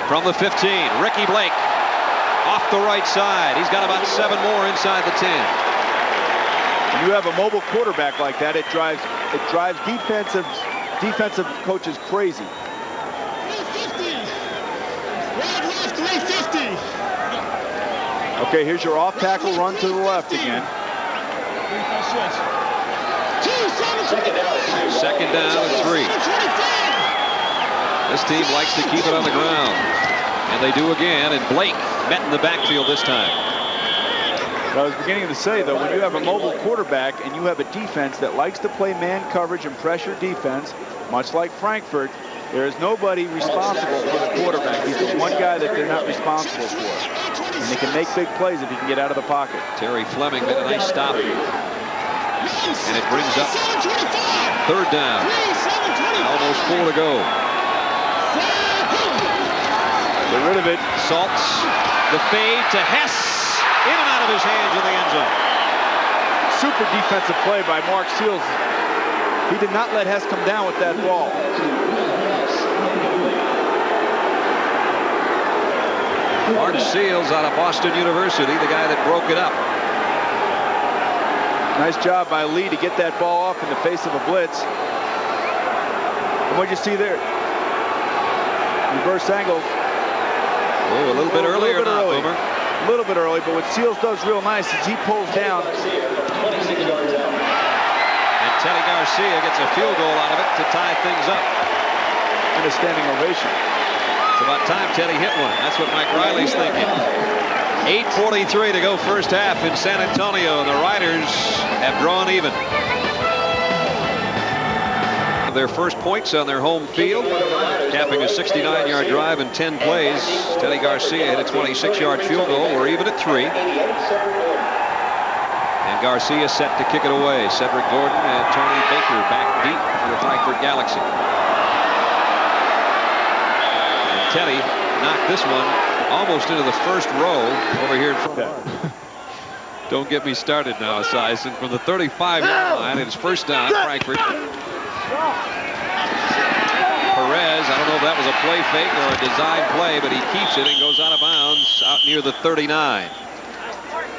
From the 15, Ricky Blake. Off the right side. He's got about 7 more inside the 10. When you have a mobile quarterback like that, it drives defensive coaches crazy. 350. Okay, here's your off tackle run to the left again. Second down and 3. This team likes to keep it on the ground. And they do again, and Blake met in the backfield this time. I was beginning to say, though, when you have a mobile quarterback and you have a defense that likes to play man coverage and pressure defense, much like Frankfurt, there is nobody responsible for the quarterback. He's the one guy that they're not responsible for. And they can make big plays if he can get out of the pocket. Terry Fleming made a nice stop. And it brings up 3rd down. Almost 4 to go. Get rid of it. Saltz, the fade to Hess, in and out of his hands in the end zone. Super defensive play by Mark Seals. He did not let Hess come down with that ball. Mark Seals out of Boston University, the guy that broke it up. Nice job by Lee to get that ball off in the face of a blitz. And what'd you see there? Reverse angle. Oh, a little bit earlier now, Boomer. A little bit early, but what Seals does real nice is he pulls down. And Teddy Garcia gets a field goal out of it to tie things up. And a standing ovation. It's about time Teddy hit one. That's what Mike Riley's thinking. 8:43 to go first half in San Antonio, and the Riders have drawn even. Their first points on their home field, capping a 69-yard drive in 10 plays. Teddy Garcia hit a 26-yard field goal. We're even at 3. And Garcia set to kick it away. Cedric Gordon and Tony Baker back deep for the Frankfurt Galaxy. And Teddy knocked this one almost into the first row over here in front. Don't get me started now, Sison. From the 35-yard line, it's first down, Frankfurt. Perez, I don't know if that was a play fake or a design play, but he keeps it and goes out of bounds out near the 39.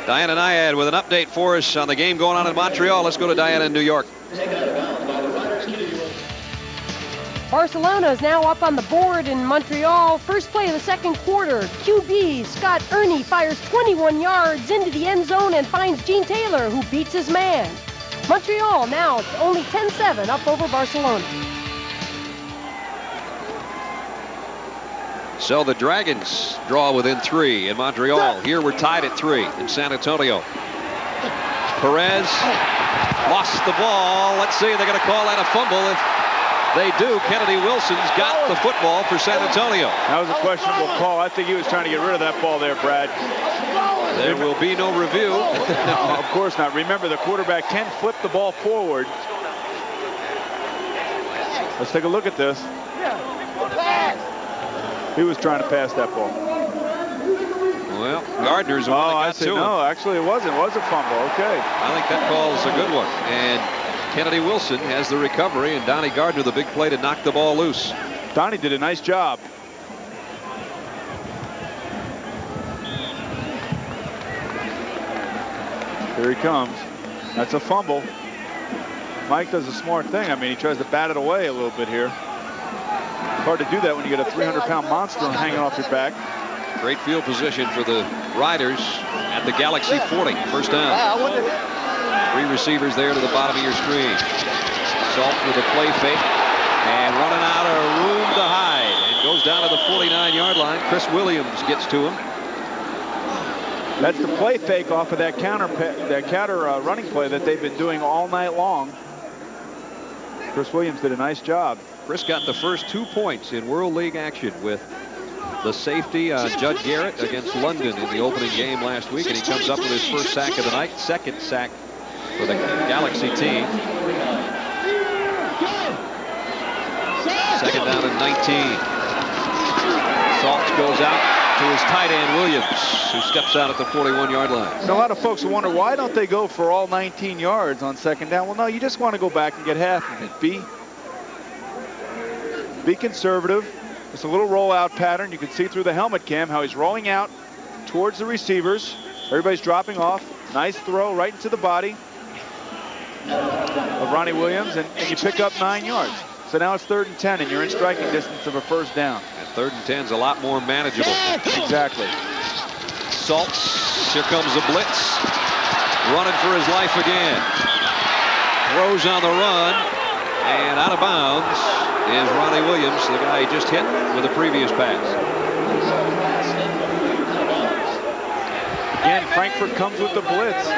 Diana Nyad with an update for us on the game going on in Montreal. Let's go to Diana in New York. Barcelona is now up on the board in Montreal. First play of the second quarter. QB Scott Ernie fires 21 yards into the end zone and finds Gene Taylor, who beats his man. Montreal now only 10-7 up over Barcelona. So the Dragons draw within 3 in Montreal. Here we're tied at 3 in San Antonio. Perez lost the ball. Let's see, they're going to call that a fumble. If they do, Kennedy Wilson's got the football for San Antonio. That was a questionable call. I think he was trying to get rid of that ball there, Brad. There will be no review. No, of course not. Remember, the quarterback can flip the ball forward. Let's take a look at this. He was trying to pass that ball. Well, Gardner's the one that got to him. No, actually it wasn't. It was a fumble. Okay. I think that call is a good one. And Kennedy Wilson has the recovery, and Donnie Gardner the big play to knock the ball loose. Donnie did a nice job. Here he comes. That's a fumble. Mike does a smart thing. I mean, he tries to bat it away a little bit here. It's hard to do that when you get a 300-pound monster hanging off your back. Great field position for the Riders at the Galaxy 40. First down. 3 receivers there to the bottom of your screen. Salt with a play fake and running out of room to hide. And goes down to the 49-yard line. Chris Williams gets to him. That's the play fake off of that counter running play that they've been doing all night long. Chris Williams did a nice job. Chris got the first 2 points in World League action with the safety Judd Garrett against London in the opening game last week, and he comes up with his first sack of the night, second sack for the Galaxy team. Second down and 19. Salt goes out to his tight end Williams, who steps out at the 41-yard line. And a lot of folks wonder, why don't they go for all 19 yards on second down? Well, no, you just want to go back and get half of it. Be conservative. It's a little rollout pattern. You can see through the helmet cam how he's rolling out towards the receivers. Everybody's dropping off. Nice throw right into the body of Ronnie Williams, and you pick up 9 yards. So now it's 3rd and 10, and you're in striking distance of a first down. And 3rd and 10's a lot more manageable. Exactly. Saltz, here comes a blitz. Running for his life again. Throws on the run, and out of bounds is Ronnie Williams, the guy he just hit with a previous pass. Again, Frankfurt comes with the blitz.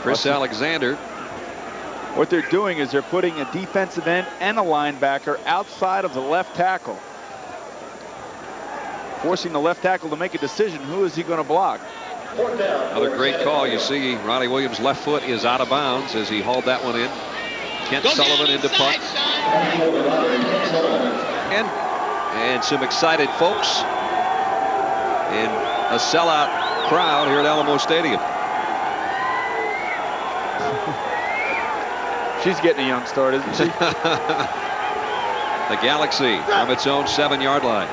Chris Alexander. What they're doing is they're putting a defensive end and a linebacker outside of the left tackle, forcing the left tackle to make a decision. Who is he going to block? Another great call. You see Ronnie Williams' left foot is out of bounds as he hauled that one in. Kent Sullivan into punt. And some excited folks in a sellout crowd here at Alamo Stadium. She's getting a young start, isn't she? The Galaxy from its own 7-yard line.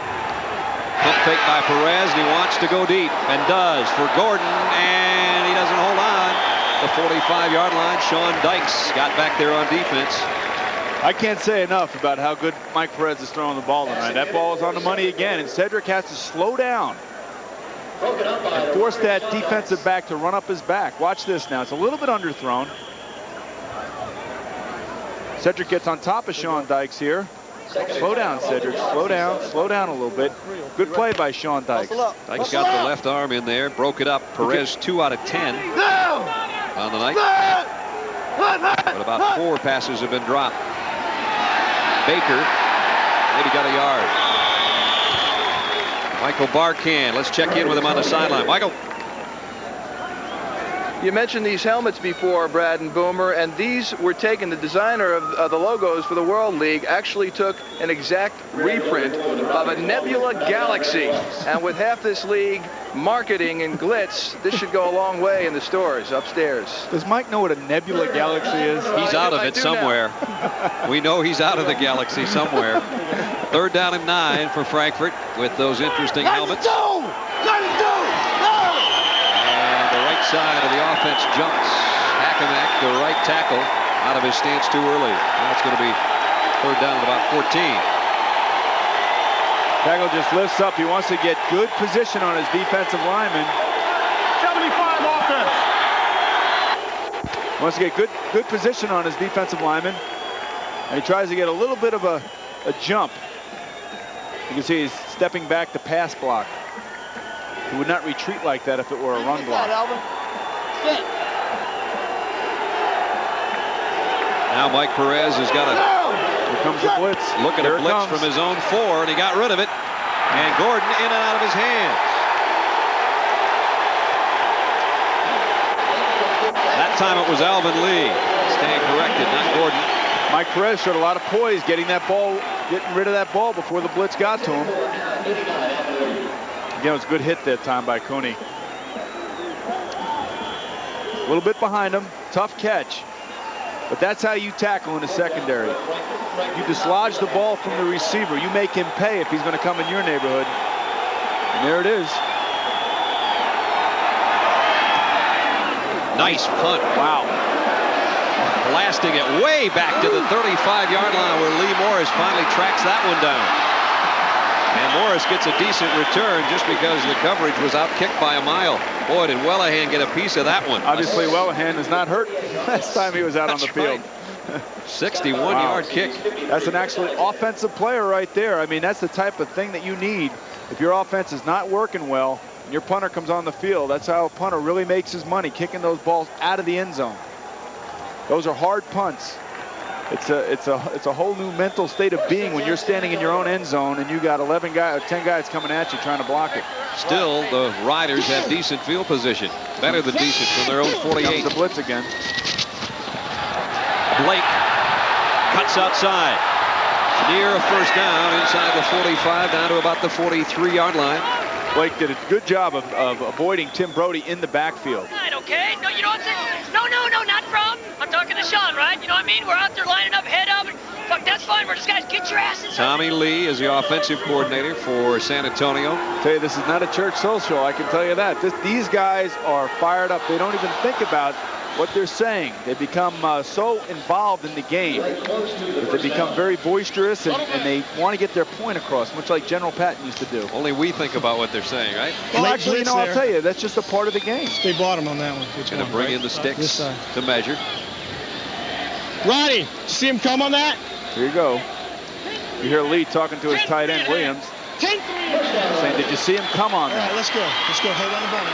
Pump fake by Perez, and he wants to go deep, and does for Gordon, and he doesn't hold on. The 45-yard line, Sean Dykes got back there on defense. I can't say enough about how good Mike Perez is throwing the ball tonight. That ball is on the money again, and Cedric has to slow down and force that defensive back to run up his back. Watch this now. It's a little bit underthrown. Cedric gets on top of Sean Dykes here. Slow down, Cedric. Slow down a little bit. Good play by Sean Dykes. Dykes got the left arm in there, broke it up. Perez 2 out of 10 on the night. But about 4 passes have been dropped. Baker maybe got a yard. Michael Barkan, let's check in with him on the sideline. Michael. You mentioned these helmets before, Brad and Boomer, and these were taken, the designer of the logos for the World League actually took an exact reprint of a Nebula Galaxy. And with half this league marketing and glitz, this should go a long way in the stores upstairs. Does Mike know what a Nebula Galaxy is? He's out of it somewhere. We know he's out of the Galaxy somewhere. 3rd down and 9 for Frankfurt with those interesting helmets. Side of the offense jumps. Hackamack, the right tackle, out of his stance too early. Now it's going to be 3rd down at about 14. Tackle just lifts up. He wants to get good position on his defensive lineman. 75 offense. Wants to get good position on his defensive lineman. And he tries to get a little bit of a jump. You can see he's stepping back to pass block. He would not retreat like that if it were a run block. Now Mike Perez has got a Here comes the blitz. Look at Here a blitz comes. from his own 4, and he got rid of it. And Gordon in and out of his hands. That time it was Alvin Lee staying corrected, not Gordon. Mike Perez showed a lot of poise getting rid of that ball before the blitz got to him. Again, it was a good hit that time by Cooney. A little bit behind him, tough catch. But that's how you tackle in the secondary. You dislodge the ball from the receiver. You make him pay if he's going to come in your neighborhood. And there it is. Nice punt. Wow. Blasting it way back to the 35-yard line where Lee Morris finally tracks that one down. And Morris gets a decent return just because the coverage was outkicked by a mile. Boy, did Welahan get a piece of that one. Obviously, Welahan is not hurt last time he was out on the field. 61-yard kick. That's an actually offensive player right there. I mean, that's the type of thing that you need. If your offense is not working well and your punter comes on the field, that's how a punter really makes his money, kicking those balls out of the end zone. Those are hard punts. It's a whole new mental state of being when you're standing in your own end zone and you got 10 guys coming at you trying to block it. Still, the Riders have decent field position. Better than decent from their own 48. Comes the blitz again. Blake cuts outside. Near a first down inside the 45 down to about the 43-yard line. Blake did a good job of avoiding Tim Brody in the backfield. Right, okay? No, you know what I'm saying? No, not a problem. I'm talking to Sean, right? You know what I mean? We're out there lining up, head up. Fuck, that's fine. We're just guys, get your asses. Tommy Lee is the offensive coordinator for San Antonio. I'll tell you, this is not a church social, I can tell you that. These guys are fired up. They don't even think about what they're saying. They become so involved in the game that they become very boisterous and they want to get their point across, much like General Patton used to do. Only we think about what they're saying, right? Well, actually, you know, I'll tell you, that's just a part of the game. Stay bottom on that one. Going to bring in the sticks to measure. Roddy, did you see him come on that? Here you go. You hear Lee talking to his tight end, Williams, saying, did you see him come on that? All right, let's go. Let's go. Hold on the ball.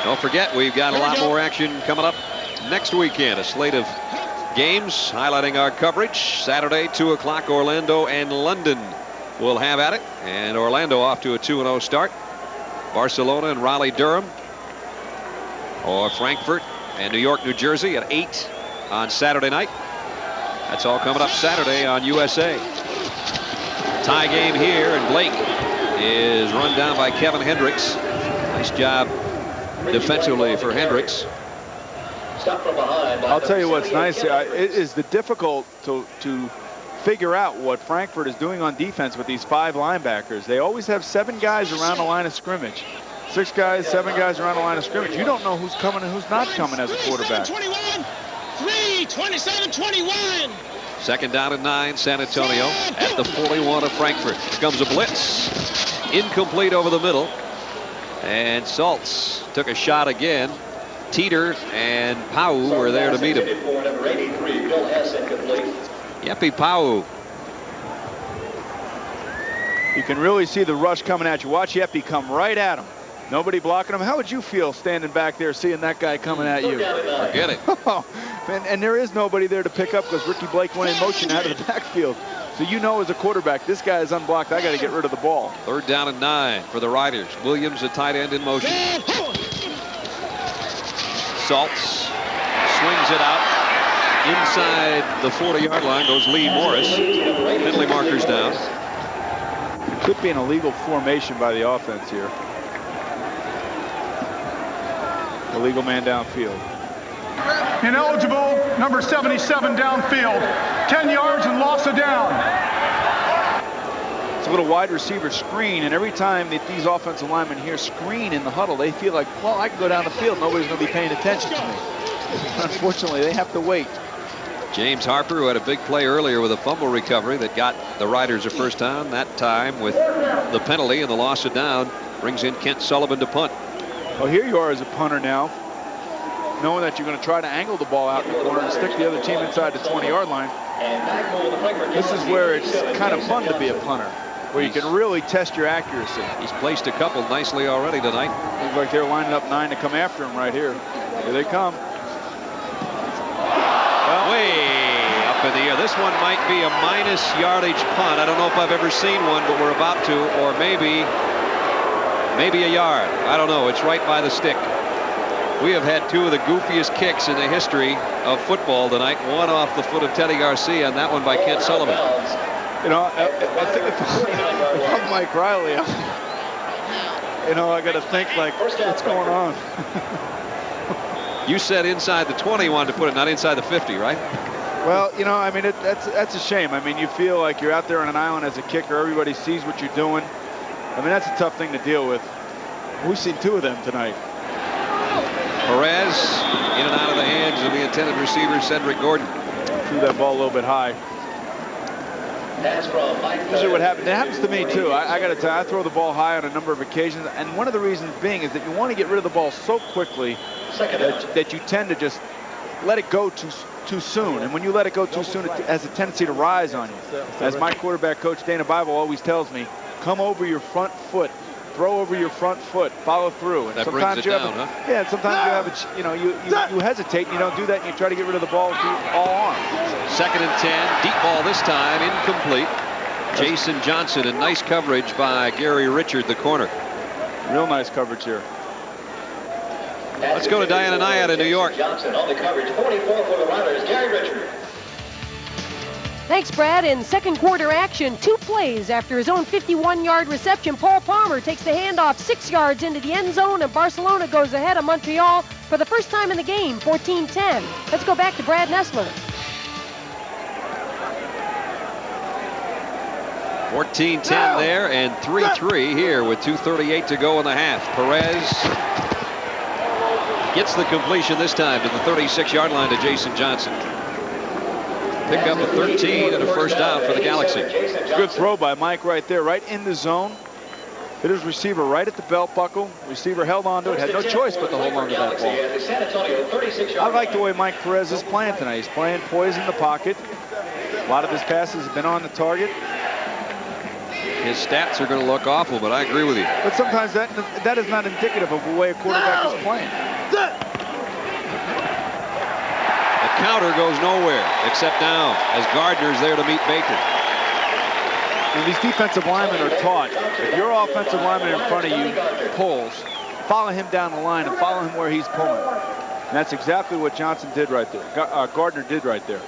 Don't forget, we've got a lot more action coming up next weekend. A slate of games highlighting our coverage. Saturday, 2 o'clock, Orlando and London will have at it. And Orlando off to a 2-0 start. Barcelona and Raleigh-Durham. Or Frankfurt and New York, New Jersey at 8 on Saturday night. That's all coming up Saturday on USA. Tie game here, and Blake is run down by Kevin Hendricks. Nice job defensively for Hendricks. I'll tell you what's nice. It is difficult to figure out what Frankfurt is doing on defense with these 5 linebackers. They always have 7 guys around the line of scrimmage. 6 guys, 7 guys around the line of scrimmage. You don't know who's coming and who's not coming as a quarterback. 27-21. Second down and 9, San Antonio at the 41 of Frankfurt. Here comes a blitz. Incomplete over the middle. And Saltz took a shot again. Teeter and Pau were there to meet him. Yepi Pau. You can really see the rush coming at you. Watch Yepi come right at him. Nobody blocking him. How would you feel standing back there seeing that guy coming at you? Forget it. And there is nobody there to pick up because Ricky Blake went in motion out of the backfield. So you know as a quarterback, this guy is unblocked. I got to get rid of the ball. Third down and 9 for the Riders. Williams, the tight end, in motion. Saltz swings it out. Inside the 40-yard line goes Lee Morris. Penalty markers down. Could be an illegal formation by the offense here. Illegal man downfield. Ineligible, number 77 downfield. 10 yards and loss of down. It's a little wide receiver screen, and every time that these offensive linemen here screen in the huddle, they feel like, well, I can go down the field. Nobody's going to be paying attention to me. Unfortunately, they have to wait. James Harper, who had a big play earlier with a fumble recovery that got the Riders a first down, that time with the penalty and the loss of down, brings in Kent Sullivan to punt. Well, here you are as a punter now, knowing that you're going to try to angle the ball out in the corner and stick the other team inside the 20-yard line. This is where it's kind of fun to be a punter. where you can really test your accuracy. He's placed a couple nicely already tonight. Looks like they're lining up 9 to come after him right here. Here they come. Way up in the air. This one might be a minus yardage punt. I don't know if I've ever seen one, but we're about to, or maybe a yard. I don't know. It's right by the stick. We have had 2 of the goofiest kicks in the history of football tonight. One off the foot of Teddy Garcia, and that one by Kent Sullivan. You know, I think if I'm Mike Riley, you know, I got to think like, what's going on? You said inside the 20 you wanted to put it, not inside the 50, right? Well, you know, I mean, that's a shame. I mean, you feel like you're out there on an island as a kicker. Everybody sees what you're doing. I mean, that's a tough thing to deal with. We've seen 2 of them tonight. Perez in and out of the hands of the intended receiver, Cedric Gordon. Threw that ball a little bit high. Usually what happens, it happens to me too. I got to tell you, I throw the ball high on a number of occasions, and one of the reasons being is that you want to get rid of the ball so quickly that you tend to just let it go too soon. And when you let it go too soon, it has a tendency to rise on you. As my quarterback coach, Dana Bible, always tells me, come over your front foot. Throw over your front foot, follow through. And that sometimes brings it you down, have huh? Yeah, sometimes you have a, you know, you hesitate and you don't do that and you try to get rid of the ball with all arms. 2nd and 10, deep ball this time, incomplete. Jason Johnson, and nice coverage by Gary Richard, the corner. Real nice coverage here. Let's go to Diana Nyad in New York. Johnson on the coverage, 44 for the Riders, Gary Richard. Thanks, Brad. In second quarter action, 2 plays after his own 51-yard reception, Paul Palmer takes the handoff 6 yards into the end zone, and Barcelona goes ahead of Montreal for the first time in the game, 14-10. Let's go back to Brad Nessler. 14-10 there, and 3-3 here with 2:38 to go in the half. Perez gets the completion this time to the 36-yard line to Jason Johnson. Pick up a 13 and a first down for the Galaxy. Good throw by Mike right there, right in the zone. Hit his receiver right at the belt buckle. Receiver held on to it, had no choice but to hold on to that ball. I like the way Mike Perez is playing tonight. He's playing poised in the pocket. A lot of his passes have been on the target. His stats are going to look awful, but I agree with you. But sometimes that is not indicative of the way a quarterback is playing. The counter goes nowhere, except now, as Gardner's there to meet Baker. And these defensive linemen are taught, if your offensive lineman in front of you pulls, follow him down the line and follow him where he's pulling. And that's exactly what Johnson did right there. Gardner did right there.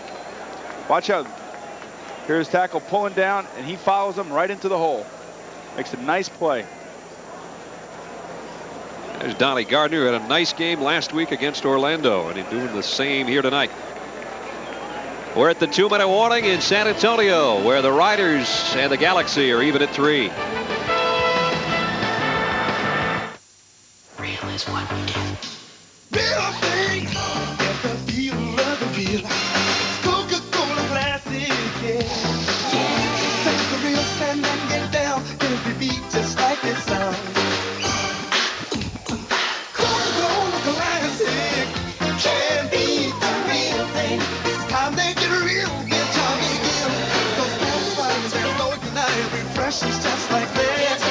Watch out. Here's tackle pulling down, and he follows him right into the hole. Makes a nice play. There's Donnie Gardner, who had a nice game last week against Orlando, and he's doing the same here tonight. We're at the 2-minute warning in San Antonio, where the Riders and the Galaxy are even at 3. Real is what we do. Real thing. Get the feel of the real. Coca-Cola classic, yeah. Take the real stand and get down. Every beat just like this sound. Coca-Cola classic. Can't beat the real thing. It's time they get real. Get time to skill. Those fast lines, they're low tonight. Refreshing's just like this.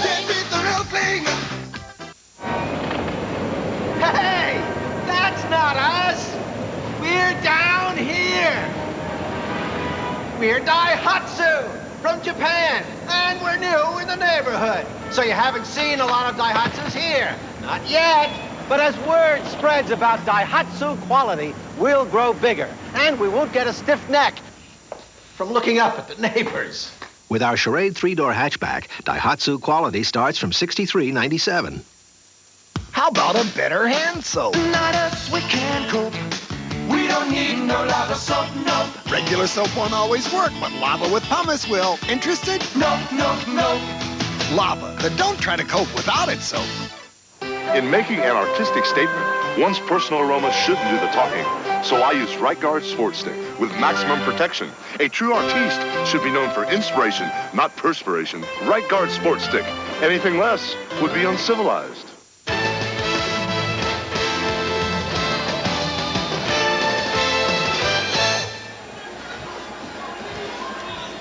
Can't beat the real thing. Hey, that's not us. We're down here. We're Daihatsu from Japan, and we're new in the neighborhood. So you haven't seen a lot of Daihatsus here. Not yet. But as word spreads about Daihatsu quality, we'll grow bigger, and we won't get a stiff neck from looking up at the neighbors. With our Charade 3-door hatchback, Daihatsu quality starts from $63.97. How about a better hand soap? Not us, we can't cope. We don't need no lava soap, nope. Regular soap won't always work, but lava with pumice will. Interested? Nope, nope, nope. Lava, then don't try to cope without it soap. In making an artistic statement, one's personal aroma shouldn't do the talking. So I use Right Guard Sport Stick with maximum protection. A true artiste should be known for inspiration, not perspiration. Right Guard Sport Stick. Anything less would be uncivilized.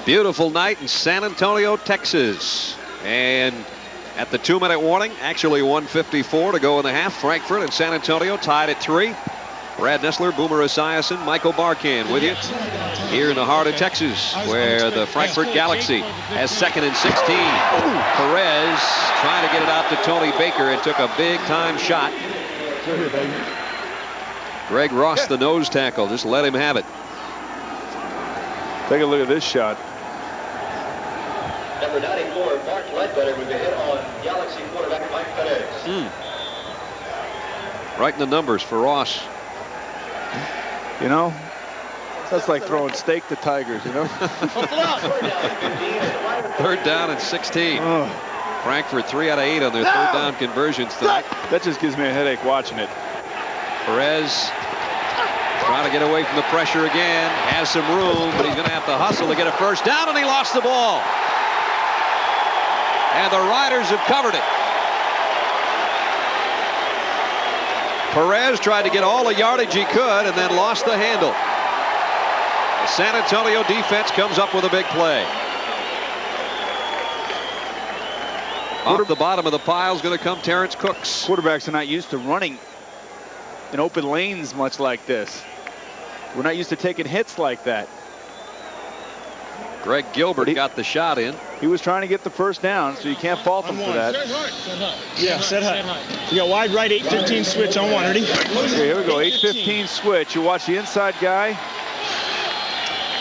Beautiful night in San Antonio, Texas. And at the 2-minute warning, actually 1:54 to go in the half, Frankfurt and San Antonio tied at 3. Brad Nessler, Boomer Esiason, Michael Barkan with you here in the heart of Texas, where the Frankfurt Galaxy has 2nd and 16. Perez trying to get it out to Tony Baker and took a big-time shot. Greg Ross, the nose tackle, just let him have it. Take a look at this shot. Number 94, Mark Ledbetter with a hit on Galaxy quarterback Mike Perez. Right in the numbers for Ross. You know, that's like throwing steak to tigers, you know? 3rd down and 16. Frankfurt 3 out of 8 on their 3rd down conversions tonight. That just gives me a headache watching it. Perez trying to get away from the pressure again. Has some room, but he's going to have to hustle to get a 1st down, and he lost the ball. And the Riders have covered it. Perez tried to get all the yardage he could and then lost the handle. The San Antonio defense comes up with a big play. Off the bottom of the pile is going to come Terrence Cooks. Quarterbacks are not used to running in open lanes much like this. We're not used to taking hits like that. Greg Gilbert got the shot in. He was trying to get the 1st down, so you can't fault him for that. Yeah, set high. You got wide right, 8-15 switch on 1. Ready? Okay, here we go. 8-15 switch. You watch the inside guy.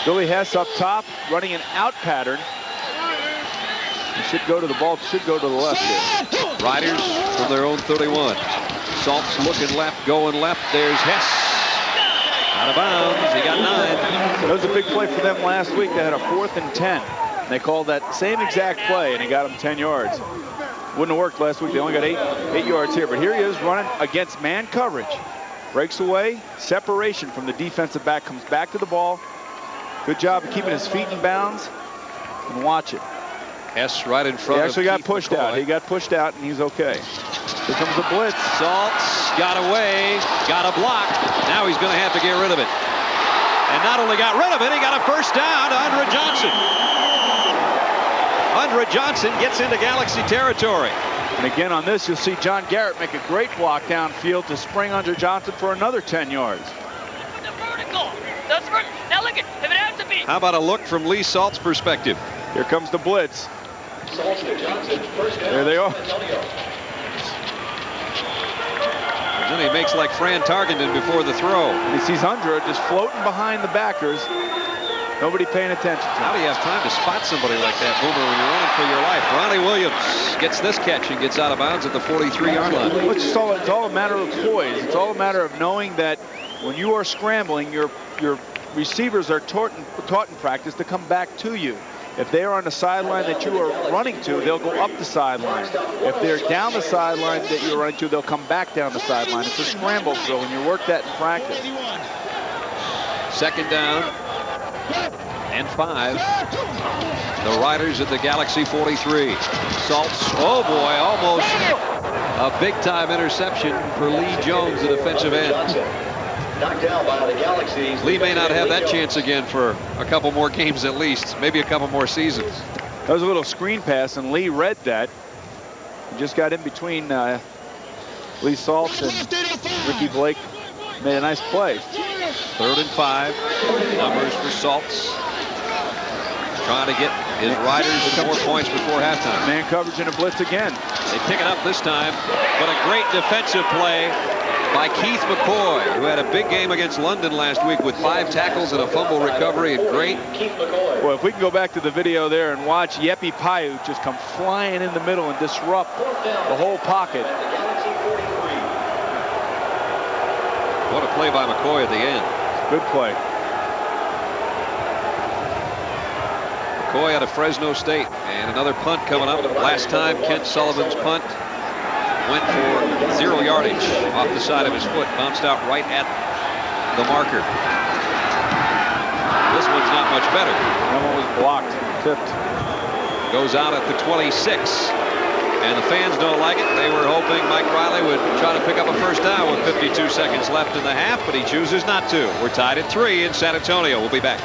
Billy Hess up top, running an out pattern. He should go to the ball, should go to the left here. Riders from their own 31. Salt's looking left, going left. There's Hess. Out of bounds. He got 9. That was a big play for them last week. They had a 4th and 10. They called that same exact play, and he got them 10 yards. Wouldn't have worked last week. They only got 8 yards here. But here he is running against man coverage. Breaks away. Separation from the defensive back. Comes back to the ball. Good job of keeping his feet in bounds. And watch it. Hess right in front. He actually of got Keith pushed McCoy. out. He got pushed out, and he's okay. Here comes the blitz. Salt's got away, got a block. Now he's going to have to get rid of it. And not only got rid of it, he got a 1st down to Undra Johnson. Undra Johnson gets into Galaxy territory. And again on this, you'll see John Garrett make a great block downfield to spring Undra Johnson for another 10 yards. The vertical. That's vertical. Now look at if it has to be. How about a look from Lee Salt's perspective? Here comes the blitz. Salt's to Johnson, 1st down. There they are. And then he makes like Fran Tarkenton before the throw. And he sees Undra just floating behind the backers. Nobody paying attention to him. How do you have time to spot somebody like that, Boomer, when you're running for your life? Ronnie Williams gets this catch and gets out of bounds at the 43-yard line. Well, it's all a matter of poise. It's all a matter of knowing that when you are scrambling, your receivers are taught in practice to come back to you. If they are on the sideline that you are running to, they'll go up the sideline. If they're down the sideline that you're running to, they'll come back down the sideline. It's a scramble drill, and you work that in practice. 2nd down and 5. The Riders at the Galaxy 43. Salt's, oh boy, almost a big-time interception for Lee Jones, the defensive end. Knocked down by the Galaxy. Lee may not have that chance again for a couple more games at least, maybe a couple more seasons. That was a little screen pass, and Lee read that. He just got in between Lee Saltz and Ricky Blake. Made a nice play. 3rd and 5. Numbers for Saltz. Trying to get his Riders 4 points before halftime. Man coverage in a blitz again. They pick it up this time, but a great defensive play by Keith McCoy, who had a big game against London last week with 5 tackles and a fumble recovery. And great. Well, if we can go back to the video there and watch Yepi Paiute just come flying in the middle and disrupt the whole pocket. What a play by McCoy at the end. Good play. McCoy out of Fresno State, and another punt coming up. Last time Kent Sullivan's punt went for 0 yardage off the side of his foot, bounced out right at the marker. This one's not much better. That one was blocked, tipped. Goes out at the 26, and the fans don't like it. They were hoping Mike Riley would try to pick up a 1st down with 52 seconds left in the half, but he chooses not to. We're tied at 3 in San Antonio. We'll be back.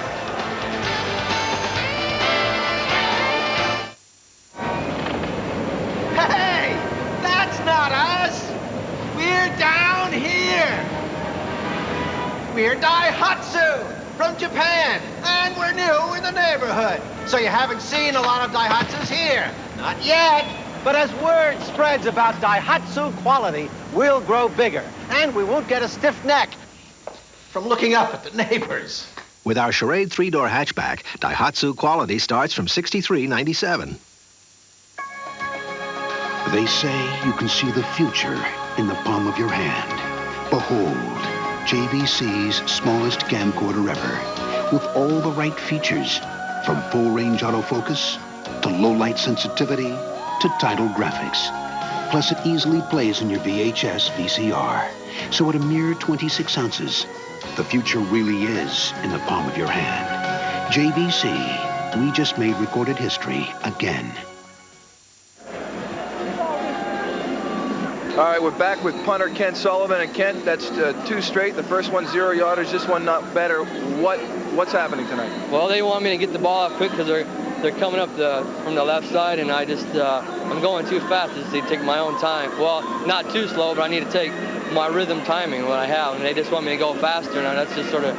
We're Daihatsu from Japan, and we're new in the neighborhood. So you haven't seen a lot of Daihatsus here. Not yet. But as word spreads about Daihatsu quality, we'll grow bigger, and we won't get a stiff neck from looking up at the neighbors. With our Charade 3-door hatchback, Daihatsu quality starts from $63.97. They say you can see the future in the palm of your hand. Behold, JVC's smallest camcorder ever, with all the right features, from full-range autofocus to low-light sensitivity to title graphics. Plus, it easily plays in your VHS VCR. So at a mere 26 ounces, the future really is in the palm of your hand. JVC, we just made recorded history again. All right, we're back with punter Kent Sullivan. And Kent, that's 2 straight. The first one 0 yarders, this one not better. What's happening tonight? Well, they want me to get the ball up quick because they're coming up from the left side, and I'm going too fast. I just need to take my own time. Well, not too slow, but I need to take my rhythm timing what I have, and they just want me to go faster, and that's just sort of,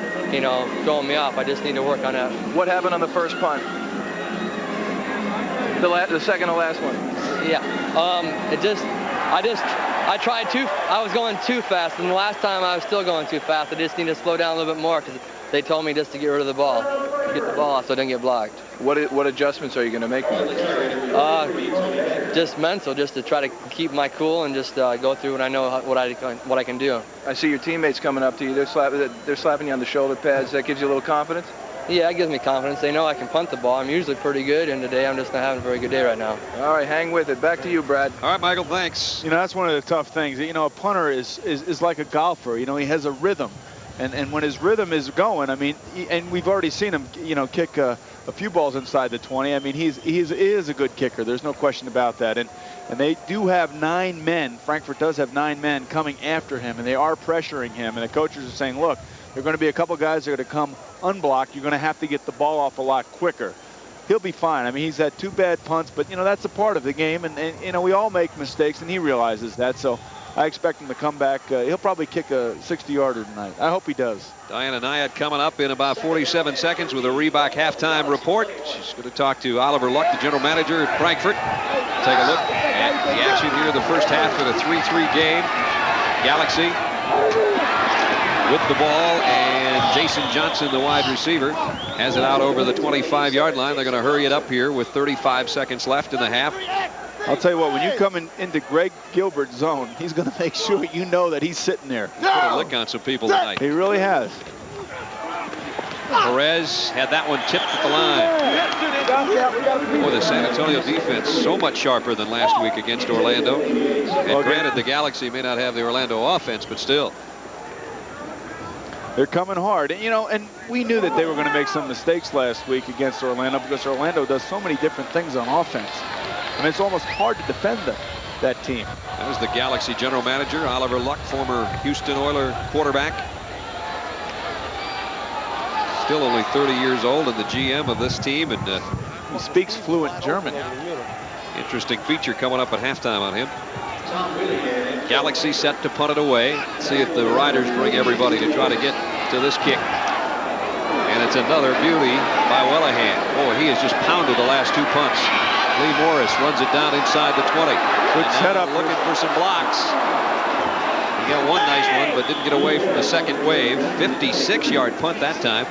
throwing me off. I just need to work on that. What happened on the first punt? The second to last one? Yeah, I was going too fast, and the last time I was still going too fast. I just need to slow down a little bit more because they told me just to get rid of the ball, get the ball off so it doesn't get blocked. What adjustments are you going to make? Just mental, just to try to keep my cool and just go through what I know what I can do. I see your teammates coming up to you. They're slapping you on the shoulder pads. That gives you a little confidence? Yeah, it gives me confidence. They know I can punt the ball. I'm usually pretty good, and today I'm just not having a very good day right now. All right, hang with it. Back to you, Brad. All right, Michael, thanks. That's one of the tough things. A punter is like a golfer. He has a rhythm. And when his rhythm is going, and we've already seen him, kick a few balls inside the 20. He is a good kicker. There's no question about that. And they do have 9 men. Frankfurt does have 9 men coming after him, and they are pressuring him. And the coaches are saying, look, there are going to be a couple guys that are going to come unblocked. You're going to have to get the ball off a lot quicker. He'll be fine. He's had 2 bad punts, but, that's a part of the game. And we all make mistakes, and he realizes that. So I expect him to come back. He'll probably kick a 60-yarder tonight. I hope he does. Diana Nyad coming up in about 47 seconds with a Reebok halftime report. She's going to talk to Oliver Luck, the general manager at Frankfurt. Take a look at the action here in the first half of the 3-3 game. Galaxy with the ball, and Jason Johnson, the wide receiver, has it out over the 25-yard line. They're going to hurry it up here with 35 seconds left in the half. I'll tell you what, when you come into Greg Gilbert's zone, he's going to make sure you know that he's sitting there. Put a lick on some people tonight. He really has. Perez had that one tipped at the line. Boy, the San Antonio defense so much sharper than last week against Orlando. And granted, the Galaxy may not have the Orlando offense, but still. They're coming hard. And we knew that they were going to make some mistakes last week against Orlando because Orlando does so many different things on offense. It's almost hard to defend that team. That was the Galaxy general manager, Oliver Luck, former Houston Oilers quarterback. Still only 30 years old and the GM of this team. And he speaks fluent German. Interesting feature coming up at halftime on him. Galaxy set to punt it away. Let's see if the Riders bring everybody to try to get to this kick. And it's another beauty by Wellahan. Boy, he has just pounded the last 2 punts. Lee Morris runs it down inside the 20. Good setup. Looking for some blocks. He got one nice one, but didn't get away from the second wave. 56-yard punt that time.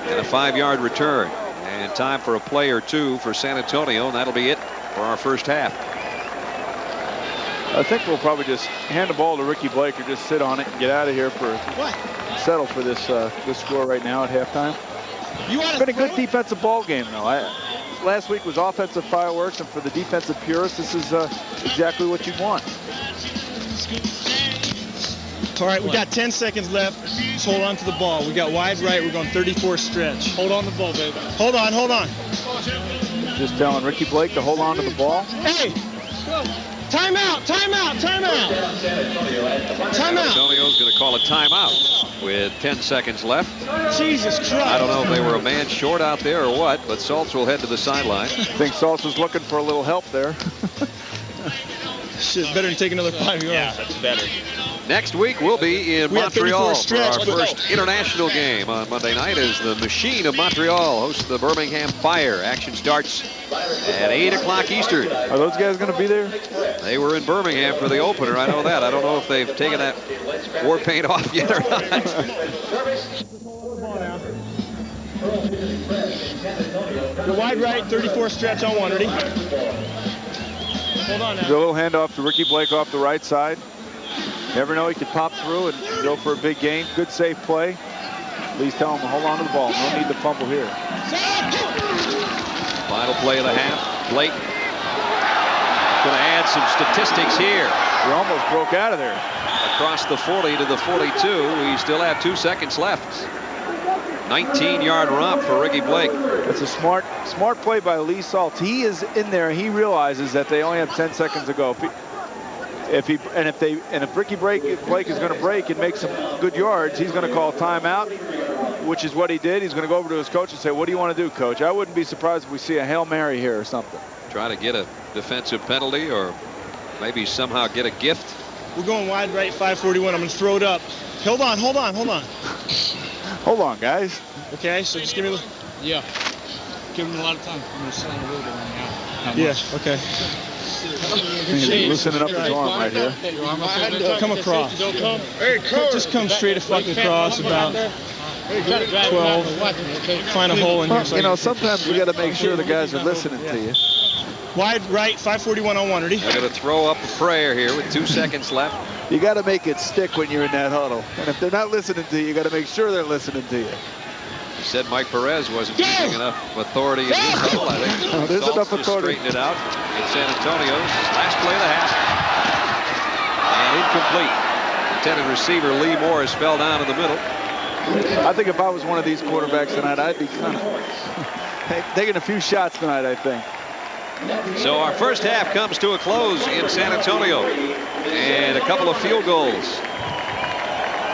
And a 5-yard return. And time for a play or 2 for San Antonio, and that'll be it for our first half. I think we'll probably just hand the ball to Ricky Blake or just sit on it and get out of here settle for this score right now at halftime. It's been a good defensive ball game, though. Last week was offensive fireworks, and for the defensive purists, this is exactly what you'd want. All right, we got 10 seconds left. Just hold on to the ball. We got wide right. We're going 34 stretch. Hold on to the ball, baby. Hold on. Just telling Ricky Blake to hold on to the ball. Hey! Timeout! San Antonio's going to call a timeout with 10 seconds left. Jesus Christ. I don't know if they were a man short out there or what, but Saltz will head to the sideline. I think Saltz was looking for a little help there. Shit, better than take another 5 yards. Yeah, that's better. Next week we'll be in We have 34 Montreal for stretch. our first international game on Monday night as the Machine of Montreal hosts the Birmingham Fire. Action starts at 8 o'clock Eastern. Are those guys going to be there? They were in Birmingham for the opener. I know that. I don't know if they've taken that war paint off yet or not. The wide right, 34 stretch on 1. Ready? Hold on now. There's a little handoff to Ricky Blake off the right side. Never know, he could pop through and go for a big gain. Good safe play. Please tell him to hold on to the ball. No need to fumble here. Final play of the half. Blake going to add some statistics here. He almost broke out of there. Across the 40 to the 42. We still have 2 seconds left. 19-yard romp for Ricky Blake. It's a smart play by Lee Salt. He is in there. He realizes that they only have 10 seconds to go. If Ricky Blake is going to break and make some good yards, he's going to call timeout, which is what he did. He's going to go over to his coach and say, "What do you want to do, coach?" I wouldn't be surprised if we see a Hail Mary here or something. Try to get a defensive penalty or maybe somehow get a gift. We're going wide right, 541. I'm going to throw it up. Hold on. Hold on, guys. Okay, so just give me a little. Yeah. Give him a lot of time. I'm going to slam a little bit on the out. Yeah, okay. Loosening up his arm right here. Come across. Hey, coach. Just come straight fucking across about 12. Find a hole in here. You know, sometimes we got to make sure the guys are listening to you. Wide right, 541 on 1. Ready? They're going to throw up a prayer here with 2 seconds left. You got to make it stick when you're in that huddle. And if they're not listening to you, you got to make sure they're listening to you. He said Mike Perez wasn't using enough authority in his huddle. I think there's enough authority. Straighten it out in San Antonio. Last play of the half. And incomplete. Intended receiver Lee Morris fell down in the middle. I think if I was one of these quarterbacks tonight, I'd be kind of taking a few shots tonight, I think. So our first half comes to a close in San Antonio. And a couple of field goals.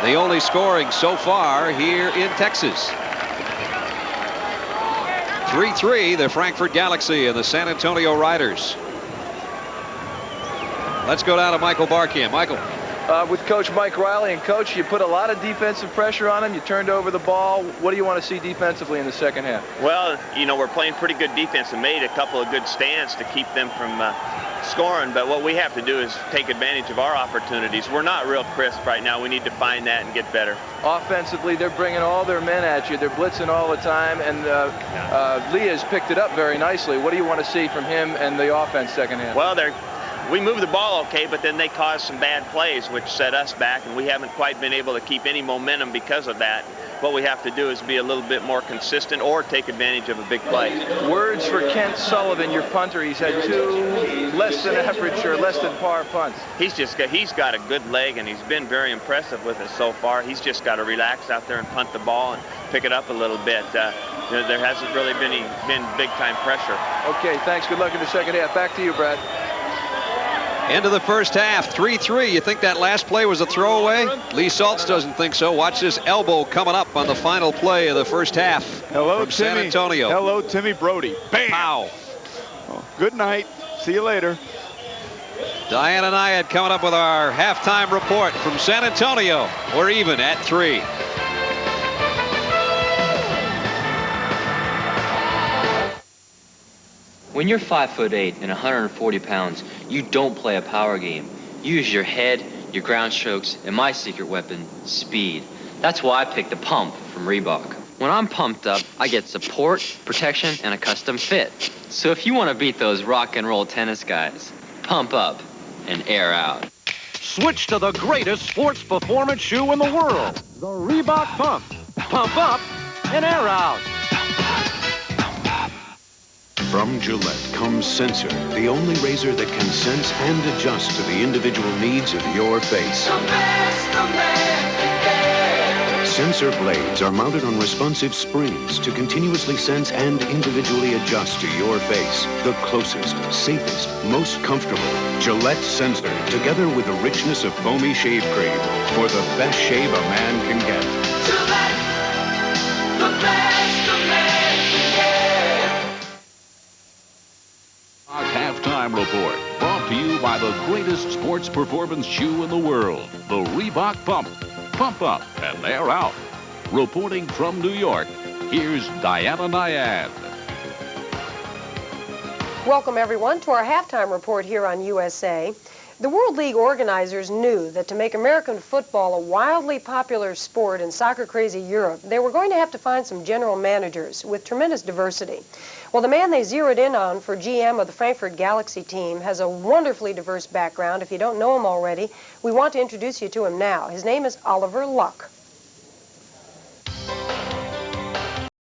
The only scoring so far here in Texas. 3-3, the Frankfurt Galaxy and the San Antonio Riders. Let's go down to Michael Barkamp. Michael. With Coach Mike Riley, and Coach, you put a lot of defensive pressure on him. You turned over the ball. What do you want to see defensively in the second half? Well, you know, we're playing pretty good defense and made a couple of good stands to keep them from scoring, but what we have to do is take advantage of our opportunities. We're not real crisp right now. We need to find that and get better. Offensively, they're bringing all their men at you. They're blitzing all the time, and Lee has picked it up very nicely. What do you want to see from him and the offense second half? Well, we move the ball okay, but then they cause some bad plays, which set us back, and we haven't quite been able to keep any momentum because of that. What we have to do is be a little bit more consistent or take advantage of a big play. Words for Kent Sullivan, your punter. He's had 2 less than average or less than par punts. He's got a good leg, and he's been very impressive with us so far. He's just got to relax out there and punt the ball and pick it up a little bit. There hasn't really been big-time pressure. Okay, thanks. Good luck in the second half. Back to you, Brad. Into the first half, 3-3. You think that last play was a throwaway? Lee Saltz doesn't think so. Watch this elbow coming up on the final play of the first half. Hello, from San Antonio. Hello, Timmy Brody. Bam! Pow. Oh, good night. See you later. Diane and I had coming up with our halftime report from San Antonio. We're even at 3. When you're 5'8" and 140 pounds, you don't play a power game. You use your head, your ground strokes, and my secret weapon, speed. That's why I picked the pump from Reebok. When I'm pumped up, I get support, protection, and a custom fit. So if you want to beat those rock and roll tennis guys, pump up and air out. Switch to the greatest sports performance shoe in the world, the Reebok Pump. Pump up and air out. From Gillette comes Sensor, the only razor that can sense and adjust to the individual needs of your face. Sensor blades are mounted on responsive springs to continuously sense and individually adjust to your face. The closest, safest, most comfortable. Gillette Sensor, together with the richness of foamy shave cream, for the best shave a man can get. Gillette, the best a man can get. Our halftime report, brought to you by the greatest sports performance shoe in the world, the Reebok Pump. Pump up and air out. Reporting from New York, here's Diana Nyad. Welcome, everyone, to our halftime report here on USA. The World League organizers knew that to make American football a wildly popular sport in soccer-crazy Europe, they were going to have to find some general managers with tremendous diversity. Well, the man they zeroed in on for GM of the Frankfurt Galaxy team has a wonderfully diverse background. If you don't know him already, we want to introduce you to him now. His name is Oliver Luck.